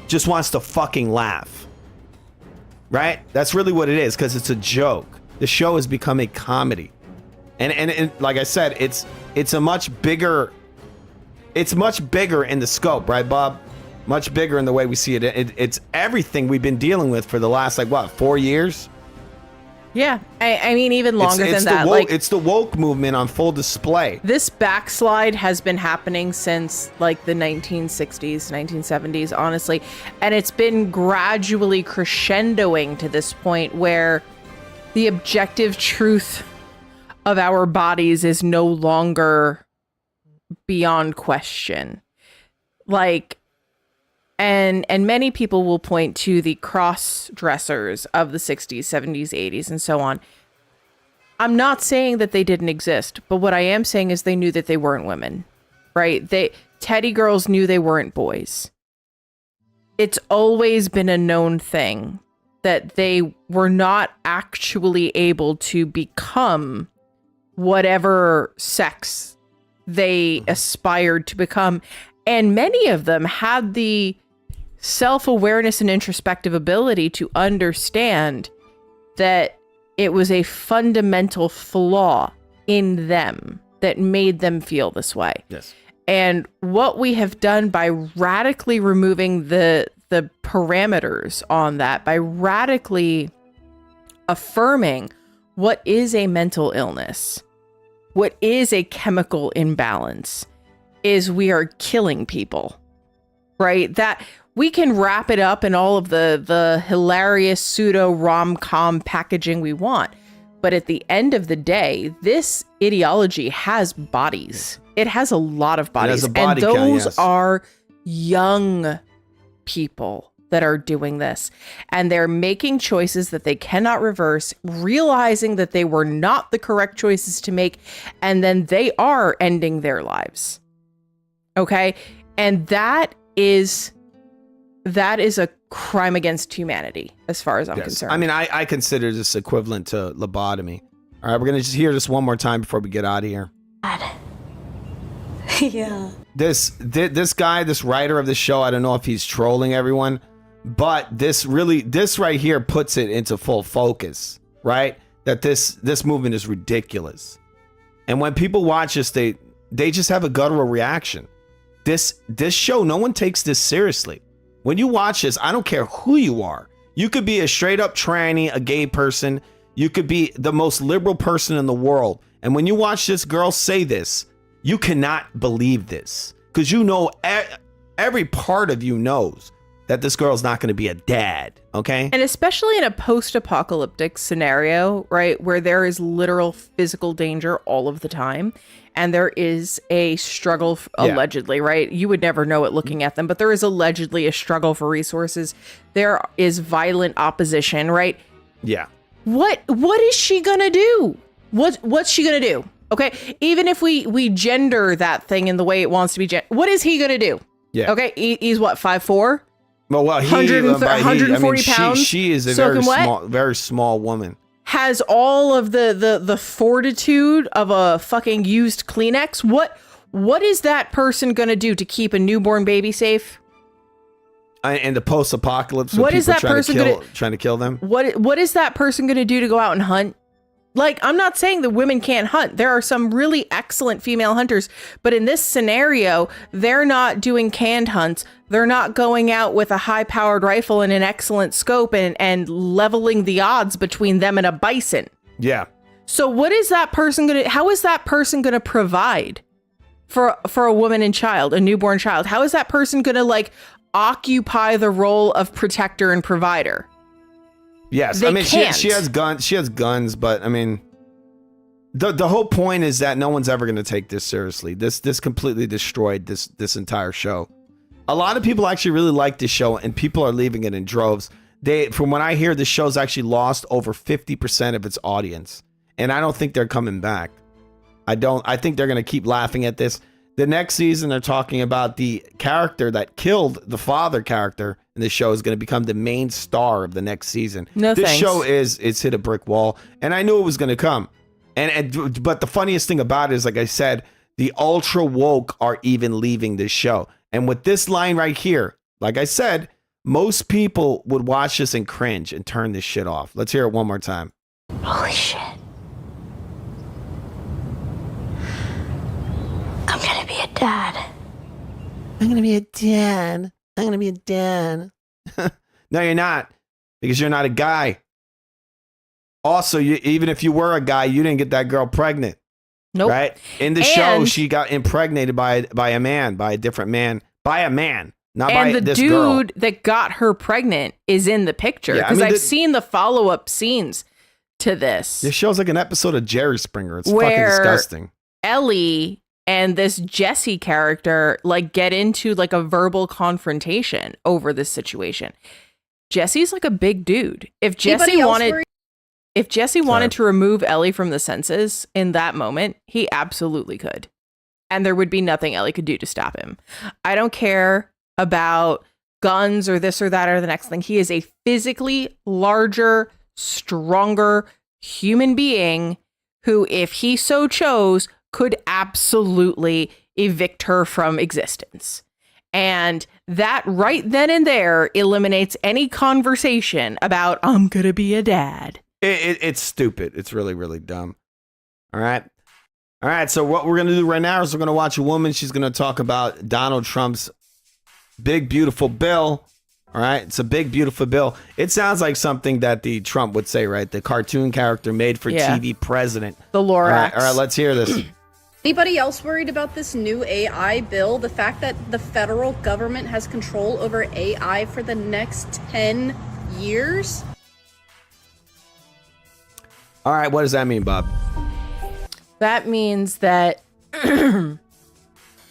just wants to fucking laugh. Right? That's really what it is, because it's a joke. The show has become a comedy. And like I said, it's a much bigger, it's much bigger in the scope, right, Bob? Much bigger in the way we see it. It's everything we've been dealing with for the last, 4 years? Yeah. I mean, even longer than that. It's the woke movement on full display. This backslide has been happening since the 1960s, 1970s, honestly. And it's been gradually crescendoing to this point where the objective truth of our bodies is no longer beyond question. And many people will point to the cross-dressers of the 60s, 70s, 80s, and so on. I'm not saying that they didn't exist, but what I am saying is they knew that they weren't women, right? Teddy girls knew they weren't boys. It's always been a known thing that they were not actually able to become whatever sex they aspired to become. And many of them had the self-awareness and introspective ability to understand that it was a fundamental flaw in them that made them feel this way. Yes. And what we have done by radically removing the parameters on that, by radically affirming what is a mental illness, what is a chemical imbalance, is we are killing people, right? That we can wrap it up in all of the hilarious pseudo rom-com packaging we want. But at the end of the day, this ideology has bodies. It has a lot of bodies. And those are young people that are doing this. And they're making choices that they cannot reverse, realizing that they were not the correct choices to make. And then they are ending their lives. Okay? And that is a crime against humanity, as far as I'm concerned. I mean, I consider this equivalent to lobotomy. All right, we're going to just hear this one more time before we get out of here. Yeah. This guy, this writer of the show, I don't know if he's trolling everyone, but this right here puts it into full focus, right? That this movement is ridiculous. And when people watch this, they just have a guttural reaction. This show, no one takes this seriously. When you watch this, I don't care who you are. You could be a straight up tranny, a gay person. You could be the most liberal person in the world. And when you watch this girl say this, you cannot believe this. Because you know, every part of you knows that this girl's not going to be a dad, okay? And especially in a post-apocalyptic scenario, right, where there is literal physical danger all of the time, and there is a struggle, allegedly, right? You would never know it looking at them, but there is allegedly a struggle for resources. There is violent opposition, right? Yeah. What is she gonna do? What's she gonna do? Okay, even if we gender that thing in the way it wants to be what is he gonna do? Yeah. Okay, he's what, 5'4"? 140 pounds. She is a very small woman. has all of the fortitude of a fucking used Kleenex, what is that person going to do to keep a newborn baby safe? And the post-apocalypse, what is that person trying to kill them? What is that person going to do to go out and hunt? Like, I'm not saying that women can't hunt. There are some really excellent female hunters, but in this scenario, they're not doing canned hunts. They're not going out with a high-powered rifle and an excellent scope and leveling the odds between them and a bison. Yeah. So what is that person how is that person gonna provide for a woman and child, a newborn child? How is that person gonna like occupy the role of protector and provider? Yes, They I mean can't. she has guns. She has guns, but I mean, the whole point is that no one's ever going to take this seriously. This completely destroyed this entire show. A lot of people actually really like this show, and people are leaving it in droves. From what I hear, the show's actually lost over 50% of its audience, and I don't think they're coming back. I think they're going to keep laughing at this. The next season, they're talking about the character that killed the father character in the show is going to become the main star of the next season. No, this thanks. show it's hit a brick wall, and I knew it was going to come. But the funniest thing about it is, like I said, the ultra woke are even leaving this show. And with this line right here, like I said, most people would watch this and cringe and turn this shit off. Let's hear it one more time. Holy shit. I'm gonna be a dad. I'm gonna be a dad. I'm gonna be a dad. No, you're not, because you're not a guy. Also, even if you were a guy, you didn't get that girl pregnant. Nope. Right? In the show, she got impregnated by a man, by a different man, by a man, not by And the this dude girl. that got her pregnant is in the picture, Yeah, I because mean, I've seen the follow-up scenes to this. This show's like an episode of Jerry Springer. It's Where fucking disgusting. Ellie and this Jesse character like get into like a verbal confrontation over this situation. Jesse's like a big dude. If Jesse wanted to remove Ellie from the census in that moment, he absolutely could. And there would be nothing Ellie could do to stop him. I don't care about guns or this or that or the next thing. He is a physically larger, stronger human being who, if he so chose, could absolutely evict her from existence. And that right then and there eliminates any conversation about, I'm gonna be a dad. It's stupid. It's really, really dumb. All right. So what we're going to do right now is we're going to watch a woman. She's going to talk about Donald Trump's big, beautiful bill. All right. It's a big, beautiful bill. It sounds like something that the Trump would say, right? The cartoon character made for TV president. The Lorax. All right. Let's hear this. Anybody else worried about this new AI bill? The fact that the federal government has control over AI for the next 10 years? All right. What does that mean, Bob? That means that I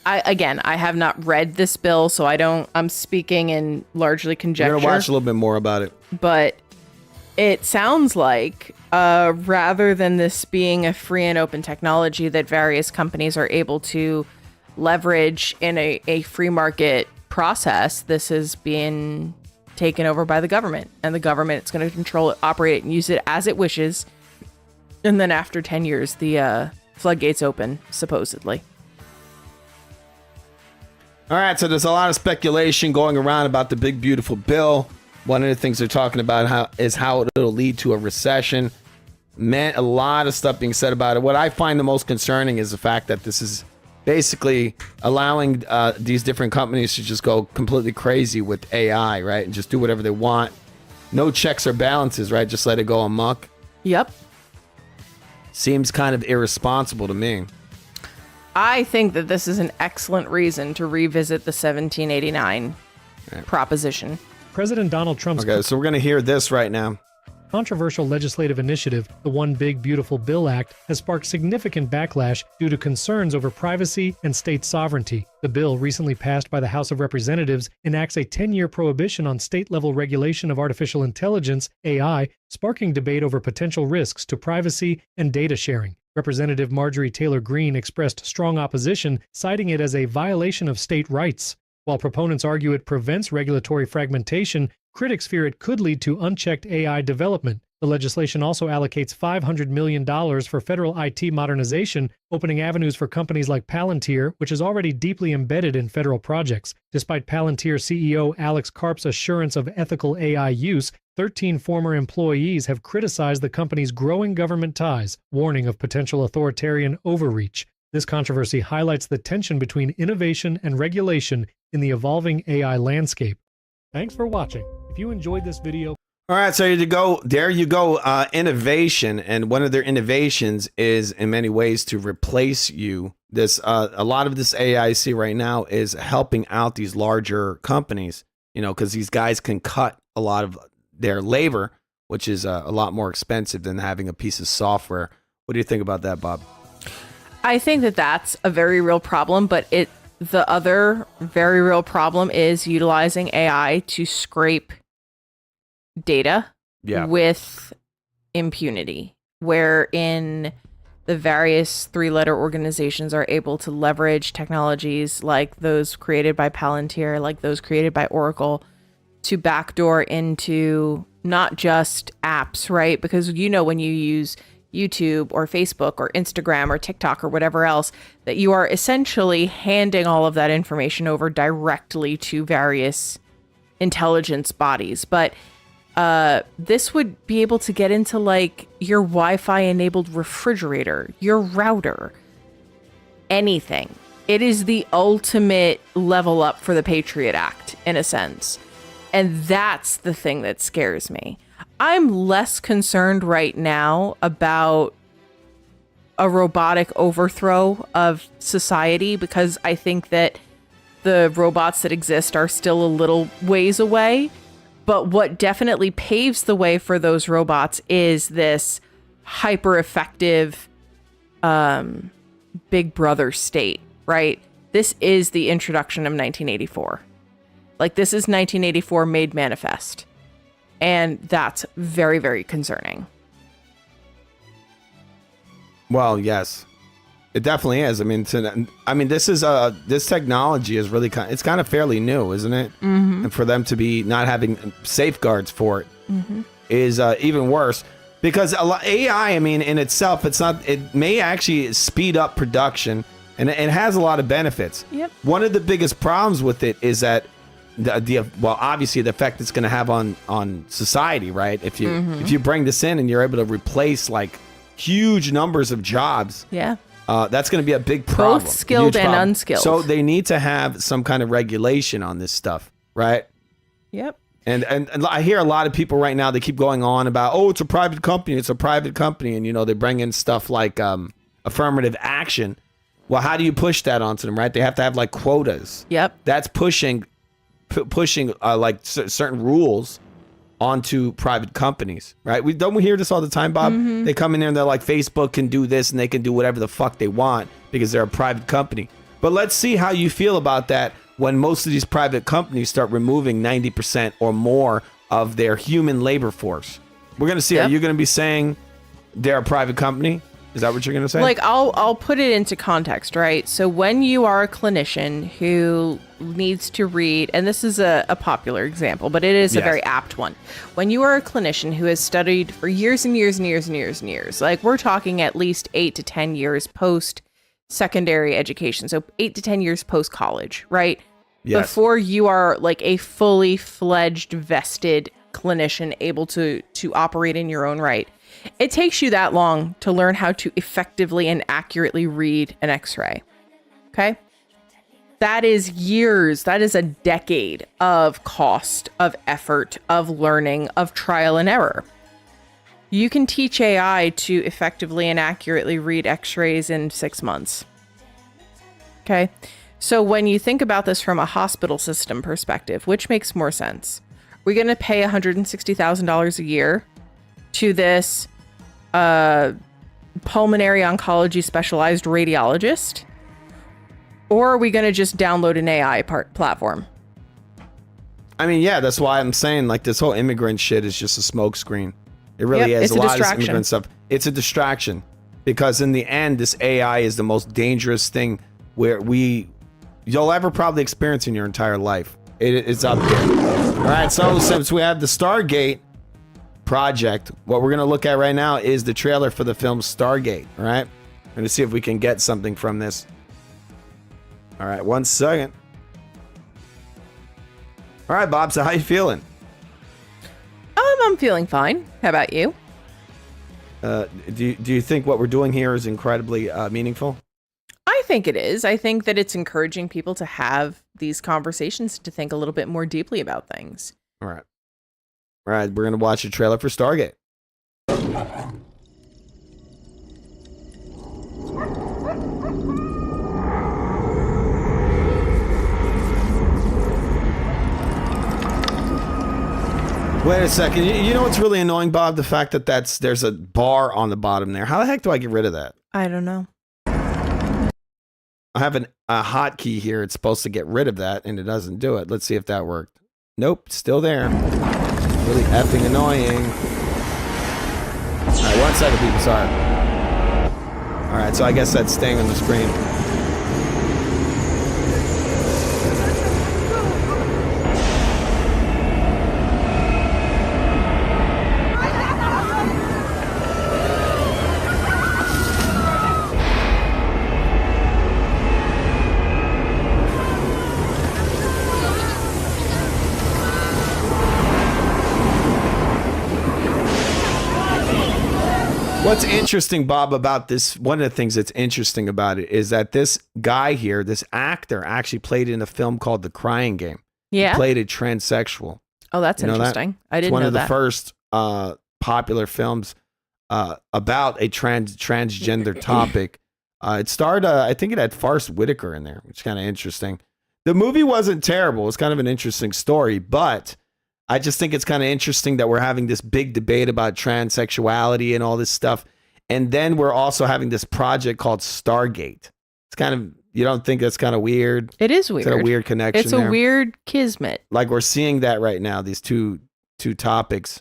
have not read this bill, so I'm speaking in largely conjecture. We're going to watch a little bit more about it. But it sounds like rather than this being a free and open technology that various companies are able to leverage in a free market process, this is being taken over by the government. And the government is going to control it, operate it, and use it as it wishes. And then after 10 years, the floodgates open, supposedly. All right, so there's a lot of speculation going around about the big, beautiful bill. One of the things they're talking about is how it'll lead to a recession. Man, a lot of stuff being said about it. What I find the most concerning is the fact that this is basically allowing these different companies to just go completely crazy with AI, right? And just do whatever they want. No checks or balances, right? Just let it go amok. Yep. Seems kind of irresponsible to me. I think that this is an excellent reason to revisit the 1789 proposition. President Donald Trump's Okay, so we're going to hear this right now. controversial legislative initiative, the One Big Beautiful Bill Act, has sparked significant backlash due to concerns over privacy and state sovereignty. The bill, recently passed by the House of Representatives, enacts a 10-year prohibition on state-level regulation of artificial intelligence, AI, sparking debate over potential risks to privacy and data sharing. Representative Marjorie Taylor Greene expressed strong opposition, citing it as a violation of state rights. While proponents argue it prevents regulatory fragmentation, critics fear it could lead to unchecked AI development. The legislation also allocates $500 million for federal IT modernization, opening avenues for companies like Palantir, which is already deeply embedded in federal projects. Despite Palantir CEO Alex Karp's assurance of ethical AI use, 13 former employees have criticized the company's growing government ties, warning of potential authoritarian overreach. This controversy highlights the tension between innovation and regulation in the evolving AI landscape. Thanks for watching. If you enjoyed this video, all right, so there you go, innovation, and one of their innovations is in many ways to replace you. This a lot of this AI I see right now is helping out these larger companies, because these guys can cut a lot of their labor, which is a lot more expensive than having a piece of software. What do you think about that, Bob? I think that that's a very real problem, but the other very real problem is utilizing AI to scrape data with impunity, wherein the various three-letter organizations are able to leverage technologies like those created by Palantir, like those created by Oracle, to backdoor into not just apps, right? Because when you use YouTube or Facebook or Instagram or TikTok or whatever else, that you are essentially handing all of that information over directly to various intelligence bodies. But this would be able to get into like your Wi-Fi enabled refrigerator, your router, anything. It is the ultimate level up for the Patriot Act in a sense. And that's the thing that scares me. I'm less concerned right now about a robotic overthrow of society because I think that the robots that exist are still a little ways away. But what definitely paves the way for those robots is this hyper effective Big Brother state, right? This is the introduction of 1984. Like, this is 1984 made manifest. And that's very, very concerning. Well, yes, it definitely is. I mean, this technology is really it's kind of fairly new, isn't it? Mm-hmm. And for them to be not having safeguards for it is even worse because AI, in itself, it may actually speed up production and it has a lot of benefits. Yep. One of the biggest problems with it is that obviously the effect it's going to have on society, right? If you bring this in and you're able to replace like huge numbers of jobs, that's going to be a big problem. Both skilled and unskilled. So they need to have some kind of regulation on this stuff, right? Yep. And I hear a lot of people right now, they keep going on about, oh, it's a private company, and they bring in stuff like affirmative action. Well, how do you push that onto them, right? They have to have like quotas. Yep. That's pushing like certain rules onto private companies, right? Don't we hear this all the time, Bob? Mm-hmm. They come in there and they're like, Facebook can do this and they can do whatever the fuck they want because they're a private company. But let's see how you feel about that when most of these private companies start removing 90% or more of their human labor force. We're going to see. Yep. Are you going to be saying they're a private company? Is that what you're going to say? Like, I'll put it into context, right? So when you are a clinician who needs to read, and this is a popular example, but it is a very apt one. When you are a clinician who has studied for years and years and years and years and years, like we're talking at least 8 to 10 years post-secondary education. So 8 to 10 years post-college, right? Yes. Before you are like a fully fledged, vested clinician able to operate in your own right. It takes you that long to learn how to effectively and accurately read an X-ray. Okay? That is years. That is a decade of cost, of effort, of learning, of trial and error. You can teach AI to effectively and accurately read X-rays in 6 months. Okay? So when you think about this from a hospital system perspective, which makes more sense? We're going to pay $160,000 a year to this pulmonary oncology specialized radiologist, or are we going to just download an AI platform? I mean, yeah, that's why I'm saying like this whole immigrant shit is just a smoscreen. It really is. It's a lot distraction. of this immigrant stuff. It's a distraction because in the end, this AI is the most dangerous thing you'll ever probably experience in your entire life. It's up there. All right, so since we have the Stargate, project. What we're going to look at right now is the trailer for the film Stargate. All right. We're going to see if we can get something from this. All right. 1 second. All right, Bob. So how you feeling? I'm feeling fine. How about you? Do you think what we're doing here is incredibly meaningful? I think it is. I think that it's encouraging people to have these conversations, to think a little bit more deeply about things. All right. All right, we're going to watch a trailer for Stargate. Wait a second. You know what's really annoying, Bob? The fact that there's a bar on the bottom there. How the heck do I get rid of that? I don't know. I have a hotkey here. It's supposed to get rid of that, and it doesn't do it. Let's see if that worked. Nope, still there. Really effing annoying. All right, 1 second, people. Sorry. All right, so I guess that's staying on the screen. What's interesting, Bob, about this, one of the things that's interesting about it is that this guy here, this actor, actually played in a film called The Crying Game. Yeah. He played a transsexual. Oh, that's You know that? interesting. I didn't It's one know of the that. first popular films about a transgender topic. It starred, I think it had Forrest Whitaker in there, which is kind of interesting. The movie wasn't terrible. It's kind of an interesting story, but I just think it's kind of interesting that we're having this big debate about transsexuality and all this stuff. And then we're also having this project called Stargate. It's kind of, you don't think that's kind of weird? It is weird. It's a weird connection. It's a there. weird kismet. Like we're seeing that right now, these two topics.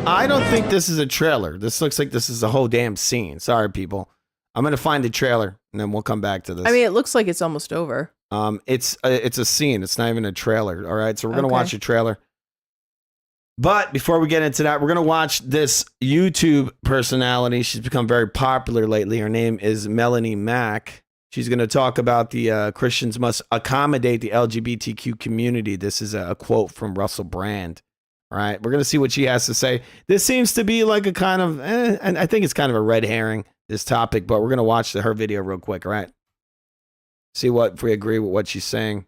I don't think this is a trailer. This looks like this is a whole damn scene. Sorry, people. I'm gonna find the trailer and then we'll come back to this. I mean, it looks like it's almost over. It's a scene. It's not even a trailer. All right, so we're gonna Okay. watch a trailer. But before we get into that, we're gonna watch this YouTube personality. She's become very popular lately. Her name is Melanie Mack. She's gonna talk about the Christians must accommodate the LGBTQ community. This is a quote from Russell Brand. All right, we're gonna see what she has to say. This seems to be like a kind of, and I think it's kind of a red herring, this topic. But we're gonna watch her video real quick. All right, see if we agree with what she's saying.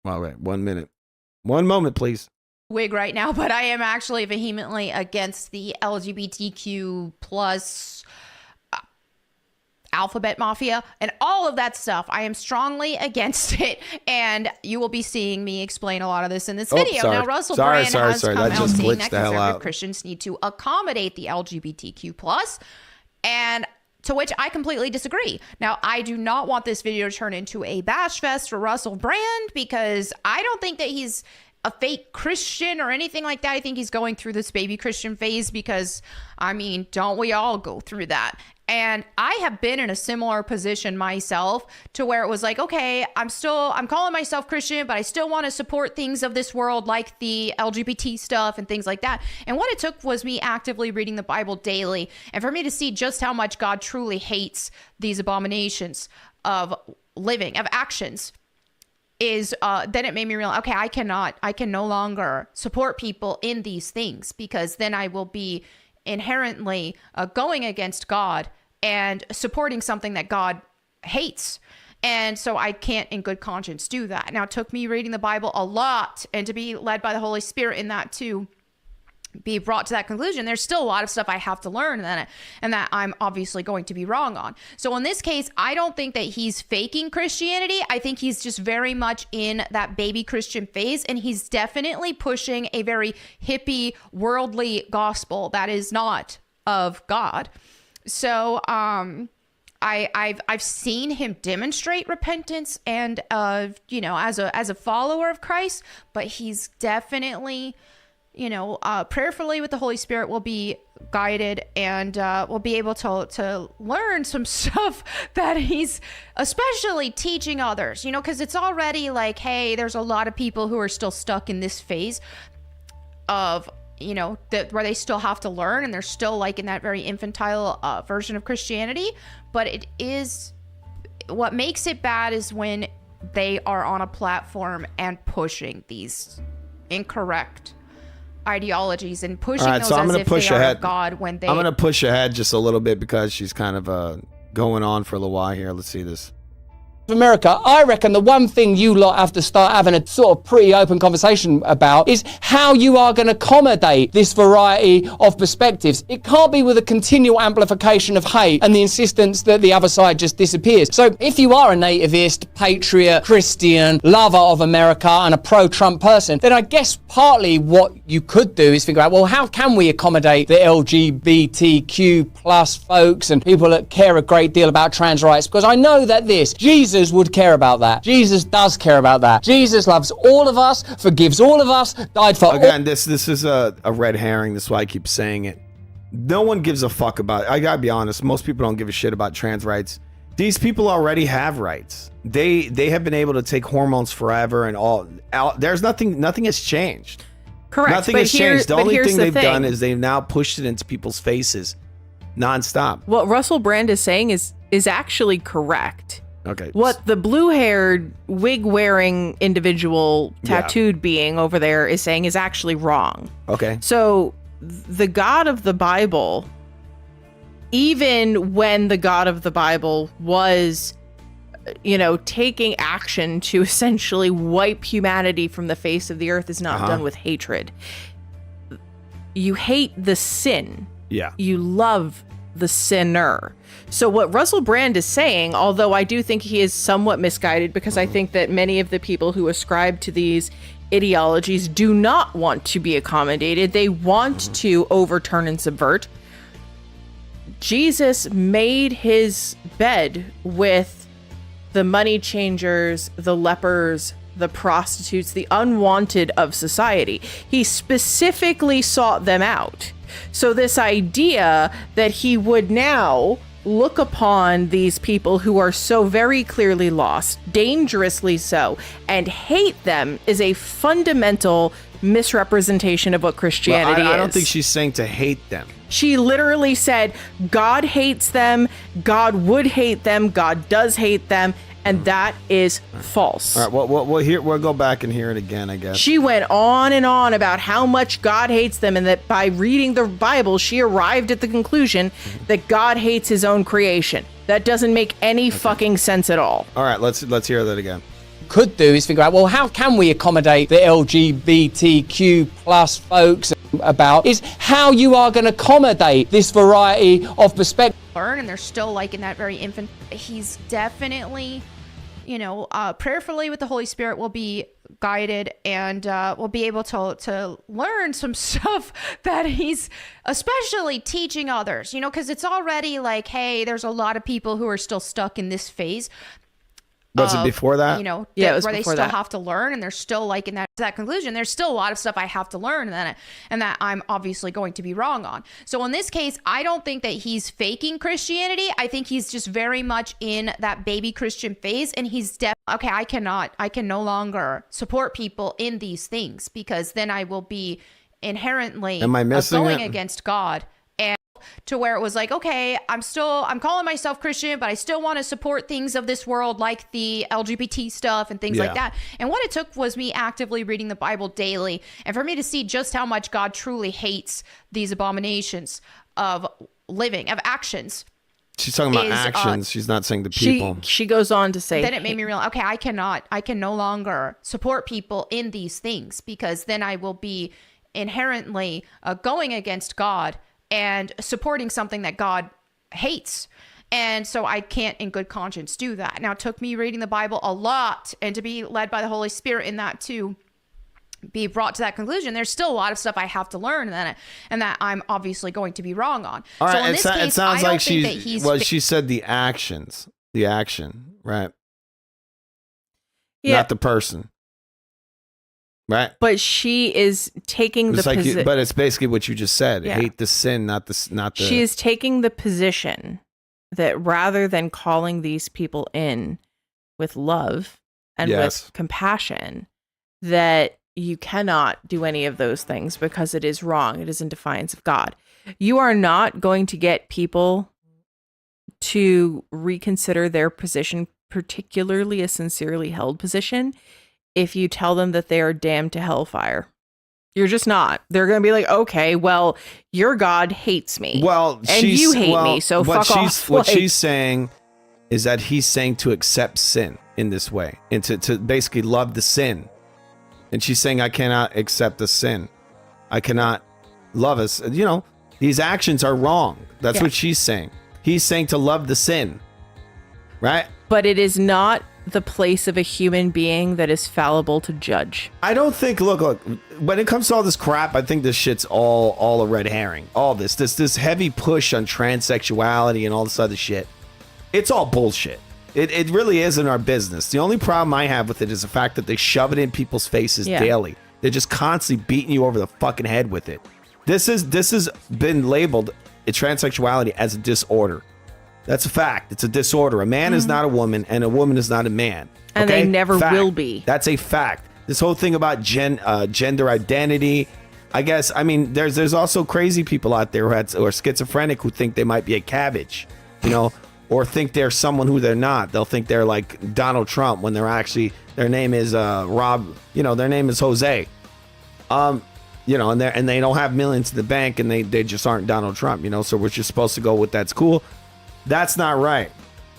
All right, 1 minute, 1 moment, please. Wig right now, but I am actually vehemently against the LGBTQ plus alphabet mafia and all of that stuff. I am strongly against it, and you will be seeing me explain a lot of this in this video. Sorry. Now, Russell Sorry. Brand has come That out just saying glitched that the hell conservative out. Christians need to accommodate the LGBTQ plus, and to which I completely disagree. Now, I do not want this video to turn into a bash fest for Russell Brand, because I don't think that he's a fake Christian or anything like that. I think he's going through this baby Christian phase, because, I mean, don't we all go through that? And I have been in a similar position myself, to where it was like, okay, I'm calling myself Christian, but I still want to support things of this world, like the LGBT stuff and things like that. And what it took was me actively reading the Bible daily, and for me to see just how much God truly hates these abominations of living, of actions. Then it made me realize, okay, I can no longer support people in these things, because then I will be inherently going against God and supporting something that God hates. And so I can't in good conscience do that. Now, it took me reading the Bible a lot and to be led by the Holy Spirit in that to be brought to that conclusion. There's still a lot of stuff I have to learn and that I'm obviously going to be wrong on. So in this case, I don't think that he's faking Christianity. I think he's just very much in that baby Christian phase, and he's definitely pushing a very hippie, worldly gospel that is not of God. So I've seen him demonstrate repentance and as a follower of Christ, but he's definitely prayerfully with the Holy Spirit will be guided and will be able to learn some stuff that he's especially teaching others, because it's already like, hey, there's a lot of people who are still stuck in this phase of, where they still have to learn and they're still like in that very infantile version of Christianity. But it is, what makes it bad is when they are on a platform and pushing these incorrect ideologies and pushing those so I'm as gonna if push they ahead. are of God when they... I'm going to push ahead just a little bit because she's kind of going on for a little while here. Let's see this. America, I reckon the one thing you lot have to start having a sort of pretty open conversation about is how you are going to accommodate this variety of perspectives. It can't be with a continual amplification of hate and the insistence that the other side just disappears. So if you are a nativist, patriot, Christian, lover of America and a pro-Trump person, then I guess partly what you could do is figure out, well, how can we accommodate the LGBTQ plus folks and people that care a great deal about trans rights? Because I know that Jesus would care about that. Jesus does care about that. Jesus loves all of us, forgives all of us, died for Again, this is a red herring. That's why I keep saying it. No one gives a fuck about it. I gotta be honest. Most people don't give a shit about trans rights. These people already have rights. They have been able to take hormones forever and all. There's nothing has changed. Correct. Nothing has changed. The only thing they've done is they've now pushed it into people's faces nonstop. What Russell Brand is saying is actually correct. Okay. What the blue-haired, wig-wearing individual, tattooed being over there is saying is actually wrong. Okay. So the God of the Bible, even when the God of the Bible was, taking action to essentially wipe humanity from the face of the earth, is not done with hatred. You hate the sin. Yeah. You love the sinner. So what Russell Brand is saying, although I do think he is somewhat misguided, because I think that many of the people who ascribe to these ideologies do not want to be accommodated. They want to overturn and subvert. Jesus made his bed with the money changers, the lepers, the prostitutes, the unwanted of society. He specifically sought them out. So this idea that he would now look upon these people who are so very clearly lost, dangerously so, and hate them is a fundamental misrepresentation of what Christianity is. I don't think she's saying to hate them. She literally said, God hates them, God would hate them, God does hate them, and that is false. All right, we'll go back and hear it again, I guess. She went on and on about how much God hates them, and that by reading the Bible, she arrived at the conclusion that God hates his own creation. That doesn't make any fucking sense at all. All right, let's hear that again. Could do is figure out, well, how can we accommodate the LGBTQ plus folks about is how you are going to accommodate this variety of perspectives. Learn, and they're still like in that very infant. He's definitely, prayerfully with the Holy Spirit will be guided and will be able to learn some stuff that he's especially teaching others, because it's already like, hey, there's a lot of people who are still stuck in this phase. Was it before that? Yeah, it was where they before still that. have to learn, and they're still like in that conclusion. There's still a lot of stuff I have to learn, and that I'm obviously going to be wrong on. So in this case, I don't think that he's faking Christianity. I think he's just very much in that baby Christian phase, and he's okay. I can no longer support people in these things because then I will be inherently Am I missing going it? against God. to where it was like, okay, I'm calling myself Christian, but I still want to support things of this world like the LGBT stuff and things like that. And what it took was me actively reading the Bible daily and for me to see just how much God truly hates these abominations of living, of actions. She's talking about actions. She's not saying the people. She goes on to say. Then it made me realize, okay, I can no longer support people in these things because then I will be inherently going against God and supporting something that God hates. And so I can't in good conscience do that. Now, it took me reading the Bible a lot and to be led by the Holy Spirit in that to be brought to that conclusion. There's still a lot of stuff I have to learn and that I'm obviously going to be wrong on. All right, so in this case, it sounds I don't like think that he's... Well, she said the action, right? Yeah. Not the person. Right? But she is taking the position. But it's basically what you just said. Yeah. Hate the sin, not the. She is taking the position that rather than calling these people in with love and with compassion, that you cannot do any of those things because it is wrong. It is in defiance of God. You are not going to get people to reconsider their position, particularly a sincerely held position, if you tell them that they are damned to hellfire. You're just not. They're going to be like, okay, well, your God hates me. Well, and you hate me, so fuck off. What she's saying is that he's saying to accept sin in this way and to basically love the sin. And she's saying, I cannot accept the sin. I cannot love us. You know, these actions are wrong. That's what she's saying. He's saying to love the sin. Right? But it is not the place of a human being that is fallible to judge. I don't think, look, when it comes to all this crap, I think this shit's all a red herring. All this heavy push on transsexuality and all this other shit. It's all bullshit. It really isn't our business. The only problem I have with it is the fact that they shove it in people's faces daily. They're just constantly beating you over the fucking head with it. This has been labeled transsexuality as a disorder. That's a fact. It's a disorder. A man is not a woman, and a woman is not a man. And they never will be. That's a fact. This whole thing about gender identity, I guess. I mean, there's also crazy people out there who are schizophrenic who think they might be a cabbage, you know. Or think they're someone who they're not. They'll think they're like Donald Trump when they're actually, their name is Rob, you know, their name is Jose. You know, and they don't have millions in the bank and they just aren't Donald Trump, you know, so we're just supposed to go with that's cool. That's not right.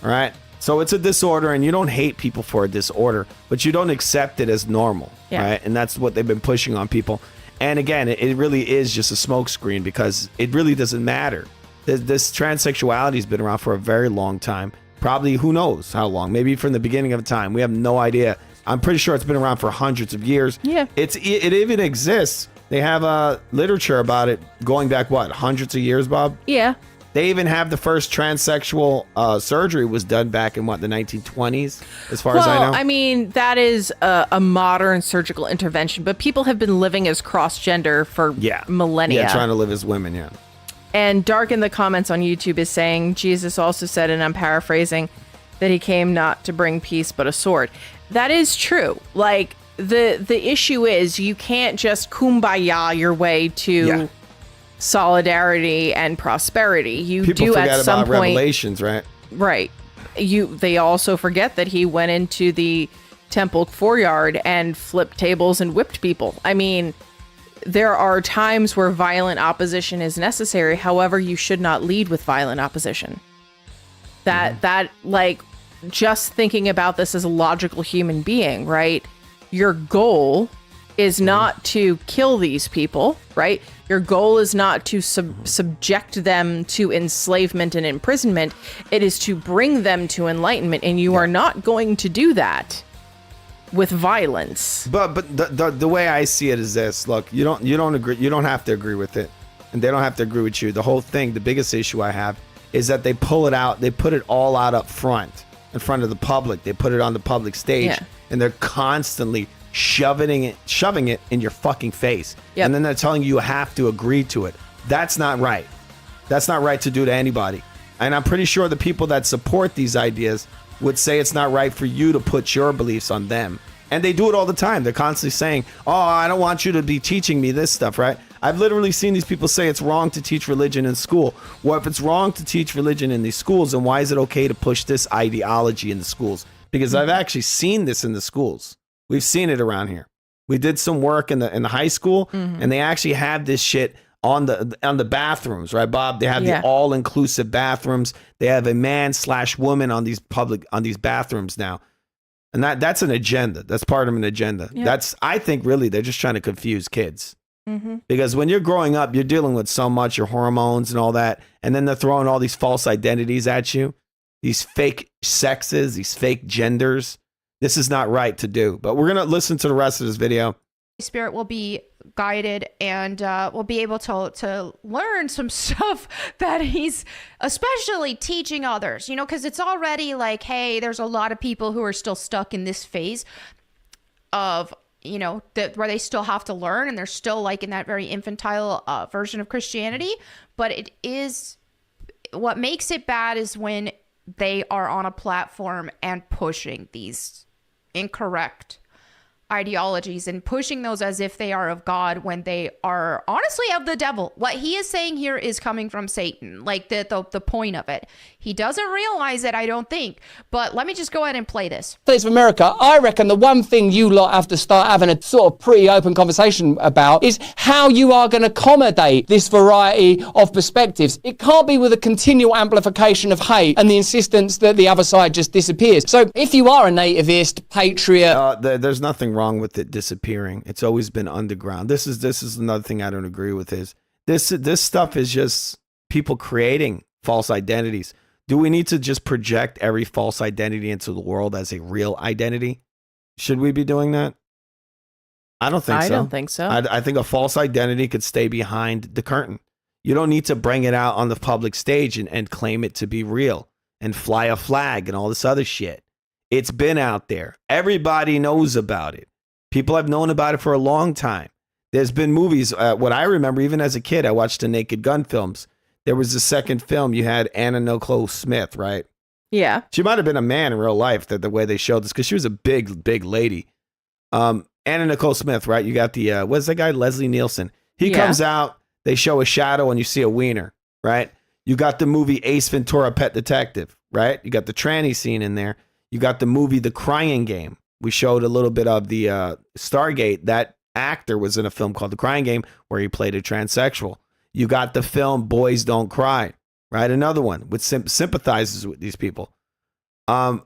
All right. So it's a disorder and you don't hate people for a disorder, but you don't accept it as normal. Right. And that's what they've been pushing on people. And again, it really is just a smokescreen because it really doesn't matter. This transsexuality has been around for a very long time. Probably, who knows how long? Maybe from the beginning of time. We have no idea. I'm pretty sure it's been around for hundreds of years. Yeah. It even exists. They have literature about it going back, what, hundreds of years, Bob? Yeah. They even have the first transsexual surgery was done back in, what, the 1920s, as far as I know? Well, I mean, that is a modern surgical intervention, but people have been living as cross-gender for millennia. Yeah, trying to live as women, yeah. And Dark in the comments on YouTube is saying, Jesus also said, and I'm paraphrasing, that he came not to bring peace but a sword. That is true. Like, the issue is you can't just kumbaya your way to solidarity and prosperity. You People do forget at some about point, Revelations, right? Right. They also forget that he went into the temple courtyard and flipped tables and whipped people. I mean, there are times where violent opposition is necessary. However, you should not lead with violent opposition. That like, just thinking about this as a logical human being, right? Your goal is not to kill these people, right? Your goal is not to subject them to enslavement and imprisonment. It is to bring them to enlightenment, and you are not going to do that with violence. But the way I see it is this: look, you don't agree. You don't have to agree with it, and they don't have to agree with you. The whole thing, the biggest issue I have, is that they pull it out. They put it all out up front, in front of the public. They put it on the public stage, and they're constantly shoving it in your fucking face. And then they're telling you have to agree to it. That's not right. That's not right to do to anybody. And I'm pretty sure the people that support these ideas would say it's not right for you to put your beliefs on them. And they do it all the time. They're constantly saying, oh, I don't want you to be teaching me this stuff, right? I've literally seen these people say it's wrong to teach religion in school. Well, if it's wrong to teach religion in these schools, then why is it okay to push this ideology in the schools? Because I've actually seen this in the schools. We've seen it around here. We did some work in the high school, and they actually have this shit on the bathrooms, right, Bob? They have the all-inclusive bathrooms. They have a man/woman on these bathrooms now. And that's an agenda. That's part of an agenda. Yeah. I think really they're just trying to confuse kids. Because when you're growing up, you're dealing with so much, your hormones and all that. And then they're throwing all these false identities at you, these fake sexes, these fake genders. This is not right to do. But we're going to listen to the rest of this video. Spirit will be guided and will be able to learn some stuff that he's especially teaching others, you know, because it's already like, hey, there's a lot of people who are still stuck in this phase of, you know, where they still have to learn, and they're still like in that very infantile version of Christianity. But it is, what makes it bad is when they are on a platform and pushing these incorrect ideologies and pushing those as if they are of God when they are honestly of the devil. What he is saying here is coming from Satan, like the point of it. He doesn't realize it, I don't think. But let me just go ahead and play this. States of America, I reckon the one thing you lot have to start having a sort of pretty open conversation about is how you are going to accommodate this variety of perspectives. It can't be with a continual amplification of hate and the insistence that the other side just disappears. So if you are a nativist, patriot... there's nothing wrong with it disappearing. It's always been underground. This is another thing I don't agree with is this stuff is just people creating false identities. Do we need to just project every false identity into the world as a real identity? Should we be doing that? I don't think so. I don't think so. I think a false identity could stay behind the curtain. You don't need to bring it out on the public stage and claim it to be real and fly a flag and all this other shit. It's been out there. Everybody knows about it. People have known about it for a long time. There's been movies. What I remember, even as a kid, I watched the Naked Gun films. There was the second film. You had Anna Nicole Smith, right? Yeah. She might have been a man in real life, the way they showed this, because she was a big lady. Anna Nicole Smith, right? You got the, what's that guy? Leslie Nielsen. He comes out, they show a shadow, and you see a wiener, right? You got the movie Ace Ventura, Pet Detective, right? You got the tranny scene in there. You got the movie The Crying Game. We showed a little bit of the Stargate. That actor was in a film called The Crying Game where he played a transsexual. You got the film Boys Don't Cry, right? Another one which sympathizes with these people. No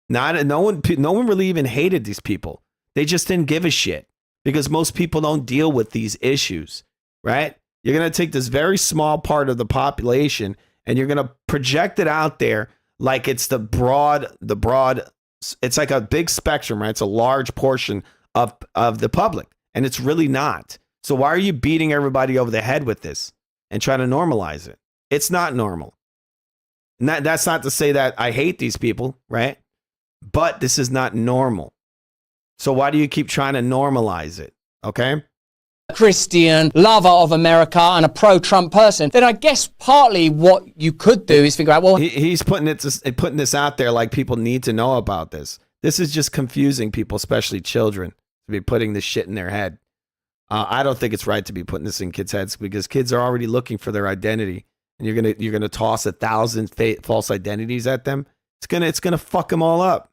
one really even hated these people. They just didn't give a shit because most people don't deal with these issues, right? You're going to take this very small part of the population and you're going to project it out there like it's the broad, it's like a big spectrum, right? It's a large portion of the public, and it's really not. So why are you beating everybody over the head with this and trying to normalize it? It's not normal. And that's not to say that I hate these people, right? But this is not normal. So why do you keep trying to normalize it? Okay? Christian, lover of America, and a pro-Trump person, then I guess partly what you could do is figure out, well... He's putting this out there like people need to know about this. This is just confusing people, especially children, to be putting this shit in their head. I don't think it's right to be putting this in kids' heads because kids are already looking for their identity, and you're gonna toss 1,000 false identities at them. It's gonna fuck them all up.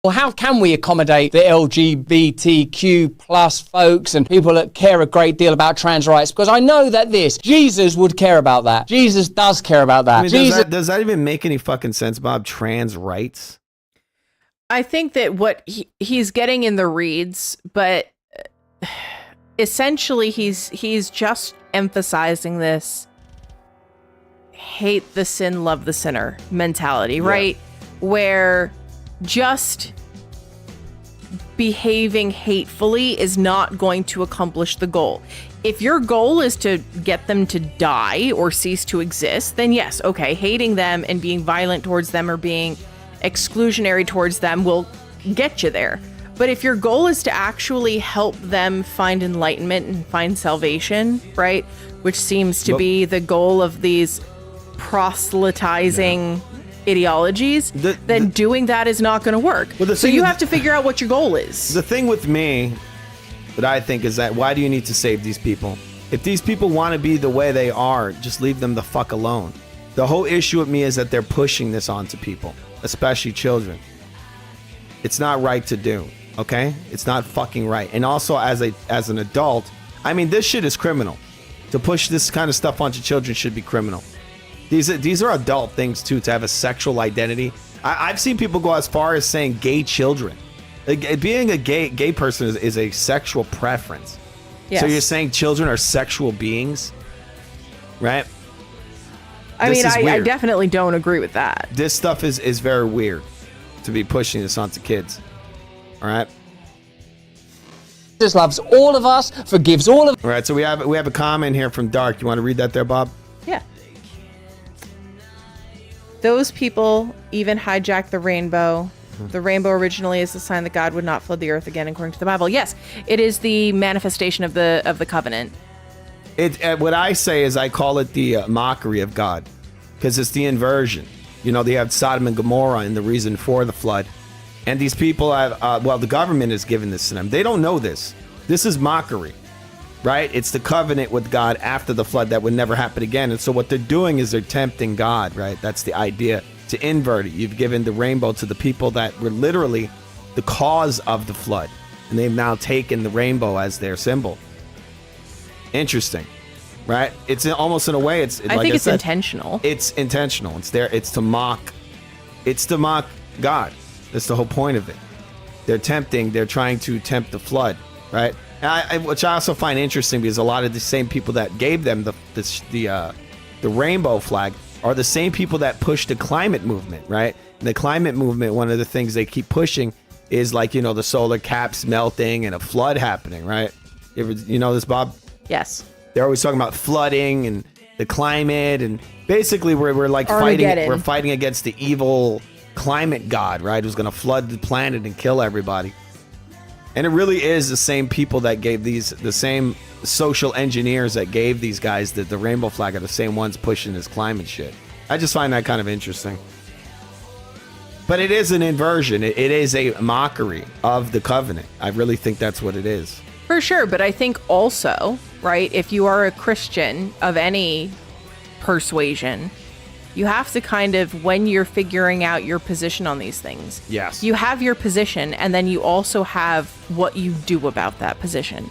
Well, how can we accommodate the LGBTQ plus folks and people that care a great deal about trans rights? Because I know that Jesus would care about that. Jesus does care about that. I mean, does that even make any fucking sense, Bob? Trans rights? I think that what he's getting in the reads, but essentially he's just emphasizing this hate the sin, love the sinner mentality, right? Where just behaving hatefully is not going to accomplish the goal. If your goal is to get them to die or cease to exist, then yes, okay, hating them and being violent towards them or being exclusionary towards them will get you there. But if your goal is to actually help them find enlightenment and find salvation, right, which seems to be the goal of these proselytizing ideologies, then doing that is not going to work. So you have to figure out what your goal is. The thing with me that I think is that why do you need to save these people? If these people want to be the way they are, just leave them the fuck alone. The whole issue with me is that they're pushing this onto people, especially children. It's not right to do, okay? It's not fucking right. And also as an adult, I mean, this shit is criminal. To push this kind of stuff onto children should be criminal. These are adult things too, to have a sexual identity. I've seen people go as far as saying gay children. Being a gay person is a sexual preference. Yes. So you're saying children are sexual beings, right? I mean, I definitely don't agree with that. This stuff is very weird to be pushing this onto kids. All right. Jesus loves all of us, forgives all of. All right. So we have a comment here from Dark. You want to read that there, Bob? Yeah. Those people even hijack the rainbow. The rainbow originally is the sign that God would not flood the earth again, according to the Bible. Yes, it is the manifestation of the covenant. What I say is I call it the mockery of God, because it's the inversion. You know, they have Sodom and Gomorrah and the reason for the flood. And these people have, the government has given this to them. They don't know this. This is mockery, right? It's the covenant with God after the flood that would never happen again. And so what they're doing is they're tempting God, right? That's the idea. To invert it, you've given the rainbow to the people that were literally the cause of the flood, and they've now taken the rainbow as their symbol. Interesting, right? It's almost in a way, it's. I think it's intentional. It's intentional. It's there. It's to mock. It's to mock God. That's the whole point of it. They're tempting. They're trying to tempt the flood, right? And which I also find interesting because a lot of the same people that gave them the rainbow flag are the same people that push the climate movement, right? And the climate movement, one of the things they keep pushing is like, you know, the solar caps melting and a flood happening, right? You know this, Bob? Yes. They're always talking about flooding and the climate, and basically we're like fighting against the evil climate god, right? Who's going to flood the planet and kill everybody. And it really is the same people that gave the same social engineers that gave these guys the rainbow flag are the same ones pushing this climate shit. I just find that kind of interesting. But it is an inversion. It is a mockery of the covenant. I really think that's what it is. For sure. But I think also, right, if you are a Christian of any persuasion, you have to kind of, when you're figuring out your position on these things, yes, you have your position, and then you also have what you do about that position.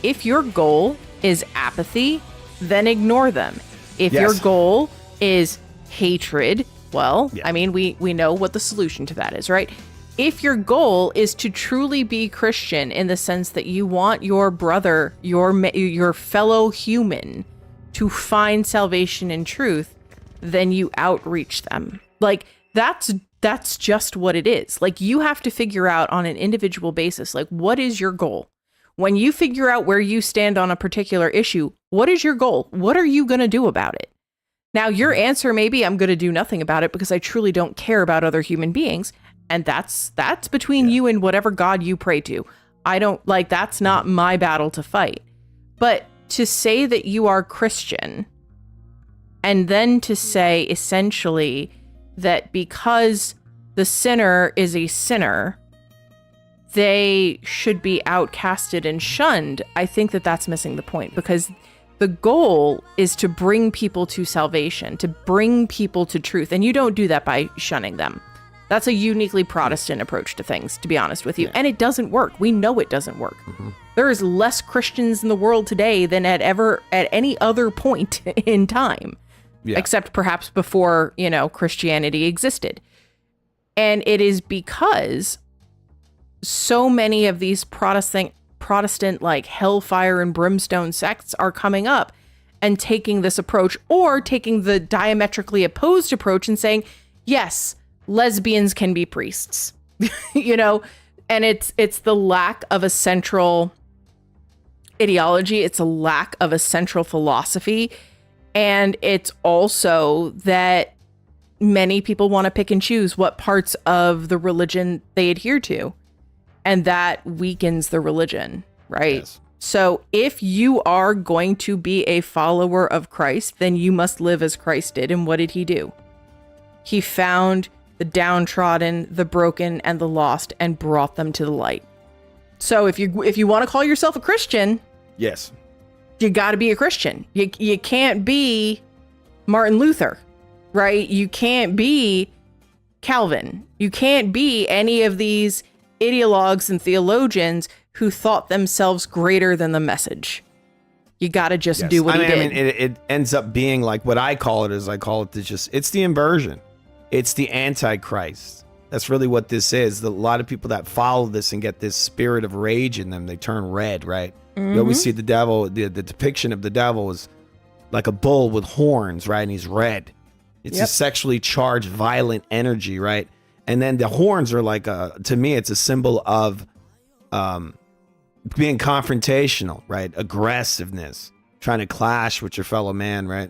If your goal is apathy, then ignore them. If your goal is hatred, well, I mean, we know what the solution to that is, right? If your goal is to truly be Christian in the sense that you want your brother, your fellow human to find salvation in truth, then you outreach them. Like, that's just what it is. Like, you have to figure out on an individual basis, like, what is your goal? When you figure out where you stand on a particular issue, what is your goal? What are you going to do about it? Now, your answer may be, I'm going to do nothing about it because I truly don't care about other human beings. And that's between you and whatever God you pray to. That's not my battle to fight. But to say that you are Christian, and then to say essentially that because the sinner is a sinner, they should be outcasted and shunned, I think that that's missing the point, because the goal is to bring people to salvation, to bring people to truth. And you don't do that by shunning them. That's a uniquely Protestant approach to things, to be honest with you. And it doesn't work. We know it doesn't work. Mm-hmm. There is less Christians in the world today than at any other point in time. Yeah. Except perhaps before, Christianity existed. And it is because so many of these Protestant like hellfire and brimstone sects are coming up and taking this approach, or taking the diametrically opposed approach and saying, yes, lesbians can be priests, and it's the lack of a central ideology. It's a lack of a central philosophy. And it's also that many people want to pick and choose what parts of the religion they adhere to. And that weakens the religion, right? Yes. So if you are going to be a follower of Christ, then you must live as Christ did. And what did he do? He found the downtrodden, the broken, and the lost and brought them to the light. So if you want to call yourself a Christian, yes, you got to be a Christian. You can't be Martin Luther, right? You can't be Calvin. You can't be any of these ideologues and theologians who thought themselves greater than the message. You got to just do what he did. I mean, it ends up being like what I call it is it's the inversion. It's the Antichrist. That's really what this is. A lot of people that follow this and get this spirit of rage in them, they turn red, right? You always see the devil, the depiction of the devil is like a bull with horns, right? And he's red. It's a sexually charged, violent energy, right? And then the horns are like, to me, it's a symbol of being confrontational, right? Aggressiveness, trying to clash with your fellow man, right?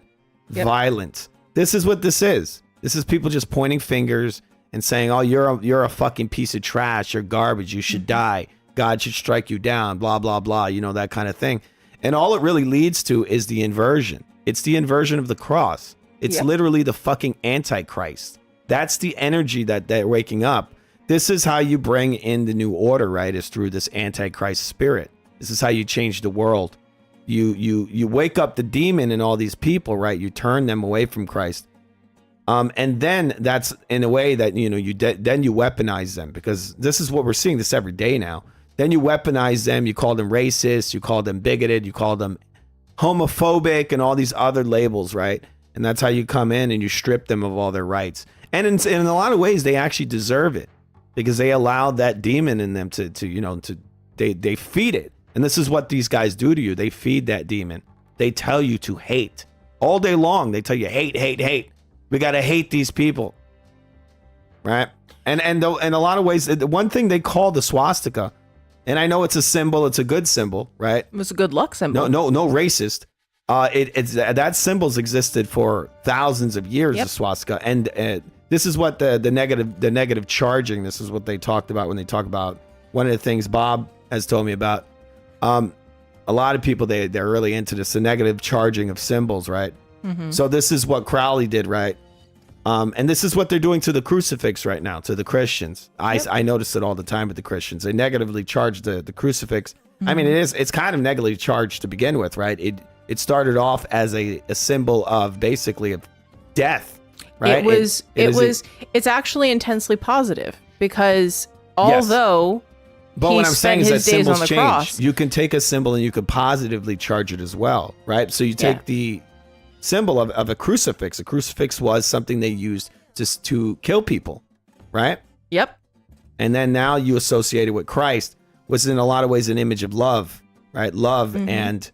Violence. This is what this is. This is people just pointing fingers and saying, oh, you're a fucking piece of trash. You're garbage. You should die. God should strike you down, blah, blah, blah, that kind of thing. And all it really leads to is the inversion. It's the inversion of the cross. It's literally the fucking Antichrist. That's the energy that they're waking up. This is how you bring in the new order, right? Is through this Antichrist spirit. This is how you change the world. You wake up the demon in all these people, right? You turn them away from Christ. And then that's in a way that, then you weaponize them, because this is what we're seeing this every day now. Then you weaponize them. You call them racist. You call them bigoted. You call them homophobic and all these other labels, right? And that's how you come in and you strip them of all their rights. And in a lot of ways, they actually deserve it, because they allowed that demon in them they feed it. And this is what these guys do to you. They feed that demon. They tell you to hate all day long. They tell you hate, hate, hate. We got to hate these people, right? And in a lot of ways, the one thing they call the swastika, and I know it's a symbol, it's a good symbol, right? It was a good luck symbol. No racist. It's that symbol's existed for thousands of years. The swastika, and this is what the negative charging. This is what they talked about when they talk about one of the things Bob has told me about. A lot of people they're really into this, the negative charging of symbols, right? Mm-hmm. So this is what Crowley did, right? And this is what they're doing to the crucifix right now, to the Christians. I notice it all the time with the Christians. They negatively charge the crucifix. Mm-hmm. I mean, it's kind of negatively charged to begin with, right? It started off as a symbol of basically of death, right? It's actually intensely positive, because although but what I'm saying is that symbols change. Cross, you can take a symbol and you can positively charge it as well, right? So you take the symbol of a crucifix. A crucifix was something they used just to kill people, right? Yep. And then now you associate it with Christ, which is in a lot of ways an image of love, right? Love and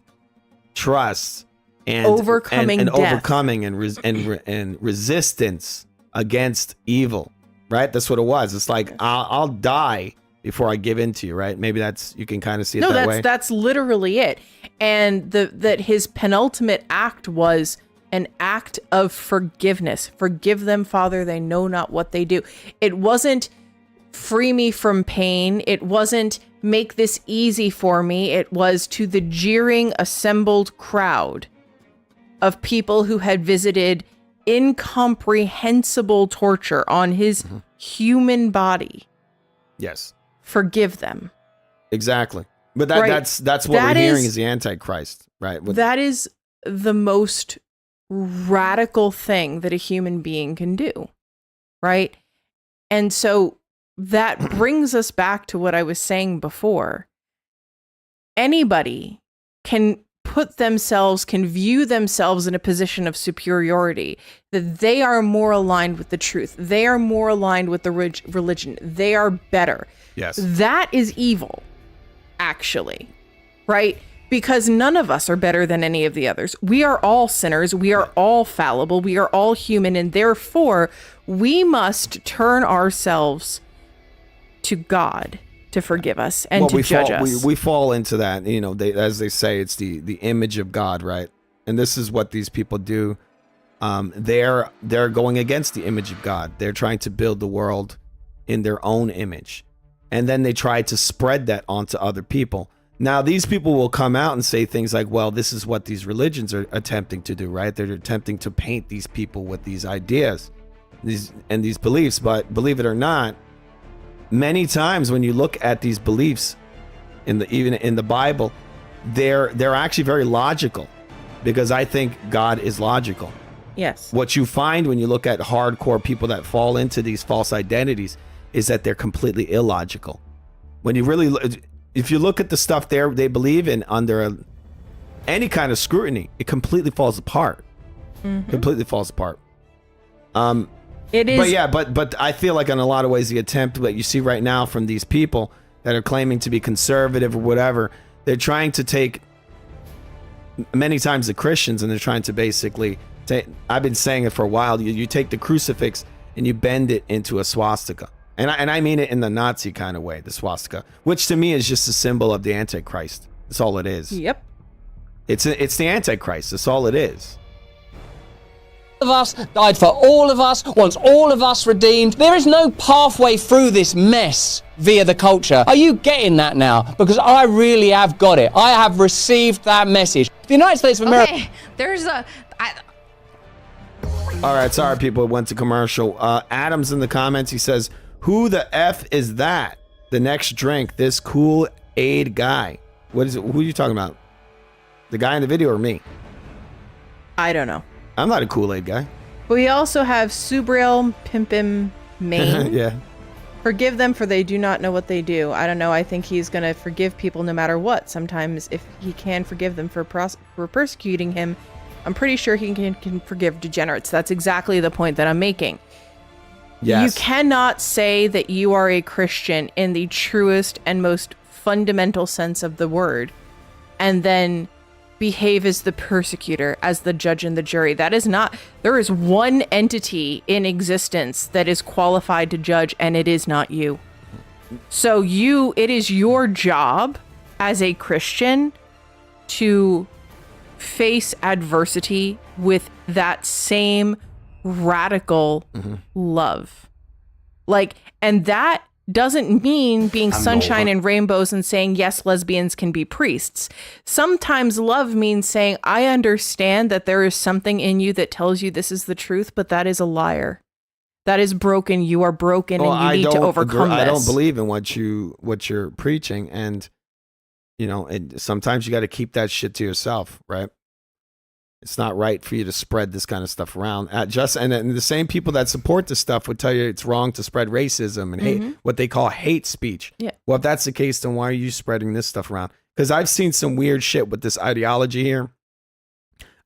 trust and overcoming and overcoming and resistance against evil, right? That's what it was. It's like I'll die before I give in to you, right? Maybe you can kind of see it that way. That's literally it. And that his penultimate act was an act of forgiveness. Forgive them, Father, they know not what they do. It wasn't free me from pain. It wasn't make this easy for me. It was to the jeering assembled crowd of people who had visited incomprehensible torture on his human body. Yes. Forgive them. Exactly. But that's what we're hearing is the Antichrist, right? That is the most radical thing that a human being can do, right? And so that brings us back to what I was saying before. Anybody can view themselves in a position of superiority, that they are more aligned with the truth. They are more aligned with the religion. They are better. Yes. That is evil, actually, right? Because none of us are better than any of the others. We are all sinners. We are all fallible. We are all human. And therefore, we must turn ourselves to God to forgive us and to judge us. We fall into that, as they say, it's the image of God, right? And this is what these people do. They're going against the image of God. They're trying to build the world in their own image. And then they try to spread that onto other people. Now, these people will come out and say things like, well, this is what these religions are attempting to do, right? They're attempting to paint these people with these ideas these beliefs. But believe it or not, many times when you look at these beliefs even in the Bible, they're actually very logical, because I think God is logical. Yes. What you find when you look at hardcore people that fall into these false identities is that they're completely illogical. When you really, if you look at the stuff they believe in under any kind of scrutiny, it completely falls apart. Completely falls apart. It is. But yeah, but I feel like in a lot of ways the attempt that you see right now from these people that are claiming to be conservative or whatever, they're trying to take many times the Christians, and they're trying to basically take, I've been saying it for a while, you take the crucifix and you bend it into a swastika. And I mean it in the Nazi kind of way, the swastika, which to me is just a symbol of the Antichrist. That's all it is. Yep. It's the Antichrist. That's all it is. Of us died for all of us, wants all of us redeemed. There is no pathway through this mess via the culture. Are you getting that now? Because I really have got it. I have received that message. The United States of America. Okay, there's a. All right, sorry, people. It went to commercial. Adam's in the comments. He says, "Who the f is that? The next drink. This Kool-Aid guy. What is it? Who are you talking about? The guy in the video or me? I don't know. I'm not a Kool-Aid guy. We also have Subriel Pimpim Maine. Yeah. Forgive them, for they do not know what they do. I don't know. I think he's going to forgive people no matter what. Sometimes if he can forgive them for persecuting him, I'm pretty sure he can forgive degenerates. That's exactly the point that I'm making. Yes. You cannot say that you are a Christian in the truest and most fundamental sense of the word, and then behave as the persecutor, as the judge and the jury. That is not, there is one entity in existence that is qualified to judge, and it is not you. So it is your job as a Christian to face adversity with that same radical love. And that doesn't mean being sunshine and rainbows and saying, yes, lesbians can be priests. Sometimes love means saying, I understand that there is something in you that tells you this is the truth, but that is a liar. That is broken. You are broken, and you need to overcome this. I don't believe in what you're preaching, and sometimes you got to keep that shit to yourself, right? It's not right for you to spread this kind of stuff around. And the same people that support this stuff would tell you it's wrong to spread racism and hate, what they call hate speech. Yeah. Well, if that's the case, then why are you spreading this stuff around? Because I've seen some weird shit with this ideology here.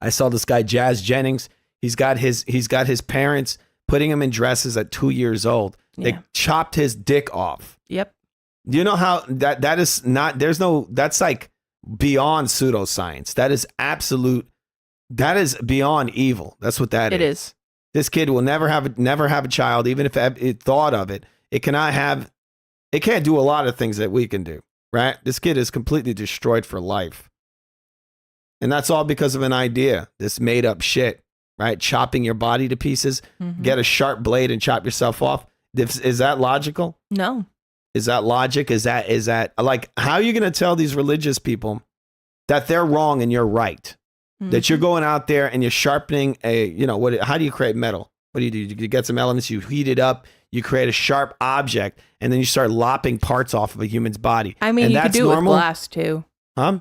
I saw this guy Jazz Jennings. He's got his parents putting him in dresses at 2 years old. They chopped his dick off. Yep. Do you know how that is not? That's like beyond pseudoscience. That is absolute. That is beyond evil. That's what that is. It is. This kid will never have a child, even if it thought of it. It can't do a lot of things that we can do, right? This kid is completely destroyed for life. And that's all because of an idea, this made up shit, right? Chopping your body to pieces, get a sharp blade and chop yourself off. Is that logical? No. Is that logic? Is that like, how are you going to tell these religious people that they're wrong and you're right? That you're going out there and you're sharpening how do you create metal? What do? You get some elements, you heat it up, you create a sharp object, and then you start lopping parts off of a human's body. I mean, and you could do normal? it with glass too. Huh?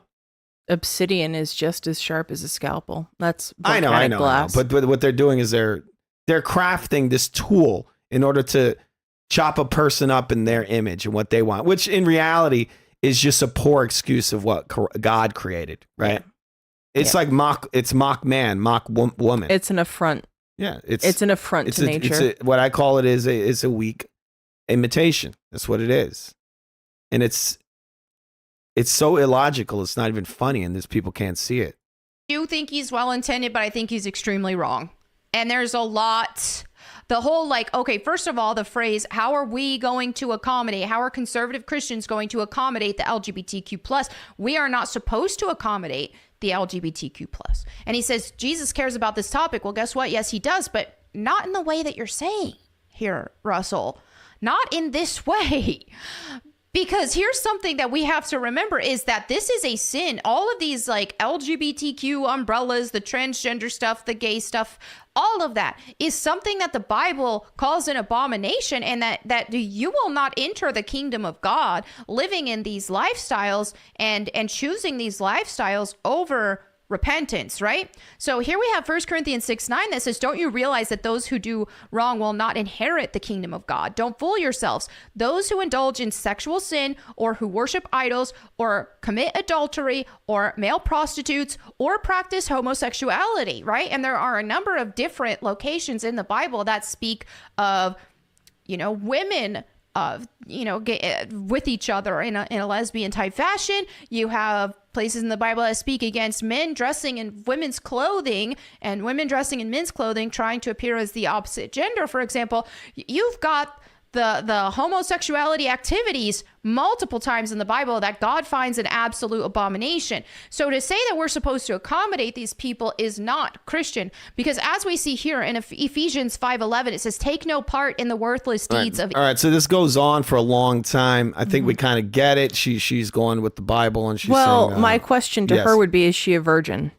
Obsidian is just as sharp as a scalpel. That's I know. glass. But what they're doing is they're crafting this tool in order to chop a person up in their image and what they want, which in reality is just a poor excuse of what God created, right? Yeah. It's like mock man, mock woman. It's an affront. Yeah, it's an affront to nature. What I call it is a weak imitation. That's what it is, and it's so illogical. It's not even funny, and these people can't see it. I do think he's well intended, but I think he's extremely wrong. And there's a lot. The whole okay, first of all, the phrase, how are we going to accommodate? How are conservative Christians going to accommodate the LGBTQ+? We are not supposed to accommodate the LGBTQ+. And he says, Jesus cares about this topic. Well, guess what? Yes, he does, but not in the way that you're saying here, Russell. Not in this way. Because here's something that we have to remember is that this is a sin. All of these like LGBTQ umbrellas, the transgender stuff, the gay stuff, all of that is something that the Bible calls an abomination, and that you will not enter the kingdom of God living in these lifestyles and choosing these lifestyles over repentance, right? So here we have 1 Corinthians 6:9 that says, don't you realize that those who do wrong will not inherit the kingdom of God? Don't fool yourselves. Those who indulge in sexual sin or who worship idols or commit adultery or male prostitutes or practice homosexuality, right? And there are a number of different locations in the Bible that speak of, women with each other in a lesbian type fashion. You have places in the Bible that speak against men dressing in women's clothing and women dressing in men's clothing, trying to appear as the opposite gender, for example. You've got the homosexuality activities multiple times in the Bible that God finds an absolute abomination. So to say that we're supposed to accommodate these people is not Christian, because as we see here in Ephesians 5:11, it says, take no part in the worthless deeds of... All right, so this goes on for a long time. I think we kind of get it. She's going with the Bible and she's saying... my question to her would be, is she a virgin?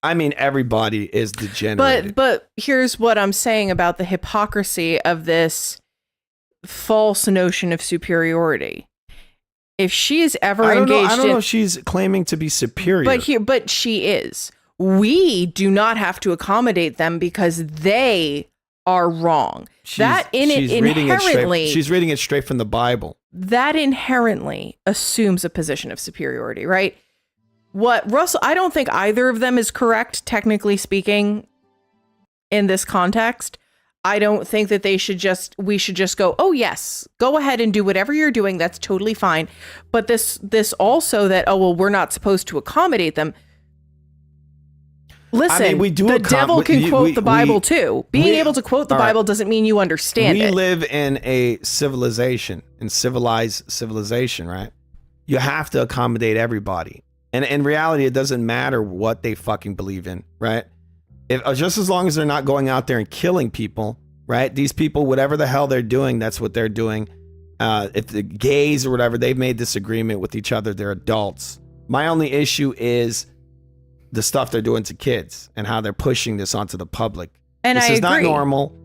I mean, everybody is degenerated. But here's what I'm saying about the hypocrisy of this false notion of superiority. If she is ever I don't engaged know if she's claiming to be superior. But she is. We do not have to accommodate them because they are wrong. She's reading it straight from the Bible. That inherently assumes a position of superiority, right? What Russell, I don't think either of them is correct, technically speaking, in this context. I don't think that we should just go, oh yes, go ahead and do whatever you're doing. That's totally fine. But this also that, oh, well, we're not supposed to accommodate them. Listen, the devil can quote the Bible too. Being able to quote the Bible doesn't mean you understand it. We live in a civilization, in civilized civilization, right? You have to accommodate everybody. And in reality, it doesn't matter what they fucking believe in, right? Just as long as they're not going out there and killing people, right? These people, whatever the hell they're doing, that's what they're doing. If the gays or whatever, they've made this agreement with each other. They're adults. My only issue is the stuff they're doing to kids and how they're pushing this onto the public. And this I is agree. not normal.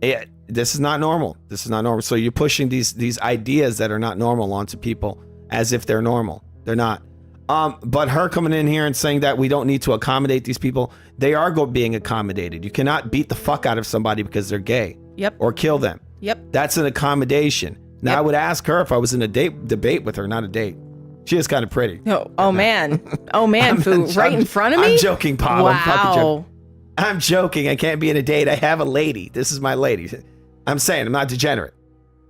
This is not normal. This is not normal. So you're pushing these ideas that are not normal onto people as if they're normal. They're not. But her coming in here and saying that we don't need to accommodate these people, they are being accommodated. You cannot beat the fuck out of somebody because they're gay. Yep. Or kill them. Yep. That's an accommodation. Now, I would ask her if I was in a debate with her, not a date. She is kind of pretty. Oh man. Oh man, right in front of me? I'm joking, Paul. Wow. I'm joking. I can't be in a date. I have a lady. This is my lady. I'm saying I'm not degenerate.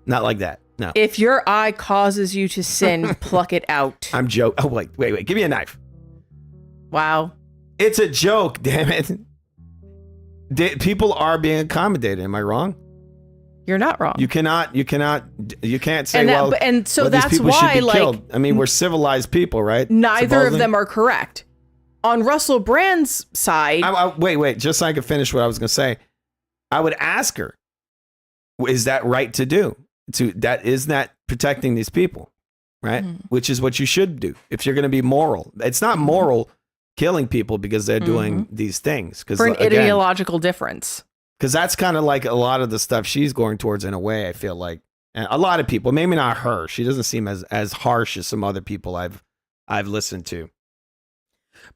Not like that. No. If your eye causes you to sin, pluck it out. I'm joking. Oh, wait. Give me a knife. Wow. It's a joke, damn it. People are being accommodated. Am I wrong? You're not wrong. You can't say, and so these that's people why, should be like, killed. I mean, we're civilized people, right? Neither of them are correct. On Russell Brand's side. Wait. Just so I can finish what I was going to say. I would ask her, is that right to do? Isn't that protecting these people, right? Which is what you should do if you're going to be moral. It's not moral killing people because they're doing these things. For an ideological difference. Because that's kind of like a lot of the stuff she's going towards in a way, I feel like. And a lot of people, maybe not her. She doesn't seem as harsh as some other people I've listened to.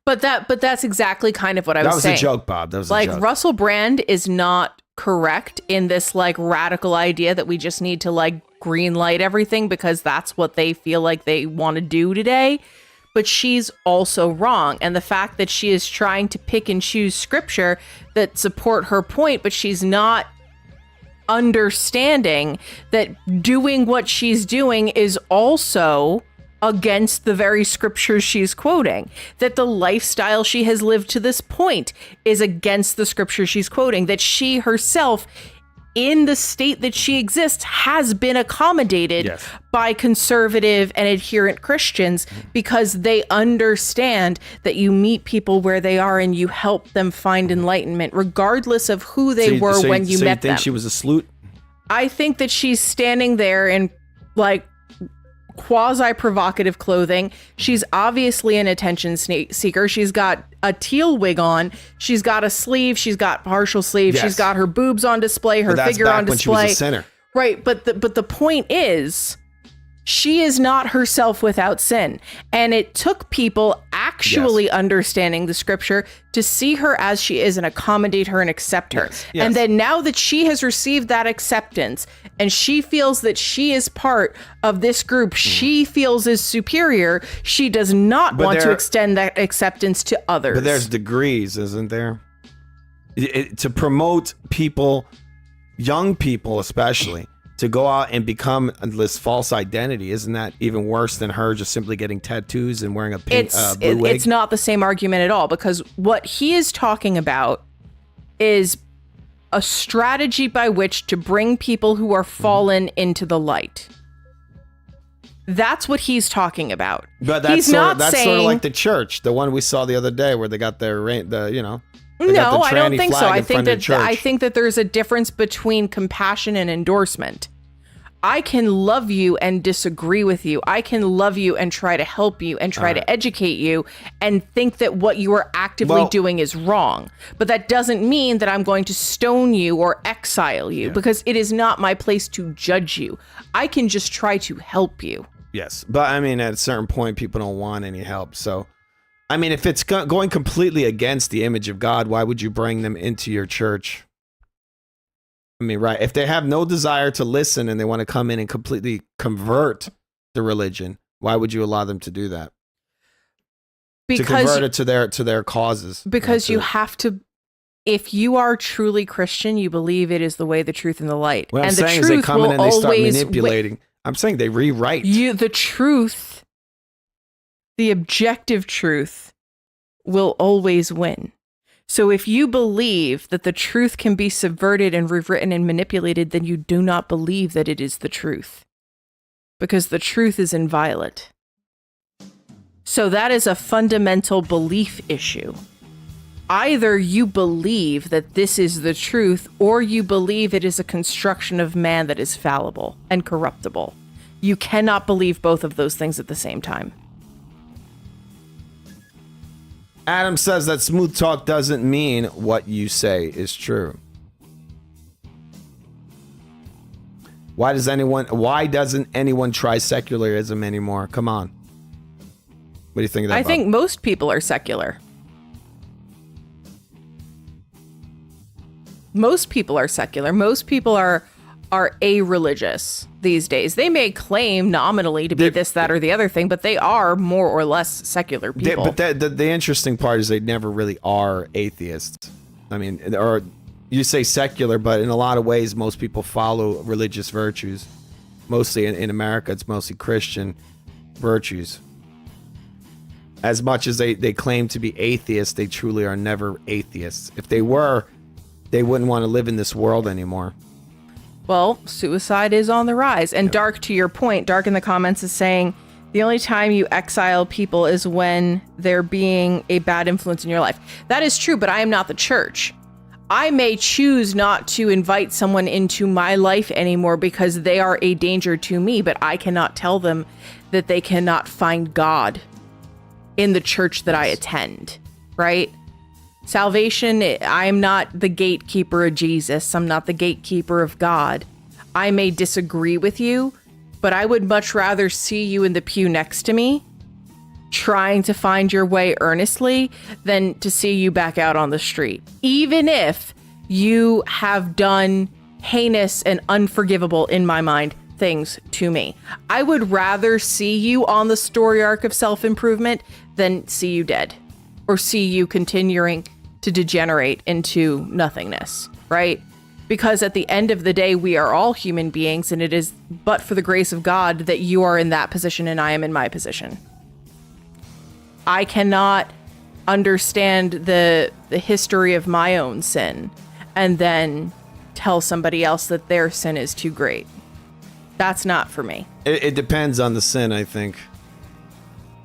But that's exactly kind of what I was saying. That was a joke, Bob. That was like a joke. Russell Brand is not correct in this like radical idea that we just need to like green light everything because that's what they feel like they want to do today. But she's also wrong. And the fact that she is trying to pick and choose scripture that support her point, but she's not understanding that doing what she's doing is also against the very scriptures she's quoting, that the lifestyle she has lived to this point is against the scripture she's quoting, that she herself, in the state that she exists, has been accommodated by conservative and adherent Christians because they understand that you meet people where they are and you help them find enlightenment, regardless of who they were when you met them. You think she was a sloot? I think that she's standing there and like quasi-provocative clothing. She's obviously an attention seeker. She's got a teal wig on. She's got a sleeve. She's got partial sleeve. Yes. She's got her boobs on display, her But that's figure back on when display. she was a sinner. Right, but the point is, she is not herself without sin. And it took people actually understanding the scripture to see her as she is and accommodate her and accept her. Yes. And then now that she has received that acceptance and she feels that she is part of this group she feels is superior, she does not want to extend that acceptance to others. But there's degrees, isn't there? To promote people, young people especially, to go out and become this false identity, isn't that even worse than her just simply getting tattoos and wearing a pink blue wig? It's not the same argument at all, because what he is talking about is a strategy by which to bring people who are fallen into the light. That's what he's talking about. But that's he's sort not of, that's saying, sort of like the church, the one we saw the other day, where they got their they got No, the I don't tranny think so. flag I in think front of the that church. there's a difference between compassion and endorsement. I can love you and disagree with you. I can love you and try to help you and try to educate you and think that what you are actively doing is wrong. But that doesn't mean that I'm going to stone you or exile you, because it is not my place to judge you. I can just try to help you. Yes, but I mean, at a certain point, people don't want any help. So, I mean, if it's going completely against the image of God, why would you bring them into your church? I mean, right. If they have no desire to listen and they want to come in and completely convert the religion, why would you allow them to do that? To convert it to their causes. Because you have to, if you are truly Christian, you believe it is the way, the truth, and the light. What I'm and saying the is they truth come in will and they start always manipulating. I'm saying they rewrite. The truth, the objective truth, will always win. So if you believe that the truth can be subverted and rewritten and manipulated, then you do not believe that it is the truth, because the truth is inviolate. So that is a fundamental belief issue. Either you believe that this is the truth, or you believe it is a construction of man that is fallible and corruptible. You cannot believe both of those things at the same time. Adam says that smooth talk doesn't mean what you say is true. Why doesn't anyone try secularism anymore? Come on. What do you think of that? I Bob? think most people are secular. Most people are secular. Most people are a-religious these days. They may claim nominally to be this, that, or the other thing, but they are more or less secular people. But the interesting part is they never really are atheists. I mean, or you say secular, but in a lot of ways, most people follow religious virtues. Mostly in America, it's mostly Christian virtues. As much as they claim to be atheists, they truly are never atheists. If they were, they wouldn't want to live in this world anymore. Well, suicide is on the rise. And Dark, to your point, Dark in the comments is saying the only time you exile people is when they're being a bad influence in your life. That is true, but I am not the church. I may choose not to invite someone into my life anymore because they are a danger to me, but I cannot tell them that they cannot find God in the church that I attend, right? Salvation, I'm not the gatekeeper of Jesus. I'm not the gatekeeper of God. I may disagree with you, but I would much rather see you in the pew next to me trying to find your way earnestly than to see you back out on the street. Even if you have done heinous and unforgivable, in my mind, things to me. I would rather see you on the story arc of self-improvement than see you dead or see you continuing to degenerate into nothingness, right? Because at the end of the day, we are all human beings, and it is but for the grace of God that you are in that position and I am in my position. I cannot understand the history of my own sin and then tell somebody else that their sin is too great. That's not for me. It depends on the sin, I think.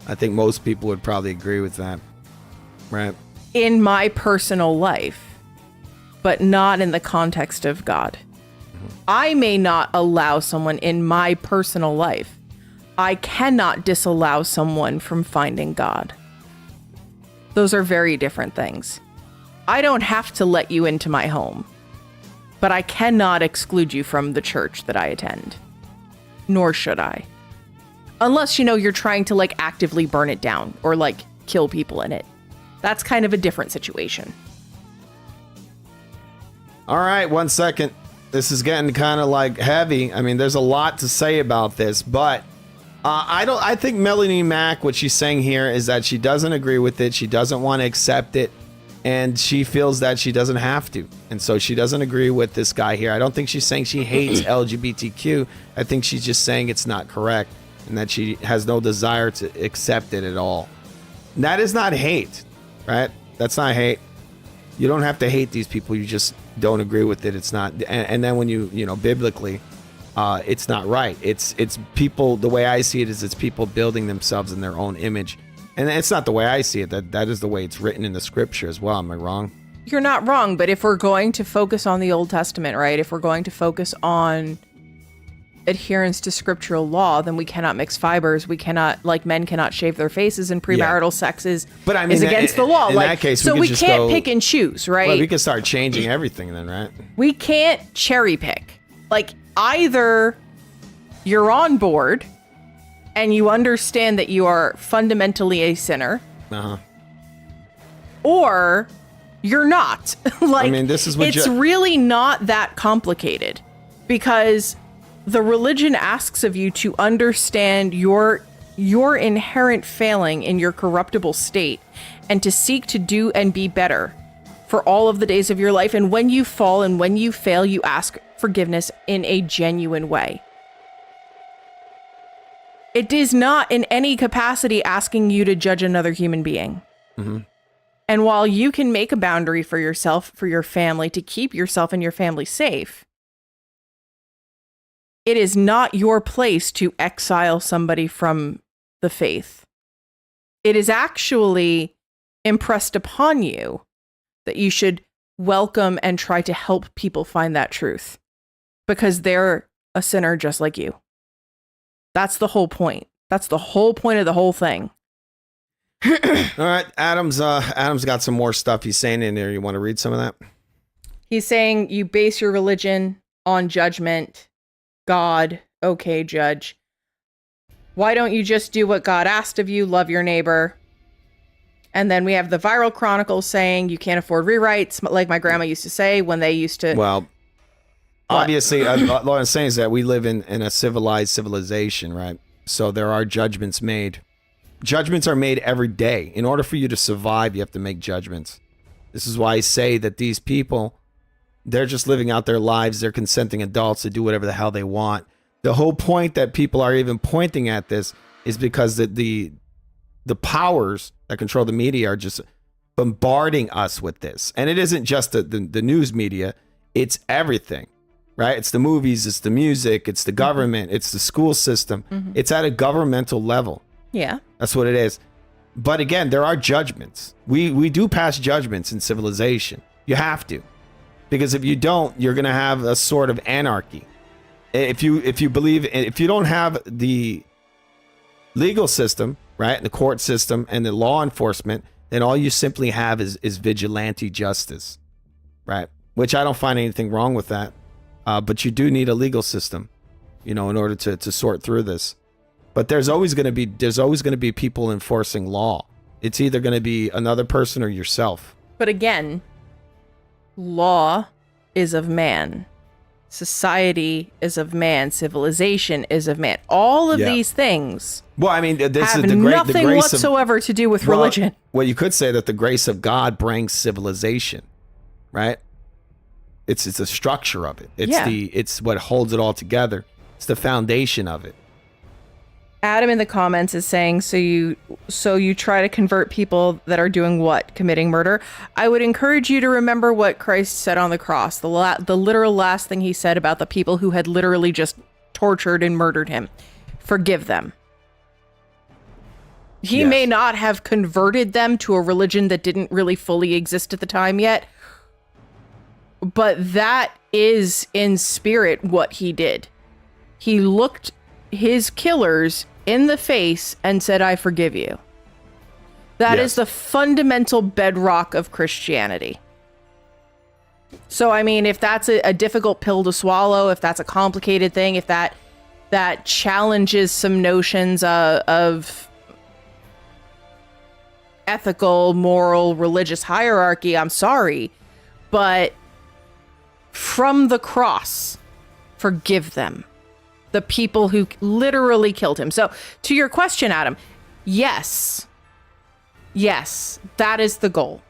I think most people would probably agree with that, right? In my personal life, but not in the context of God. I may not allow someone in my personal life I cannot disallow someone from finding God. Those are very different things. I don't have to let you into my home, but I cannot exclude you from the church that I attend. Nor should I. Unless, you're trying to like actively burn it down or like kill people in it. That's kind of a different situation. All right, 1 second. This is getting kind of like heavy. I mean, there's a lot to say about this, but I think Melanie Mack, what she's saying here is that she doesn't agree with it. She doesn't want to accept it. And she feels that she doesn't have to. And so she doesn't agree with this guy here. I don't think she's saying she hates LGBTQ. I think she's just saying it's not correct and that she has no desire to accept it at all. And that is not hate, right? That's not hate. You don't have to hate these people. You just don't agree with it. It's not. And then when biblically, it's not right. It's people. The way I see it is it's people building themselves in their own image. And it's not the way I see it. That is the way it's written in the scripture as well. Am I wrong? You're not wrong, but if we're going to focus on the Old Testament, right? If we're going to focus on adherence to scriptural law, then we cannot mix fibers. We cannot, like men cannot shave their faces, and premarital sex is against the law. In that case, so we just can't pick and choose, right? Well, we can start changing everything then, right? We can't cherry pick. Like, either you're on board and you understand that you are fundamentally a sinner, or you're not. This is what it's really not that complicated, because the religion asks of you to understand your inherent failing in your corruptible state and to seek to do and be better for all of the days of your life. And when you fall and when you fail, you ask forgiveness in a genuine way. It is not in any capacity asking you to judge another human being. Mm-hmm. And while you can make a boundary for yourself, for your family, to keep yourself and your family safe, it is not your place to exile somebody from the faith. It is actually impressed upon you that you should welcome and try to help people find that truth, because they're a sinner just like you. That's the whole point. That's the whole point of the whole thing. All right, Adam's got some more stuff he's saying in there. You want to read some of that? He's saying you base your religion on judgment. God, okay, judge. Why don't you just do what God asked of you? Love your neighbor. And then we have the Viral Chronicles saying you can't afford rewrites, like my grandma used to say when they used to. Well, obviously, what I'm saying is that we live in a civilization, right? So there are judgments made. Judgments are made every day. In order for you to survive, you have to make judgments. This is why I say that these people, they're just living out their lives. They're consenting adults to do whatever the hell they want. The whole point that people are even pointing at this is because the powers that control the media are just bombarding us with this. And it isn't just the news media. It's everything, right? It's the movies, it's the music, it's the government, it's the school system. Mm-hmm. It's at a governmental level. Yeah. That's what it is. But again, there are judgments. We do pass judgments in civilization. You have to. Because if you don't, you're going to have a sort of anarchy. If you don't have the legal system, right, the court system and the law enforcement, then all you simply have is vigilante justice, right? Which I don't find anything wrong with that. But you do need a legal system, in order to sort through this. But there's always going to be people enforcing law. It's either going to be another person or yourself. But again, law is of man. Society is of man. Civilization is of man. All of these things this have is the nothing grace whatsoever to do with religion. Well, you could say that the grace of God brings civilization, right? It's a structure of it. It's what holds it all together. It's the foundation of it. Adam in the comments is saying, so you try to convert people that are doing what? Committing murder? I would encourage you to remember what Christ said on the cross. The literal last thing he said about the people who had literally just tortured and murdered him. Forgive them. He may not have converted them to a religion that didn't really fully exist at the time yet, but that is in spirit what he did. He looked his killers in the face and said, I forgive you. That is the fundamental bedrock of Christianity. So, I mean, if that's a difficult pill to swallow, if that's a complicated thing, if that challenges some notions of ethical, moral, religious hierarchy, I'm sorry. But from the cross, forgive them. The people who literally killed him. So, to your question, Adam, yes, that is the goal.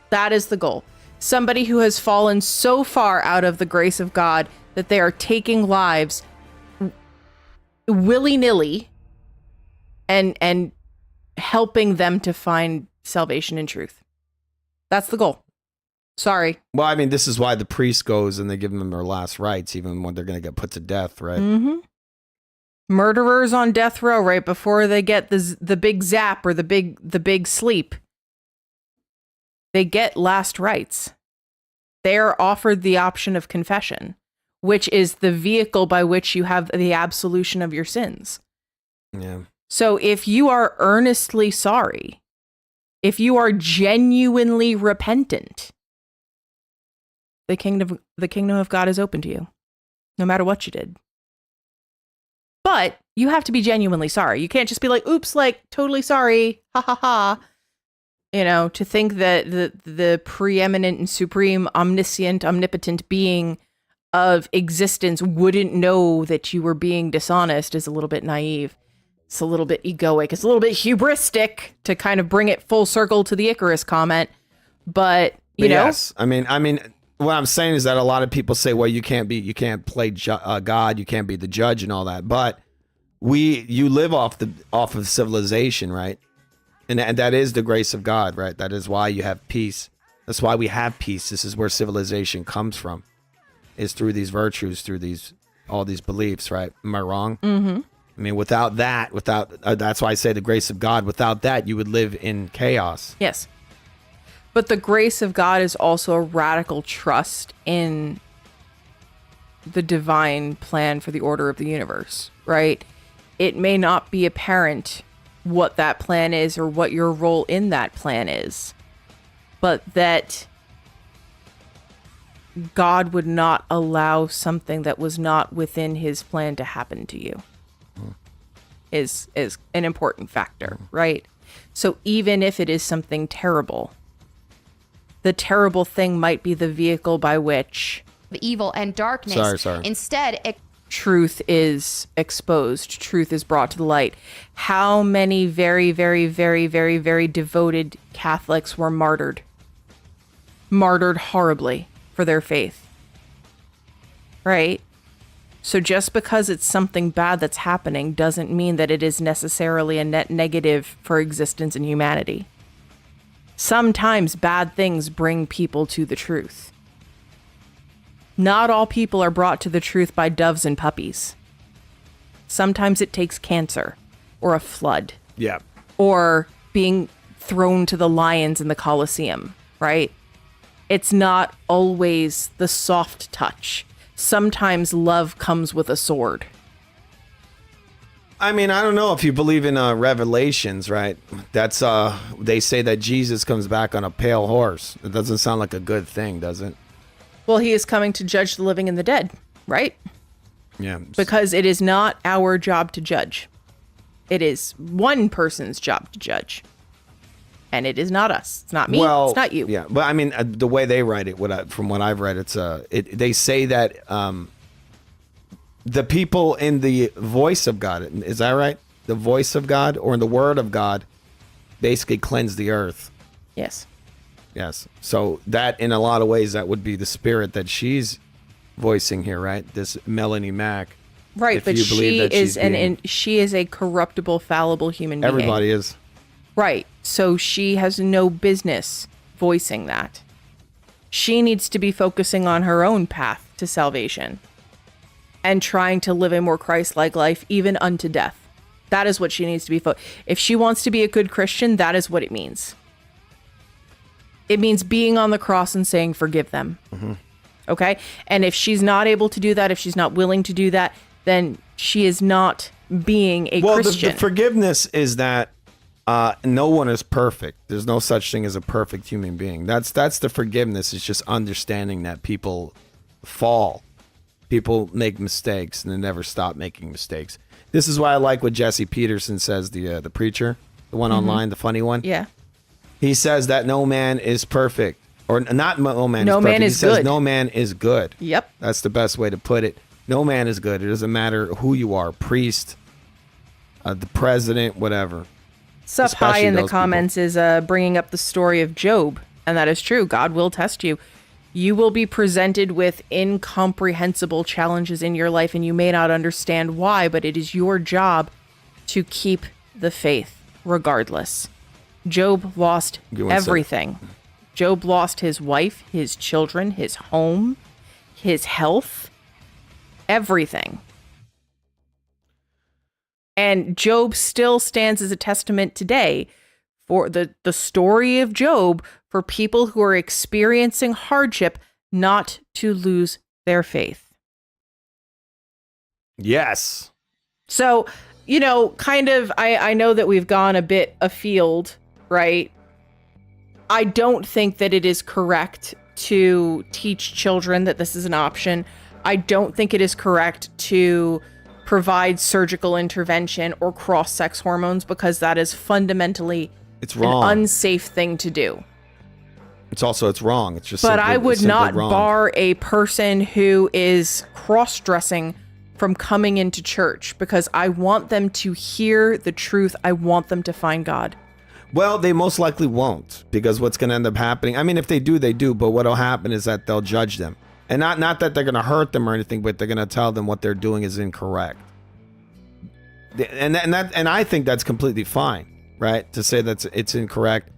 That is the goal. Somebody who has fallen so far out of the grace of God that they are taking lives willy-nilly and helping them to find salvation and truth. That's the goal. Sorry. Well, I mean, this is why the priest goes and they give them their last rites, even when they're going to get put to death, right? Mm-hmm. Murderers on death row right before they get the big zap or the big sleep. They get last rites. They are offered the option of confession, which is the vehicle by which you have the absolution of your sins. Yeah. So if you are earnestly sorry, if you are genuinely repentant, the kingdom of God is open to you, no matter what you did. But you have to be genuinely sorry. You can't just be like, oops, like, totally sorry, ha ha ha. You know, to think that the preeminent and supreme, omniscient, omnipotent being of existence wouldn't know that you were being dishonest is a little bit naive. It's a little bit egoic. It's a little bit hubristic to kind of bring it full circle to the Icarus comment. But, you know. Yes. I mean, what I'm saying is that a lot of people say, well, you can't play God, you can't be the judge and all that. But you live off of civilization, right? And that is the grace of God, right? That is why you have peace. That's why we have peace. This is where civilization comes from, is through these virtues, through all these beliefs, right? Am I wrong? Mm-hmm. I mean, without that's why I say the grace of God. Without that, you would live in chaos. Yes. But the grace of God is also a radical trust in the divine plan for the order of the universe, right? It may not be apparent what that plan is or what your role in that plan is, but that God would not allow something that was not within his plan to happen to you is an important factor, right? So even if it is something terrible, the terrible thing might be the vehicle by which evil and darkness. Sorry. Instead, truth is exposed, truth is brought to the light. How many very, very, very, very, very devoted Catholics were martyred horribly for their faith, right? So just because it's something bad that's happening doesn't mean that it is necessarily a net negative for existence and humanity. Sometimes bad things bring people to the truth. Not all people are brought to the truth by doves and puppies. Sometimes it takes cancer or a flood. Yeah. Or being thrown to the lions in the Colosseum, right? It's not always the soft touch. Sometimes love comes with a sword. I mean, I don't know if you believe in Revelations, right? That's they say that Jesus comes back on a pale horse. It doesn't sound like a good thing, does it? Well, he is coming to judge the living and the dead, right? Yeah. Because it is not our job to judge. It is one person's job to judge. And it is not us. It's not me. Well, it's not you. Yeah, but I mean, the way they write it, from what I've read, they say that the people in the voice of God, is that right? The voice of God or in the word of God basically cleanse the earth. Yes. Yes. So that, in a lot of ways, that would be the spirit that she's voicing here, right? This Melanie Mack. Right, If but you believe she that is she's she is a corruptible, fallible human being. Everybody is. Right. So she has no business voicing that. She needs to be focusing on her own path to salvation and trying to live a more Christ-like life, even unto death. That is what she needs to be. If she wants to be a good Christian, that is what it means. It means being on the cross and saying, forgive them. Mm-hmm. Okay? And if she's not able to do that, if she's not willing to do that, then she is not being a well, Christian. The forgiveness is that no one is perfect. There's no such thing as a perfect human being. That's the forgiveness. It's just understanding that people fall. People make mistakes and they never stop making mistakes. This is why I like what Jesse Peterson says, the preacher, the one online, the funny one. Yeah. He says that no man is perfect. Or not no man No is perfect. man is he says good. no man is good. Yep. That's the best way to put it. No man is good. It doesn't matter who you are, priest, the president, whatever. Sup high Especially in the those comments is bringing up the story of Job, and that is true. God will test you. You will be presented with incomprehensible challenges in your life, and you may not understand why, but it is your job to keep the faith regardless. Job lost Give me one second. everything. Job lost his wife, his children, his home, his health, everything. And Job still stands as a testament today for the story of Job for people who are experiencing hardship not to lose their faith. Yes. So, kind of, I know that we've gone a bit afield, right? I don't think that it is correct to teach children that this is an option. I don't think it is correct to provide surgical intervention or cross-sex hormones because that is fundamentally It's wrong. an unsafe thing to do. It's wrong. It's just. But simply, I would it's simply not wrong. bar a person who is cross-dressing from coming into church because I want them to hear the truth. I want them to find God. Well, they most likely won't because what's going to end up happening. I mean, if they do, they do. But what'll happen is that they'll judge them, and not that they're going to hurt them or anything, but they're going to tell them what they're doing is incorrect. And I think that's completely fine, right? To say that it's incorrect.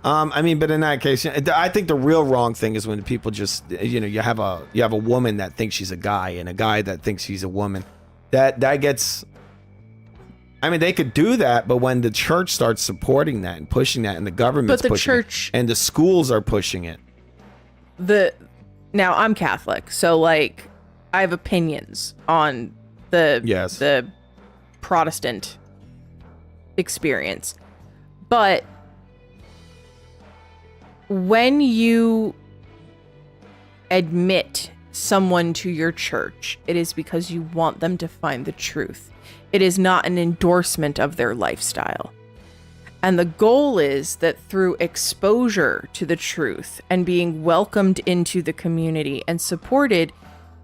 I mean, but in that case, I think the real wrong thing is when people just, you have a woman that thinks she's a guy and a guy that thinks he's a woman. That gets. I mean, they could do that, but when the church starts supporting that and pushing that, and the government's But the pushing church- it, and the schools are pushing it. Now I'm Catholic, so I have opinions on the Protestant experience. But when you admit someone to your church, it is because you want them to find the truth. It is not an endorsement of their lifestyle. And the goal is that through exposure to the truth and being welcomed into the community and supported,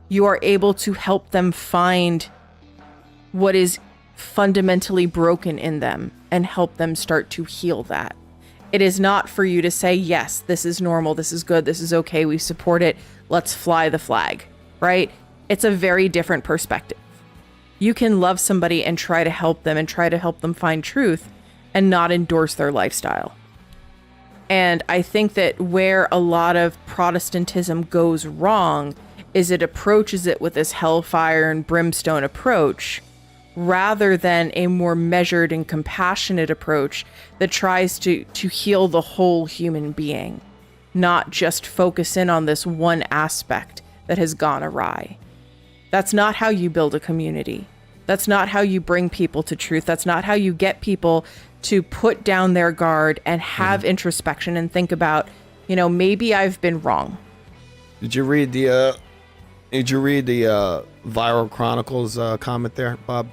you are able to help them find what is fundamentally broken in them and help them start to heal that. It is not for you to say, yes, this is normal, this is good, this is okay, we support it, let's fly the flag, right? It's a very different perspective. You can love somebody and try to help them find truth and not endorse their lifestyle. And I think that where a lot of Protestantism goes wrong is it approaches it with this hellfire and brimstone approach rather than a more measured and compassionate approach that tries to heal the whole human being, not just focus in on this one aspect that has gone awry. That's not how you build a community. That's not how you bring people to truth. That's not how you get people to put down their guard and have introspection and think about, maybe I've been wrong. Did you read the Viral Chronicles comment there, Bob?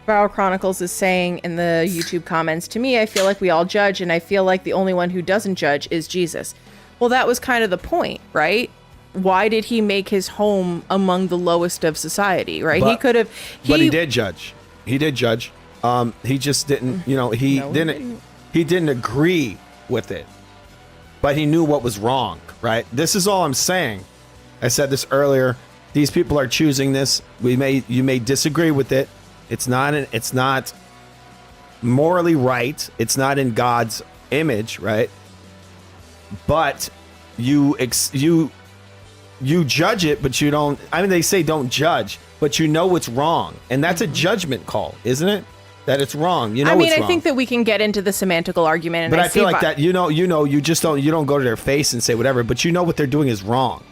Viral Chronicles is saying in the YouTube comments, to me, I feel like we all judge, and I feel like the only one who doesn't judge is Jesus. Well, that was kind of the point, right? Why did he make his home among the lowest of society, right? He could have... But he did judge. He did judge. He just didn't, he didn't agree with it. But he knew what was wrong, right? This is all I'm saying. I said this earlier. These people are choosing this. You may disagree with it. It's not morally right. It's not in God's image, right? But you judge it, but you don't. I mean, they say don't judge, but you know it's wrong, and that's a judgment call, isn't it? That it's wrong. You know, it's wrong. I think that we can get into the semantical argument, and but I feel like that. You just don't. You don't go to their face and say whatever, but you know what they're doing is wrong.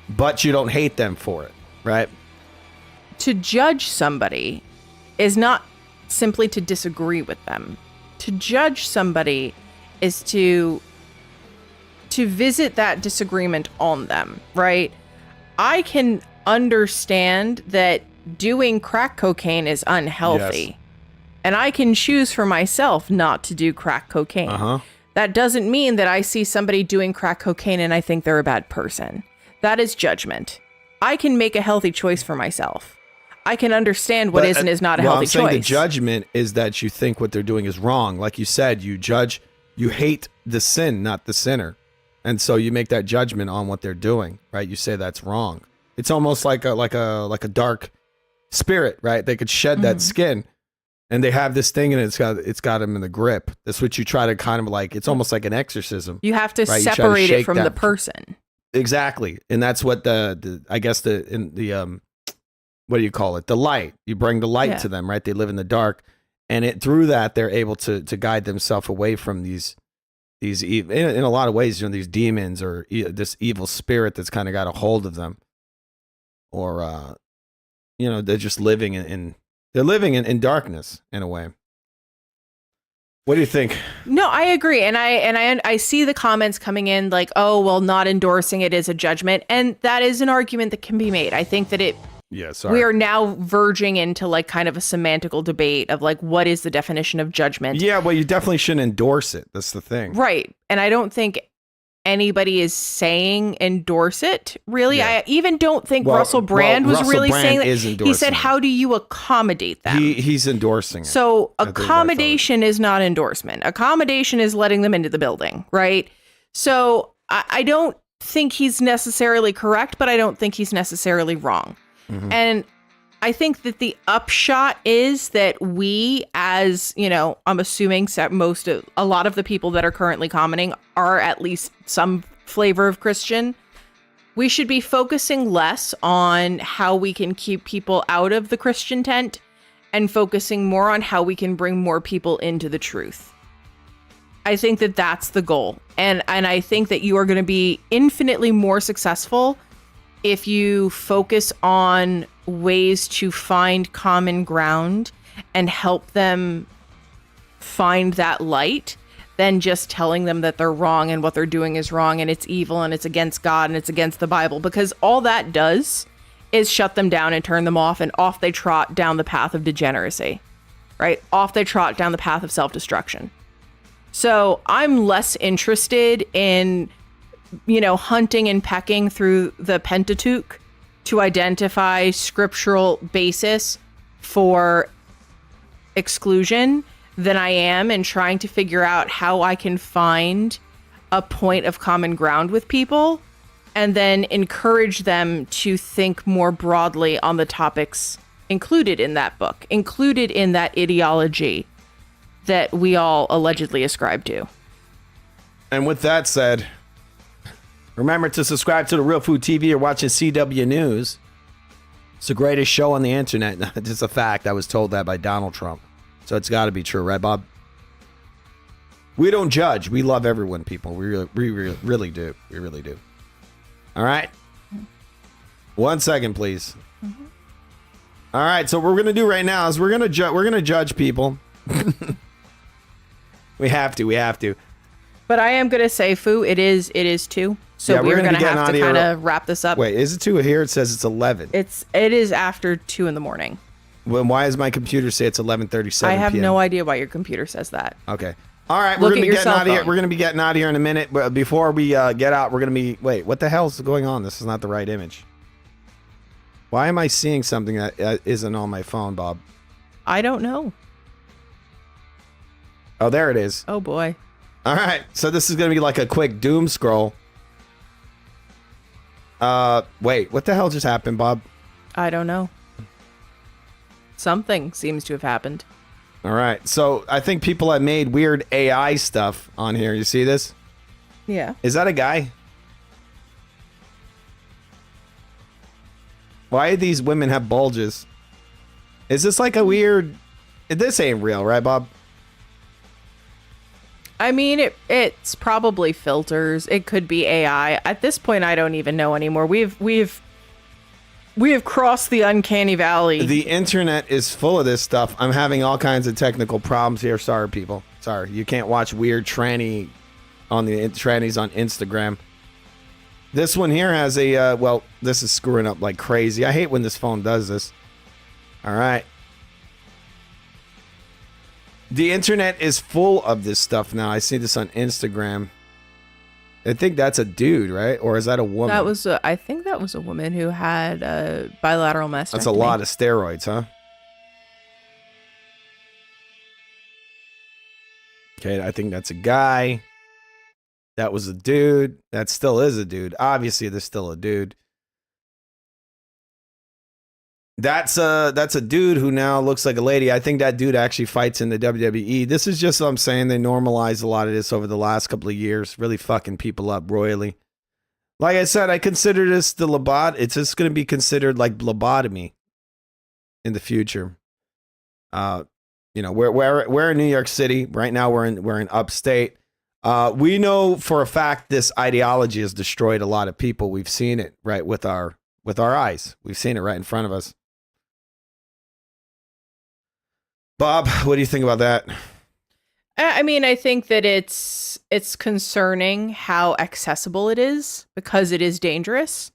But you don't hate them for it, right? to judge somebody is not simply to disagree with them. To judge somebody is to visit that disagreement on them, right? I can understand that doing crack cocaine is unhealthy. Yes. And I can choose for myself not to do crack cocaine. Uh-huh. That doesn't mean that I see somebody doing crack cocaine and I think they're a bad person. That is judgment. I can make a healthy choice for myself. I can understand what is and is not a healthy I'm saying choice. the judgment is that you think what they're doing is wrong. Like you said, you judge, you hate the sin, not the sinner. And so you make that judgment on what they're doing, right? You say that's wrong. It's almost like a dark spirit, right? They could shed that skin, and they have this thing, and it's got them in the grip. That's what you try to kind of like. It's almost like an exorcism. You have to right? separate it from the person. Exactly, and that's what the what do you call it? The light. You bring the light to them, right? They live in the dark, and through that they're able to guide themselves away from these in a lot of ways, these demons or this evil spirit that's kind of got a hold of them, or they're just living in darkness in a way. What do you think? No, I agree, and I see the comments coming in like, oh well, not endorsing it is a judgment, and that is an argument that can be made. I think that we are now verging into like kind of a semantical debate of like what is the definition of judgment. Yeah, well, you definitely shouldn't endorse it. That's the thing. Right. And I don't think anybody is saying endorse it, really. Yeah. I even don't think Russell Brand was really saying that. He said, how do you accommodate them? He's endorsing it. So accommodation is not endorsement. Accommodation is letting them into the building, right? So I don't think he's necessarily correct, but I don't think he's necessarily wrong. Mm-hmm. And I think that the upshot is that we, as, I'm assuming a lot of the people that are currently commenting are at least some flavor of Christian. We should be focusing less on how we can keep people out of the Christian tent and focusing more on how we can bring more people into the truth. I think that that's the goal. And I think that you are going to be infinitely more successful if you focus on ways to find common ground and help them find that light than just telling them that they're wrong and what they're doing is wrong and it's evil and it's against God and it's against the Bible, because all that does is shut them down and turn them off, and off they trot down the path of degeneracy, right? Off they trot down the path of self-destruction. So I'm less interested in hunting and pecking through the Pentateuch to identify scriptural basis for exclusion than I am in trying to figure out how I can find a point of common ground with people and then encourage them to think more broadly on the topics included in that book, included in that ideology that we all allegedly ascribe to. And with that said, remember to subscribe to The Real Food TV or watching CW News. It's the greatest show on the internet. It's a fact. I was told that by Donald Trump. So it's got to be true, right, Bob? We don't judge. We love everyone, people. We really do. We really do. All right? 1 second, please. Mm-hmm. All right, so what we're going to do right now is we're going to judge people. We have to. But I am going to say, Fu, it is 2. So we're going to have to kind of wrap this up. Wait, is it 2 here? It says it's 11. It is after 2 in the morning. Well, why does my computer say it's 11:37 p.m.? I have no idea why your computer says that. Okay. All right, we're going to be getting out of here. We're going to be getting out of here in a minute. But before we get out, we're going to be... Wait, what the hell is going on? This is not the right image. Why am I seeing something that isn't on my phone, Bob? I don't know. Oh, there it is. Oh, boy. All right, so this is going to be like a quick doom scroll. Wait, what the hell just happened, Bob? I don't know. Something seems to have happened. All right, so I think people have made weird AI stuff on here. You see this? Yeah. Is that a guy? Why do these women have bulges? Is this like a weird... This ain't real, right, Bob? I mean, it's probably filters. It could be AI. At this point, I don't even know anymore. We've We have crossed the uncanny valley. The internet is full of this stuff. I'm having all kinds of technical problems here. Sorry, people. Sorry. You can't watch weird trannies on Instagram. This one here has a, well, this is screwing up like crazy. I hate when this phone does this. All right. The internet is full of this stuff now. I see this on Instagram. I think that's a dude, right? Or is that a woman? That was, I think that was a woman who had a bilateral mastectomy. That's a lot of steroids, huh? Okay, I think that's a guy. That was a dude. That still is a dude. Obviously, there's still a dude. That's a dude who now looks like a lady. I think that dude actually fights in the WWE. This is just what I'm saying. They normalized a lot of this over the last couple of years, really fucking people up royally. Like I said, I consider this the it's just going to be considered like lobotomy in the future. You know, we're in New York City right now. We're in upstate. We know for a fact this ideology has destroyed a lot of people. We've seen it right with our eyes. We've seen it right in front of us. Bob, what do you think about that? I mean, I think that it's concerning how accessible it is because it is dangerous.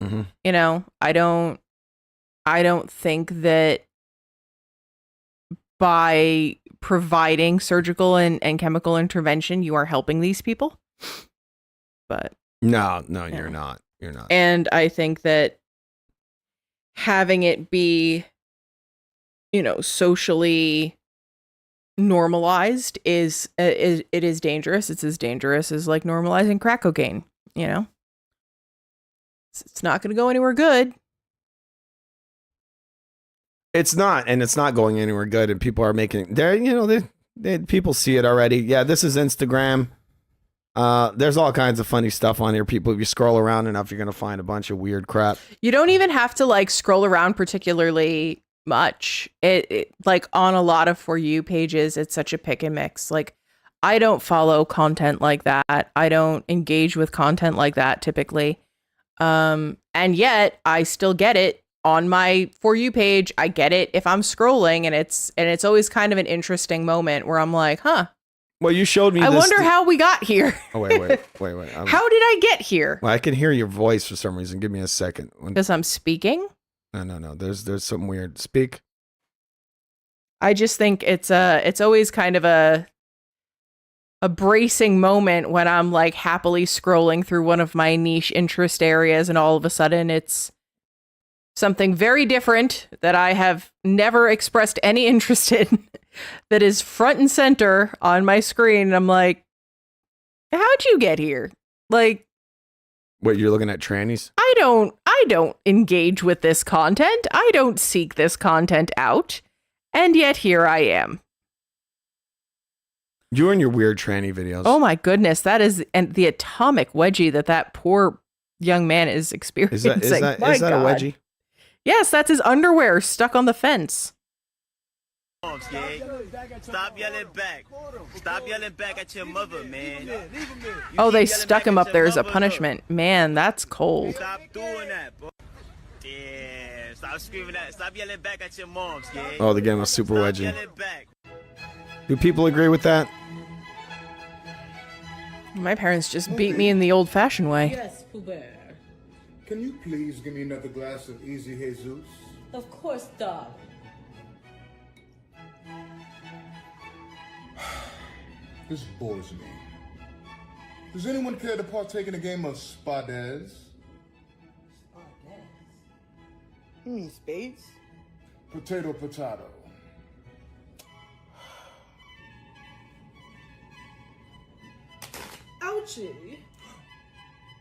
Mm-hmm. You know, I don't think that by providing surgical and chemical intervention, you are helping these people. But no, you're not. You're not. And I think that having it be, you know, socially normalized is dangerous. It's as dangerous as like normalizing crack cocaine, you know? It's not going to go anywhere good. It's not, and it's not going anywhere good, and people are making people see it already. Yeah, this is Instagram. There's all kinds of funny stuff on here. People, if you scroll around enough, you're going to find a bunch of weird crap. You don't even have to like scroll around particularly much. It like on a lot of For You pages, it's such a pick and mix. Like I don't follow content like that. I don't engage with content like that typically. And yet I still get it on my For You page. I get it if I'm scrolling, and it's always kind of an interesting moment where I'm like, huh. Well, you showed me I wonder how we got here. Oh, wait. How did I get here? Well, I can hear your voice for some reason. Give me a second. Because I'm speaking? No. There's something weird. Speak. I just think it's always kind of a bracing moment when I'm like happily scrolling through one of my niche interest areas, and all of a sudden it's something very different that I have never expressed any interest in that is front and center on my screen. And I'm like, how'd you get here? Like, what, you're looking at trannies? I don't engage with this content. I don't seek this content out. And yet here I am. You and your weird tranny videos. Oh my goodness. That is the atomic wedgie that poor young man is experiencing. Is that a wedgie? Yes, that's his underwear stuck on the fence. Stop yelling back. Stop yelling back at your mother, man. Oh, they stuck him up there as a punishment. Man, that's cold. Stop doing that, bro. Yeah, stop screaming that. Stop yelling back at your moms, kid. Oh, the game was super wedgie. Do people agree with that? My parents just beat me in the old-fashioned way. Yes, Pooh Bear. Can you please give me another glass of Easy Jesus? Of course, dog. This bores me. Does anyone care to partake in a game of Spadez? You mean spades? Potato. Ouchie.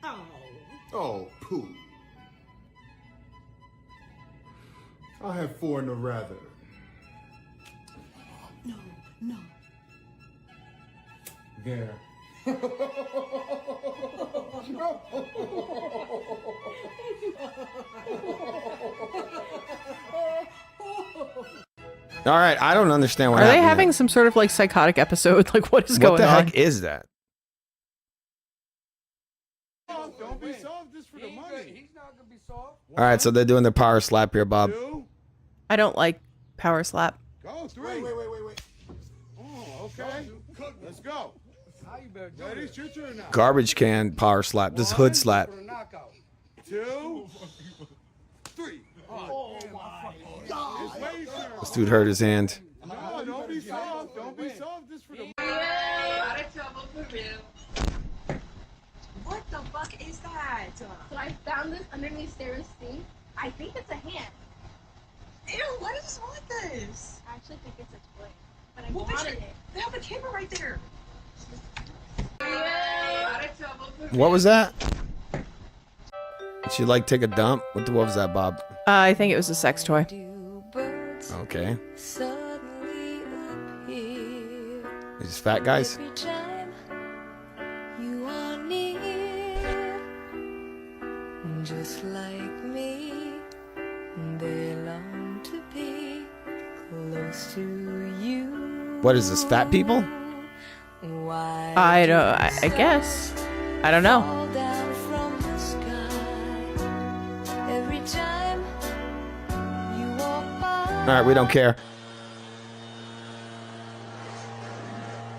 Ow. Oh, poo. I'll have 4 in the rather. No. There. All right, I don't understand what Are they happened having there. some sort of like psychotic episode? Like what is going What the on? heck is that? Don't be soft just for the money. He's not gonna be All right, so they're doing the power slap here, Bob. I don't like power slap. Go, 3. Wait. Oh, okay. Let's go. Ready? It's your turn now. Garbage can power slap. This hood slap. 2, 3. Oh my God. This dude hurt his hand. No, don't be soft. Don't be soft. Just for the. What the fuck is that? So I found this underneath Sarah's sink. I think it's a hand. Ew, why does this want this? I actually think it's a toy, but I wanted it. They have a camera right there. What was that? Did she like take a dump? What was that, Bob? I think it was a sex toy. Okay. These fat guys? You are near, just like me. They long to be close to you. What is this, fat people? I guess. I don't know. Fall down from the sky. Every time you walk by. All right, we don't care.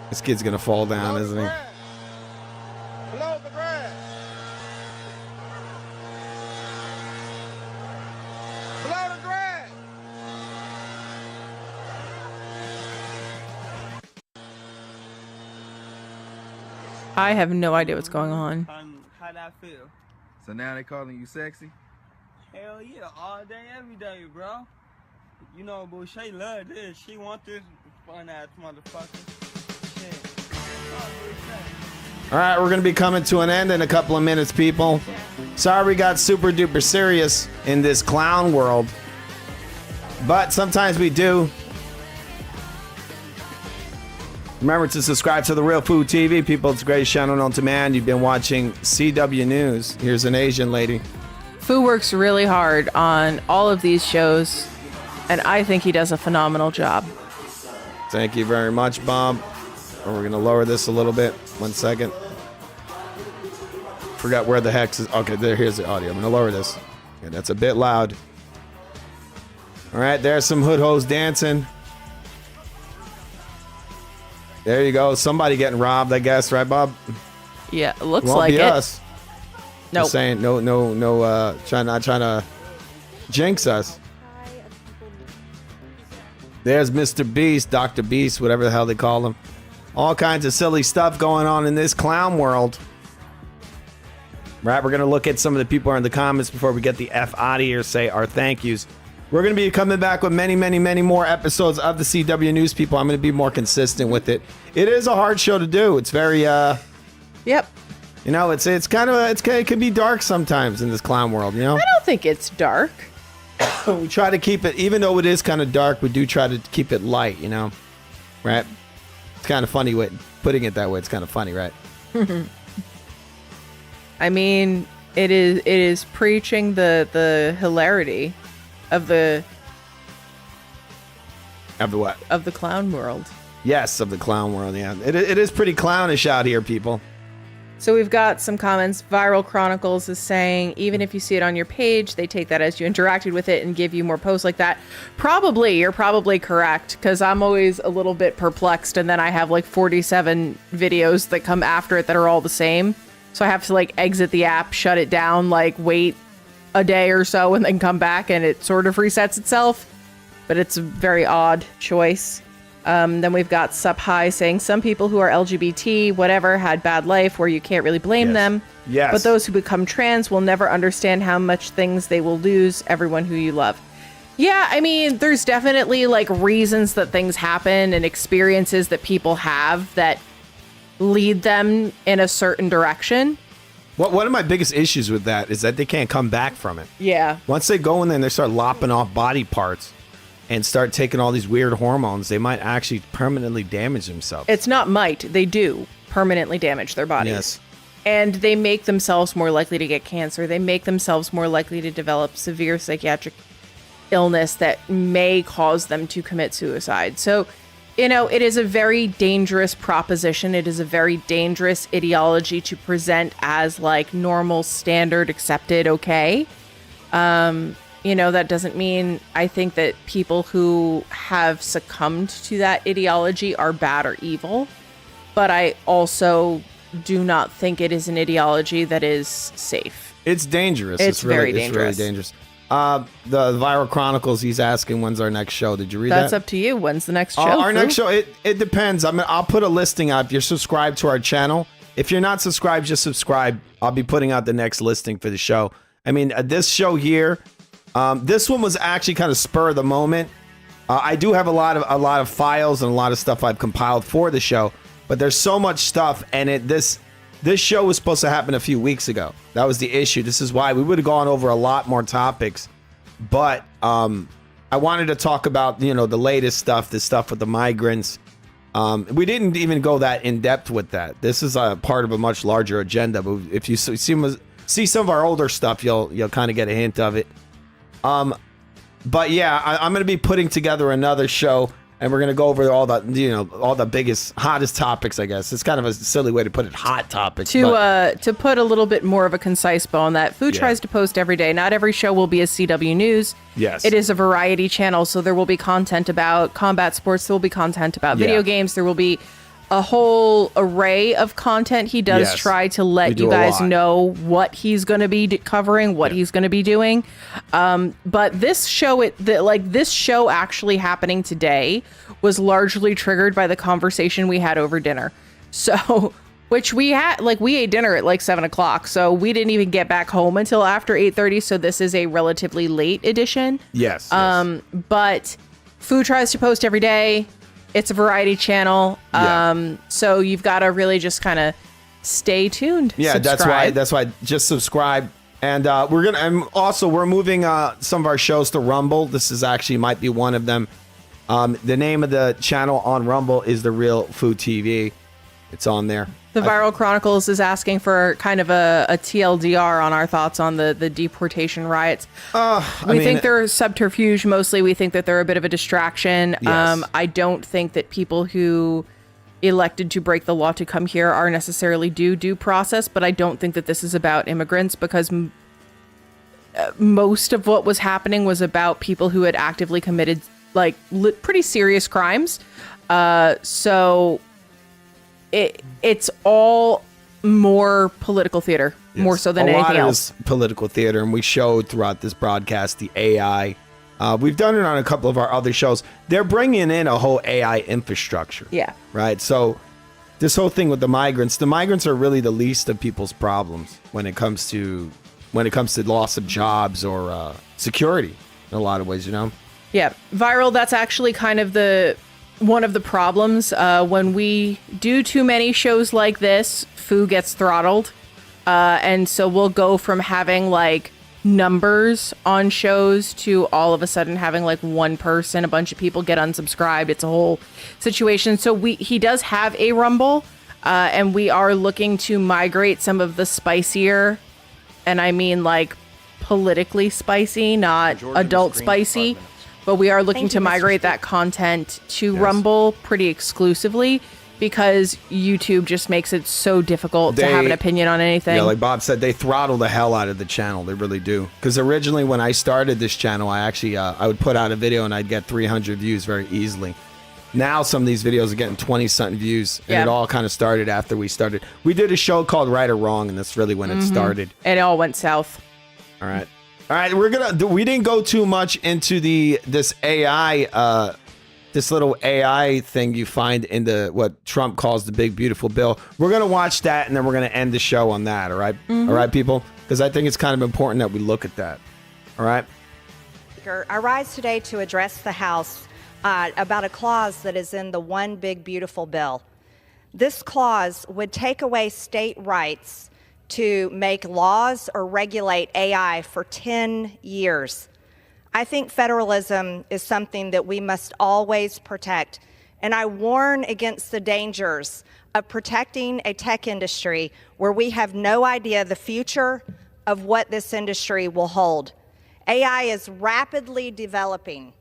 This kid's gonna fall down, isn't he? Below the grass. Below the grass. I have no idea what's going on. How that feel? So now they calling you sexy? Hell yeah, all day, every day, bro. You know, but Shay love this. She want this fun ass motherfucker. Shit. All right, we're going to be coming to an end in a couple of minutes, people. Sorry we got super duper serious in this clown world. But sometimes we do. Remember to subscribe to The Real Food TV, people. It's the greatest channel on demand. You've been watching CW News. Here's an Asian lady. Fu works really hard on all of these shows, and I think he does a phenomenal job. Thank you very much, Bob. We're going to lower this a little bit. 1 second. Forgot where the hex is. Okay, here's the audio. I'm going to lower this. Okay, that's a bit loud. All right, there's some hood hoes dancing. There you go. Somebody getting robbed, I guess, right, Bob? Yeah, it looks Won't like be it. us. Nope. Just saying, no, not trying to jinx us. There's Mr. Beast, Dr. Beast, whatever the hell they call him. All kinds of silly stuff going on in this clown world. Right, we're going to look at some of the people who are in the comments before we get the F out of here, say our thank yous. We're going to be coming back with many, many, many more episodes of the CW News, people. I'm going to be more consistent with it. It is a hard show to do. It's very, Yep. you know, it's kind of, it can be dark sometimes in this clown world, you know? I don't think it's dark. We try to keep it, even though it is kind of dark, we do try to keep it light, you know? Right? It's kind of funny putting it that way. It's kind of funny, right? I mean, it is preaching the hilarity of the what? Of the clown world. Yes, of the clown world, yeah. It is pretty clownish out here, people. So we've got some comments. Viral Chronicles is saying, even if you see it on your page, they take that as you interacted with it and give you more posts like that. Probably, you're probably correct, because I'm always a little bit perplexed, and then I have like 47 videos that come after it that are all the same. So I have to like exit the app, shut it down, like wait a day or so, and then come back, and it sort of resets itself. But it's a very odd choice. Then we've got Sup High saying some people who are LGBT, whatever, had bad life where you can't really blame them. Yes. But those who become trans will never understand how much things they will lose, everyone who you love. Yeah, I mean, there's definitely like reasons that things happen and experiences that people have that lead them in a certain direction. One of my biggest issues with that is that they can't come back from it. Yeah. Once they go in there and they start lopping off body parts and start taking all these weird hormones, they might actually permanently damage themselves. It's not might, they do permanently damage their bodies. Yes. And they make themselves more likely to get cancer. They make themselves more likely to develop severe psychiatric illness that may cause them to commit suicide. So, you know, it is a very dangerous proposition. It is a very dangerous ideology to present as like normal, standard, accepted, okay. That doesn't mean I think that people who have succumbed to that ideology are bad or evil, but I also do not think it is an ideology that is safe. It's dangerous. It's very dangerous. It's really dangerous. The Viral Chronicles, he's asking when's our next show. Did you read That's that? up to you. When's the next show? Our next show, it depends. I'll put a listing out if you're subscribed to our channel. If you're not subscribed, just subscribe. I'll be putting out the next listing for the show. I mean, this show here, this one was actually kind of spur of the moment. I do have a lot of files and a lot of stuff I've compiled for the show, but there's so much stuff, and this show was supposed to happen a few weeks ago. That was the issue. This is why we would have gone over a lot more topics, but I wanted to talk about the latest stuff, the stuff with the migrants. We didn't even go that in depth with that. This is a part of a much larger agenda. But if you see some of our older stuff, you'll kind of get a hint of it. But yeah, I'm going to be putting together another show, and we're going to go over all the biggest, hottest topics. I guess it's kind of a silly way to put it, hot topics. To put a little bit more of a concise bow on that, Food tries to post every day. Not every show will be a CW News. Yes, it is a variety channel, so there will be content about combat sports. There will be content about video games. There will be a whole array of content. He does try to let you guys know what he's going to be covering, what he's going to be doing. But this show, this show actually happening today was largely triggered by the conversation we had over dinner. So, which we had, we ate dinner at 7:00. So we didn't even get back home until after 8:30. So this is a relatively late edition. Yes. But Food tries to post every day. It's a variety channel. So you've got to really just kind of stay tuned. Yeah, subscribe. that's why just subscribe. And we're moving some of our shows to Rumble. This is actually might be one of them. The name of the channel on Rumble is The Real Food TV. It's on there. The Viral Chronicles is asking for kind of a TLDR on our thoughts on the deportation riots. We think they're subterfuge mostly. We think that they're a bit of a distraction. Yes. I don't think that people who elected to break the law to come here are necessarily due process, but I don't think that this is about immigrants, because most of what was happening was about people who had actively committed pretty serious crimes. So it's all more political theater, more so than anything else. Political theater, and we showed throughout this broadcast the AI. We've done it on a couple of our other shows. They're bringing in a whole AI infrastructure. Yeah. Right. So this whole thing with the migrants are really the least of people's problems when it comes to loss of jobs or security in a lot of ways. Yeah, Viral. That's actually kind of one of the problems when we do too many shows like this. Foo gets throttled, and so we'll go from having numbers on shows to all of a sudden having one person, a bunch of people get unsubscribed. It's a whole situation. So he does have a Rumble, and we are looking to migrate some of the spicier, and I mean politically spicy, not adult spicy. But we are looking to migrate that content to Rumble pretty exclusively, because YouTube just makes it so difficult to have an opinion on anything. Yeah, like Bob said, they throttle the hell out of the channel. They really do. Because originally when I started this channel, I actually I would put out a video and I'd get 300 views very easily. Now some of these videos are getting 20-something views, and it all kind of started after we started. We did a show called Right or Wrong, and that's really when it started. And it all went south. All right, we didn't go too much into this AI, this little AI thing you find in what Trump calls the big beautiful bill. We're gonna watch that, and then we're gonna end the show on that. All right, all right, people, because I think it's kind of important that we look at that. All right. I rise today to address the House about a clause that is in the One Big Beautiful Bill. This clause would take away state rights to make laws or regulate AI for 10 years. I think federalism is something that we must always protect, and I warn against the dangers of protecting a tech industry where we have no idea the future of what this industry will hold. AI is rapidly developing.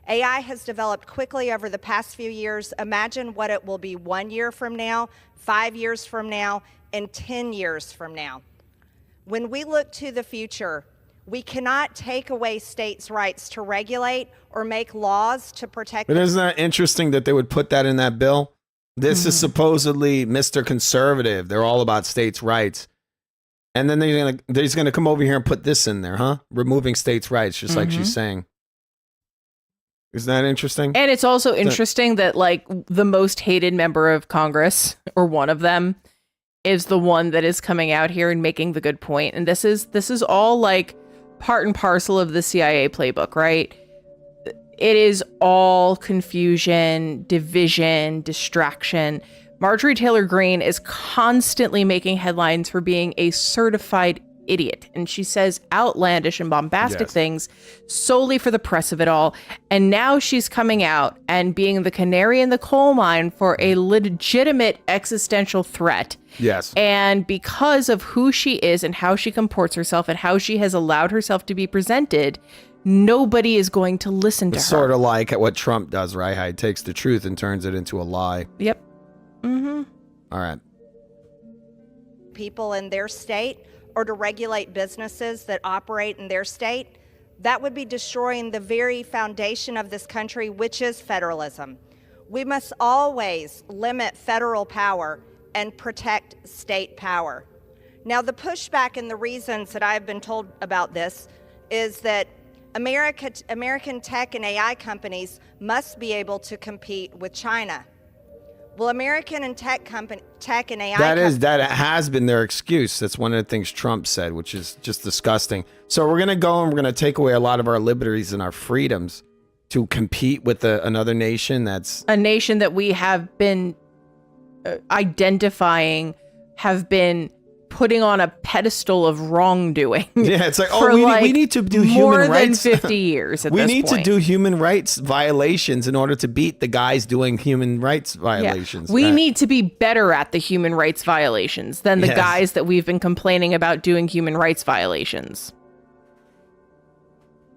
AI has developed quickly over the past few years. Imagine what it will be 1 year from now, 5 years from now, and 10 years from now. When we look to the future, We cannot take away states' rights to regulate or make laws to protect. But isn't that interesting that they would put that in that bill? This is supposedly Mr. Conservative. They're all about states' rights. And then they're just gonna come over here and put this in there, huh? Removing states' rights, just like she's saying. Isn't that interesting? And it's also interesting that like the most hated member of Congress, or one of them, is the one that is coming out here and making the good point. And this is all like part and parcel of the CIA playbook, right? It is all confusion, division, distraction. Marjorie Taylor Greene is constantly making headlines for being a certified idiot. And she says outlandish and bombastic things solely for the press of it all. And now she's coming out and being the canary in the coal mine for a legitimate existential threat. Yes. And because of who she is and how she comports herself and how she has allowed herself to be presented, nobody is going to listen to her. Sort of like what Trump does, right? How he takes the truth and turns it into a lie. Yep. Mm-hmm. All right. People in their state or to regulate businesses that operate in their state, that would be destroying the very foundation of this country, which is federalism. We must always limit federal power and protect state power. Now, the pushback and the reasons that I've been told about this is that American tech and AI companies must be able to compete with China. Well, American and tech and AI that has been their excuse. That's one of the things Trump said, which is just disgusting. So we're gonna go and we're gonna take away a lot of our liberties and our freedoms to compete with another nation that's a nation that we have been identifying, have been putting on a pedestal of wrongdoing. Yeah, it's like, oh, we need to do human more rights. More than 50 years at we this need point. to do human rights violations in order to beat the guys doing human rights violations. Yeah. We need to be better at the human rights violations than the guys that we've been complaining about doing human rights violations.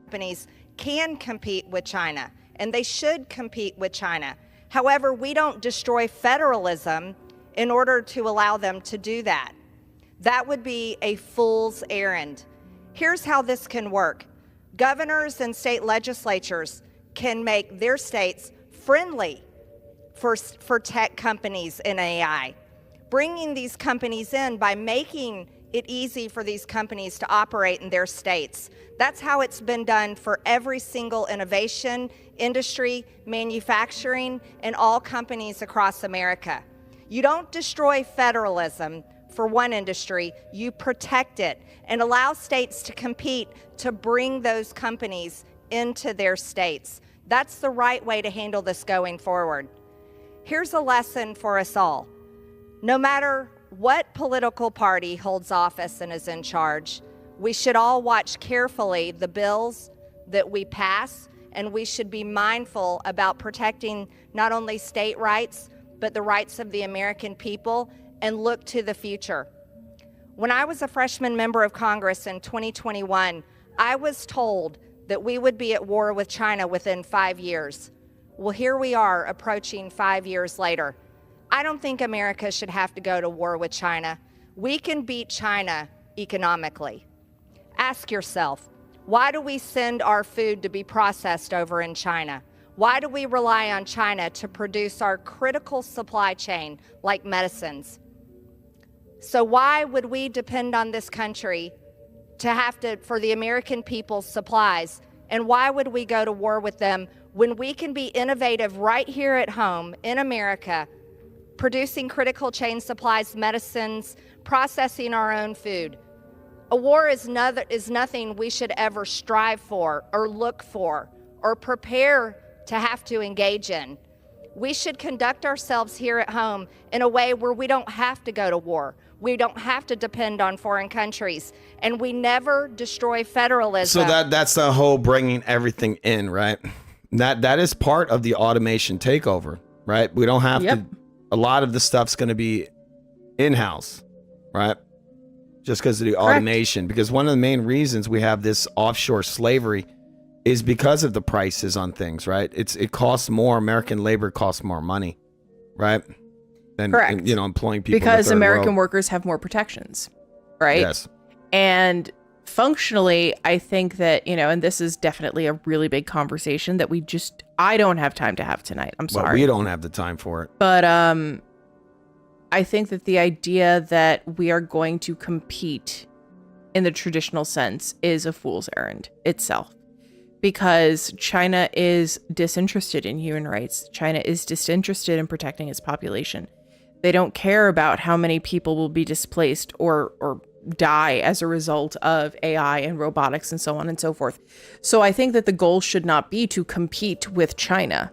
Companies can compete with China, and they should compete with China. However, we don't destroy federalism in order to allow them to do that. That would be a fool's errand. Here's how this can work. Governors and state legislatures can make their states friendly for tech companies in AI, bringing these companies in by making it easy for these companies to operate in their states. That's how it's been done for every single innovation, industry, manufacturing, and all companies across America. You don't destroy federalism for one industry, you protect it and allow states to compete to bring those companies into their states. That's the right way to handle this going forward. Here's a lesson for us all. No matter what political party holds office and is in charge, we should all watch carefully the bills that we pass, and we should be mindful about protecting not only state rights, but the rights of the American people, and look to the future. When I was a freshman member of Congress in 2021, I was told that we would be at war with China within 5 years. Well, here we are approaching 5 years later. I don't think America should have to go to war with China. We can beat China economically. Ask yourself, why do we send our food to be processed over in China? Why do we rely on China to produce our critical supply chain like medicines? So why would we depend on this country for the American people's supplies? And why would we go to war with them when we can be innovative right here at home in America, producing critical chain supplies, medicines, processing our own food? A war is nothing we should ever strive for or look for or prepare to have to engage in. We should conduct ourselves here at home in a way where we don't have to go to war. We don't have to depend on foreign countries, and we never destroy federalism. So that's the whole bringing everything in, right? That is part of the automation takeover, right? We don't have to. A lot of the stuff's going to be in-house, right? Just because of the automation. Because one of the main reasons we have this offshore slavery is because of the prices on things, right? It costs more. American labor costs more money, right? Than employing people because American workers have more protections, right? Yes. And functionally, I think that, and this is definitely a really big conversation that I don't have time to have tonight. I'm sorry. Well, we don't have the time for it. But I think that the idea that we are going to compete in the traditional sense is a fool's errand itself, because China is disinterested in human rights. China is disinterested in protecting its population. They don't care about how many people will be displaced or die as a result of AI and robotics and so on and so forth. So I think that the goal should not be to compete with China.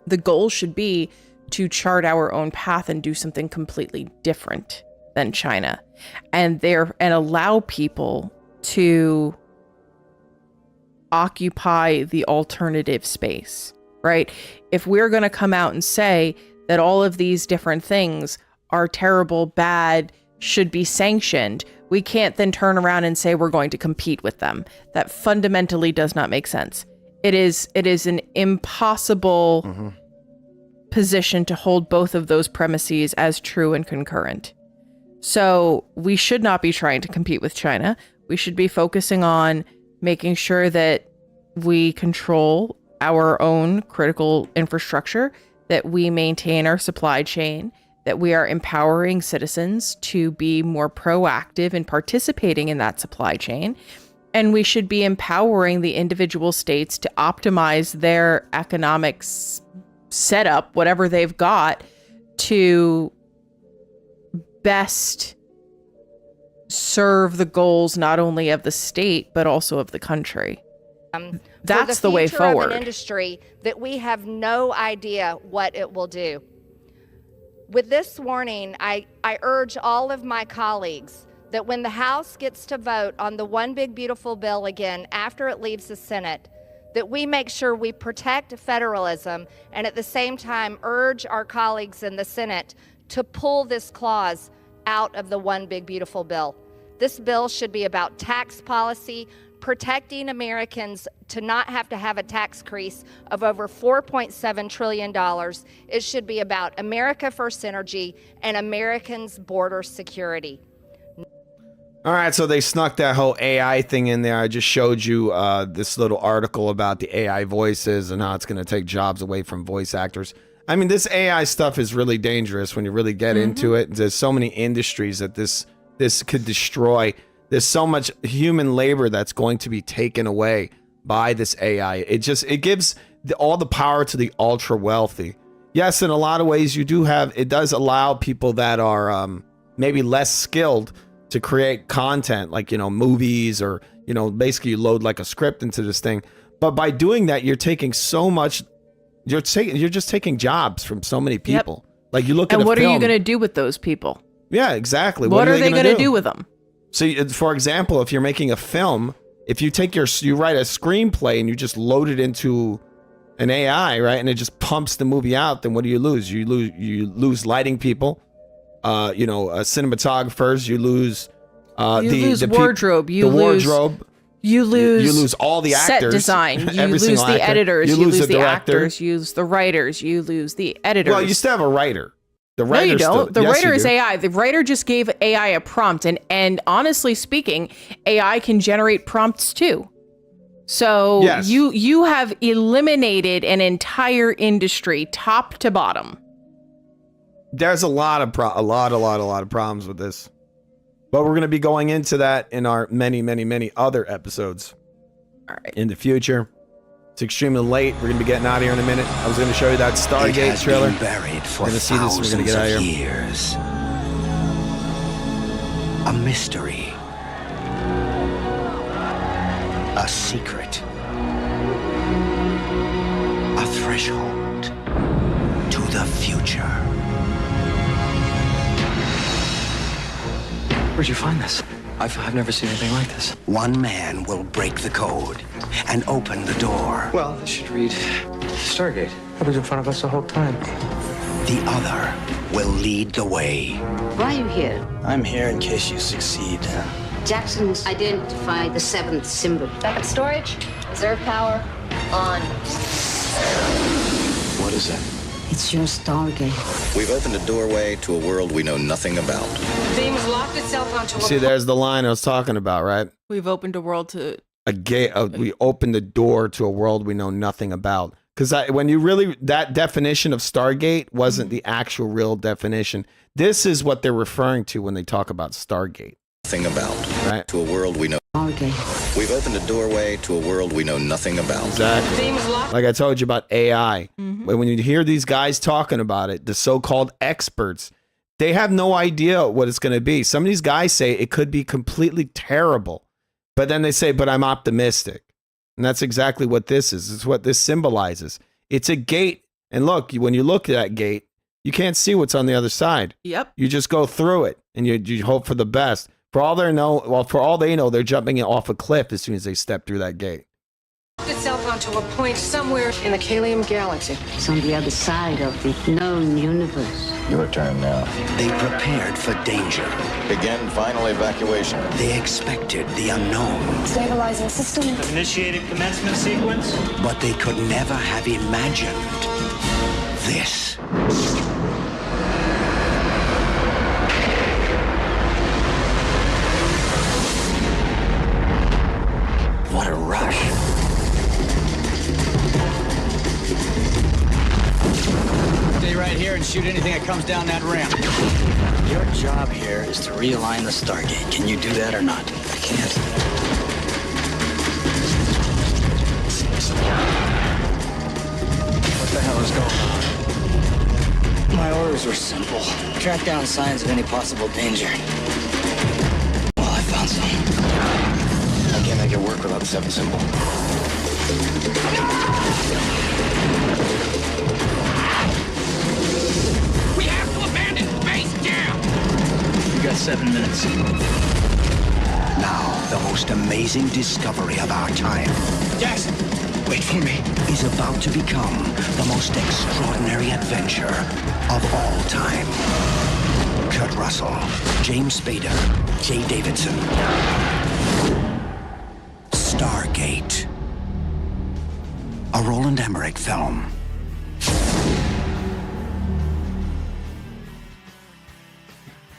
The goal should be to chart our own path and do something completely different than China, and allow people to occupy the alternative space, right? If we're going to come out and say that all of these different things are terrible, bad, should be sanctioned, we can't then turn around and say we're going to compete with them. That fundamentally does not make sense. It is an impossible position to hold both of those premises as true and concurrent. So we should not be trying to compete with China. We should be focusing on making sure that we control our own critical infrastructure, that we maintain our supply chain, that we are empowering citizens to be more proactive in participating in that supply chain. And we should be empowering the individual states to optimize their economic setup, whatever they've got, to best serve the goals not only of the state, but also of the country. That's the way forward. Of an industry that we have no idea what it will do. With this warning, I urge all of my colleagues that when the House gets to vote on the One Big Beautiful Bill again after it leaves the Senate, that we make sure we protect federalism and at the same time urge our colleagues in the Senate to pull this clause out of the One Big Beautiful Bill. This bill should be about tax policy, protecting Americans to not have to have a tax increase of over $4.7 trillion. It should be about America First Energy and Americans' border security. All right, so they snuck that whole AI thing in there. I just showed you this little article about the AI voices and how it's going to take jobs away from voice actors. I mean, this AI stuff is really dangerous when you really get into it. There's so many industries that this could destroy. There's so much human labor that's going to be taken away by this AI. It gives all the power to the ultra wealthy. Yes, in a lot of ways it does allow people that are maybe less skilled to create content, like, movies or, basically you load like a script into this thing. But by doing that, you're taking so much, you're just taking jobs from so many people. Yep. Like you look at a film. And what are you going to do with those people? Yeah, exactly. What are they going to do with them? So, for example, if you're making a film, if you take you write a screenplay and you just load it into an AI, right, and it just pumps the movie out, then what do you lose? You lose lighting people, cinematographers. You lose the wardrobe. You lose all the actors. Set design. You lose the editors. You lose the actors. You lose the writers. You lose the editors. Well, you still have a writer. No, you don't. The writer is AI. The writer just gave AI a prompt, and honestly speaking, AI can generate prompts too. So yes. you have eliminated an entire industry, top to bottom. There's a lot of problems with this, but we're going to be going into that in our many other episodes. All right. In the future. It's extremely late. We're going to be getting out of here in a minute. I was going to show you that Stargate trailer. Been buried for we're going to see this. We're going to get out of here. Years. A mystery. A secret. A threshold to the future. Where'd you find this? I've never seen anything like this. One man will break the code and open the door. Well, this should read Stargate. It was in front of us the whole time. The other will lead the way. Why are you here? I'm here in case you succeed. Jackson's identified the seventh symbol. Backup storage, reserve power, on. What is it? It's your Stargate. We've opened a doorway to a world we know nothing about. Beam has locked itself onto See, there's the line I was talking about, right? We've opened a world to A gate. We opened the door to a world we know nothing about. Because when you really, that definition of Stargate wasn't the actual real definition. This is what they're referring to when they talk about Stargate. Nothing about. Right. To a world we know. Stargate. We've opened a doorway to a world we know nothing about. Exactly. Like I told you about AI. When you hear these guys talking about it, the so-called experts, they have no idea what it's going to be. Some of these guys say it could be completely terrible. But then they say, but I'm optimistic. And that's exactly what this is. It's what this symbolizes. It's a gate. And look, when you look at that gate, you can't see what's on the other side. Yep. You just go through it and you hope for the best. For all they know, they're jumping off a cliff as soon as they step through that gate. itself onto a point somewhere in the Kalium galaxy. It's on the other side of the known universe. Your turn now. They prepared for danger. Begin final evacuation. They expected the unknown. Stabilizing system. Initiated commencement sequence. But they could never have imagined this. What a rush. Stay right here and shoot anything that comes down that ramp. Your job here is to realign the Stargate. Can you do that or not? I can't. What the hell is going on? My orders were simple. Track down signs of any possible danger. Well, I found some. I can't make it work without the 7 symbol. We have to abandon base camp! You got 7 minutes. Now, the most amazing discovery of our time. Jackson, wait for me. Is about to become the most extraordinary adventure of all time. Kurt Russell, James Spader, Jay Davidson. Stargate. A Roland Emmerich film.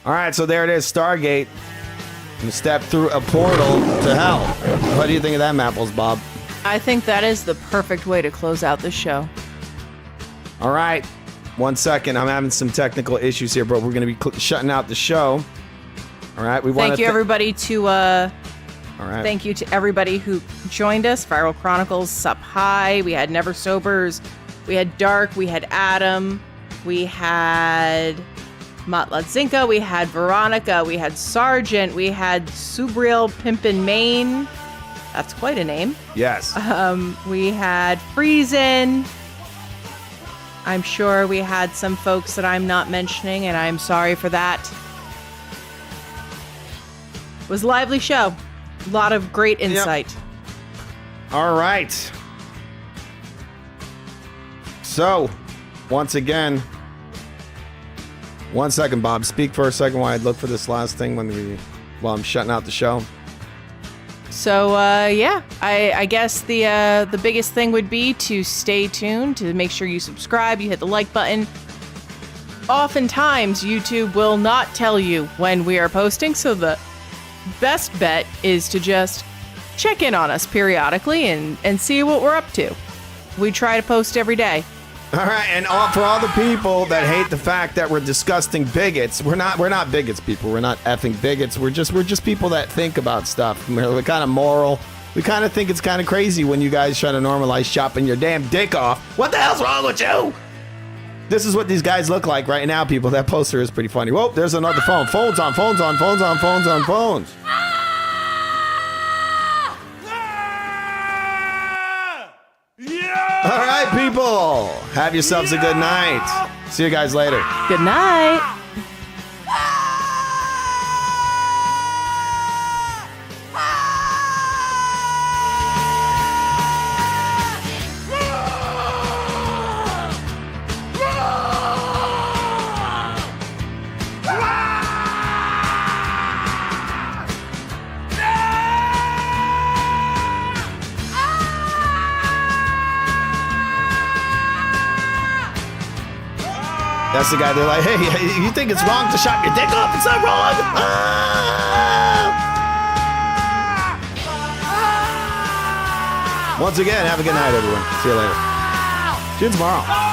All right, so there it is, Stargate. You step through a portal to hell. What do you think of that, Mapples, Bob? I think that is the perfect way to close out the show. All right, 1 second. I'm having some technical issues here, but we're going to be shutting out the show. All right, we want Thank you, everybody, to all right. Thank you to everybody who joined us. Viral Chronicles, Sup High. We had Never Sobers. We had Dark. We had Adam. We had Matlatzinka. We had Veronica. We had Sargent. We had Subriel Pimpin Maine. That's quite a name. Yes. We had Friesen. I'm sure we had some folks that I'm not mentioning, and I'm sorry for that. It was a lively show. A lot of great insight. Yep. All right. So, once again, 1 second, Bob. Speak for a second while I look for this last thing while I'm shutting out the show. So, yeah, I guess the biggest thing would be to stay tuned, to make sure you subscribe, you hit the like button. Oftentimes, YouTube will not tell you when we are posting, so the best bet is to just check in on us periodically and see what we're up to. We try to post every day. All right, and for all the people that hate the fact that we're disgusting bigots, we're not bigots, people. We're not effing bigots. We're just people that think about stuff. We're kind of moral. We kind of think it's kind of crazy when you guys try to normalize chopping your damn dick off. What the hell's wrong with you? This is what these guys look like right now, people. That poster is pretty funny. Whoa, there's another phone. Phones on, phones on, phones on, phones on, phones. All right, people. Have yourselves a good night. See you guys later. Good night. That's the guy. They're like, hey, you think it's wrong to chop your dick off? It's not wrong. Once again, have a good night, everyone. See you later. See you tomorrow.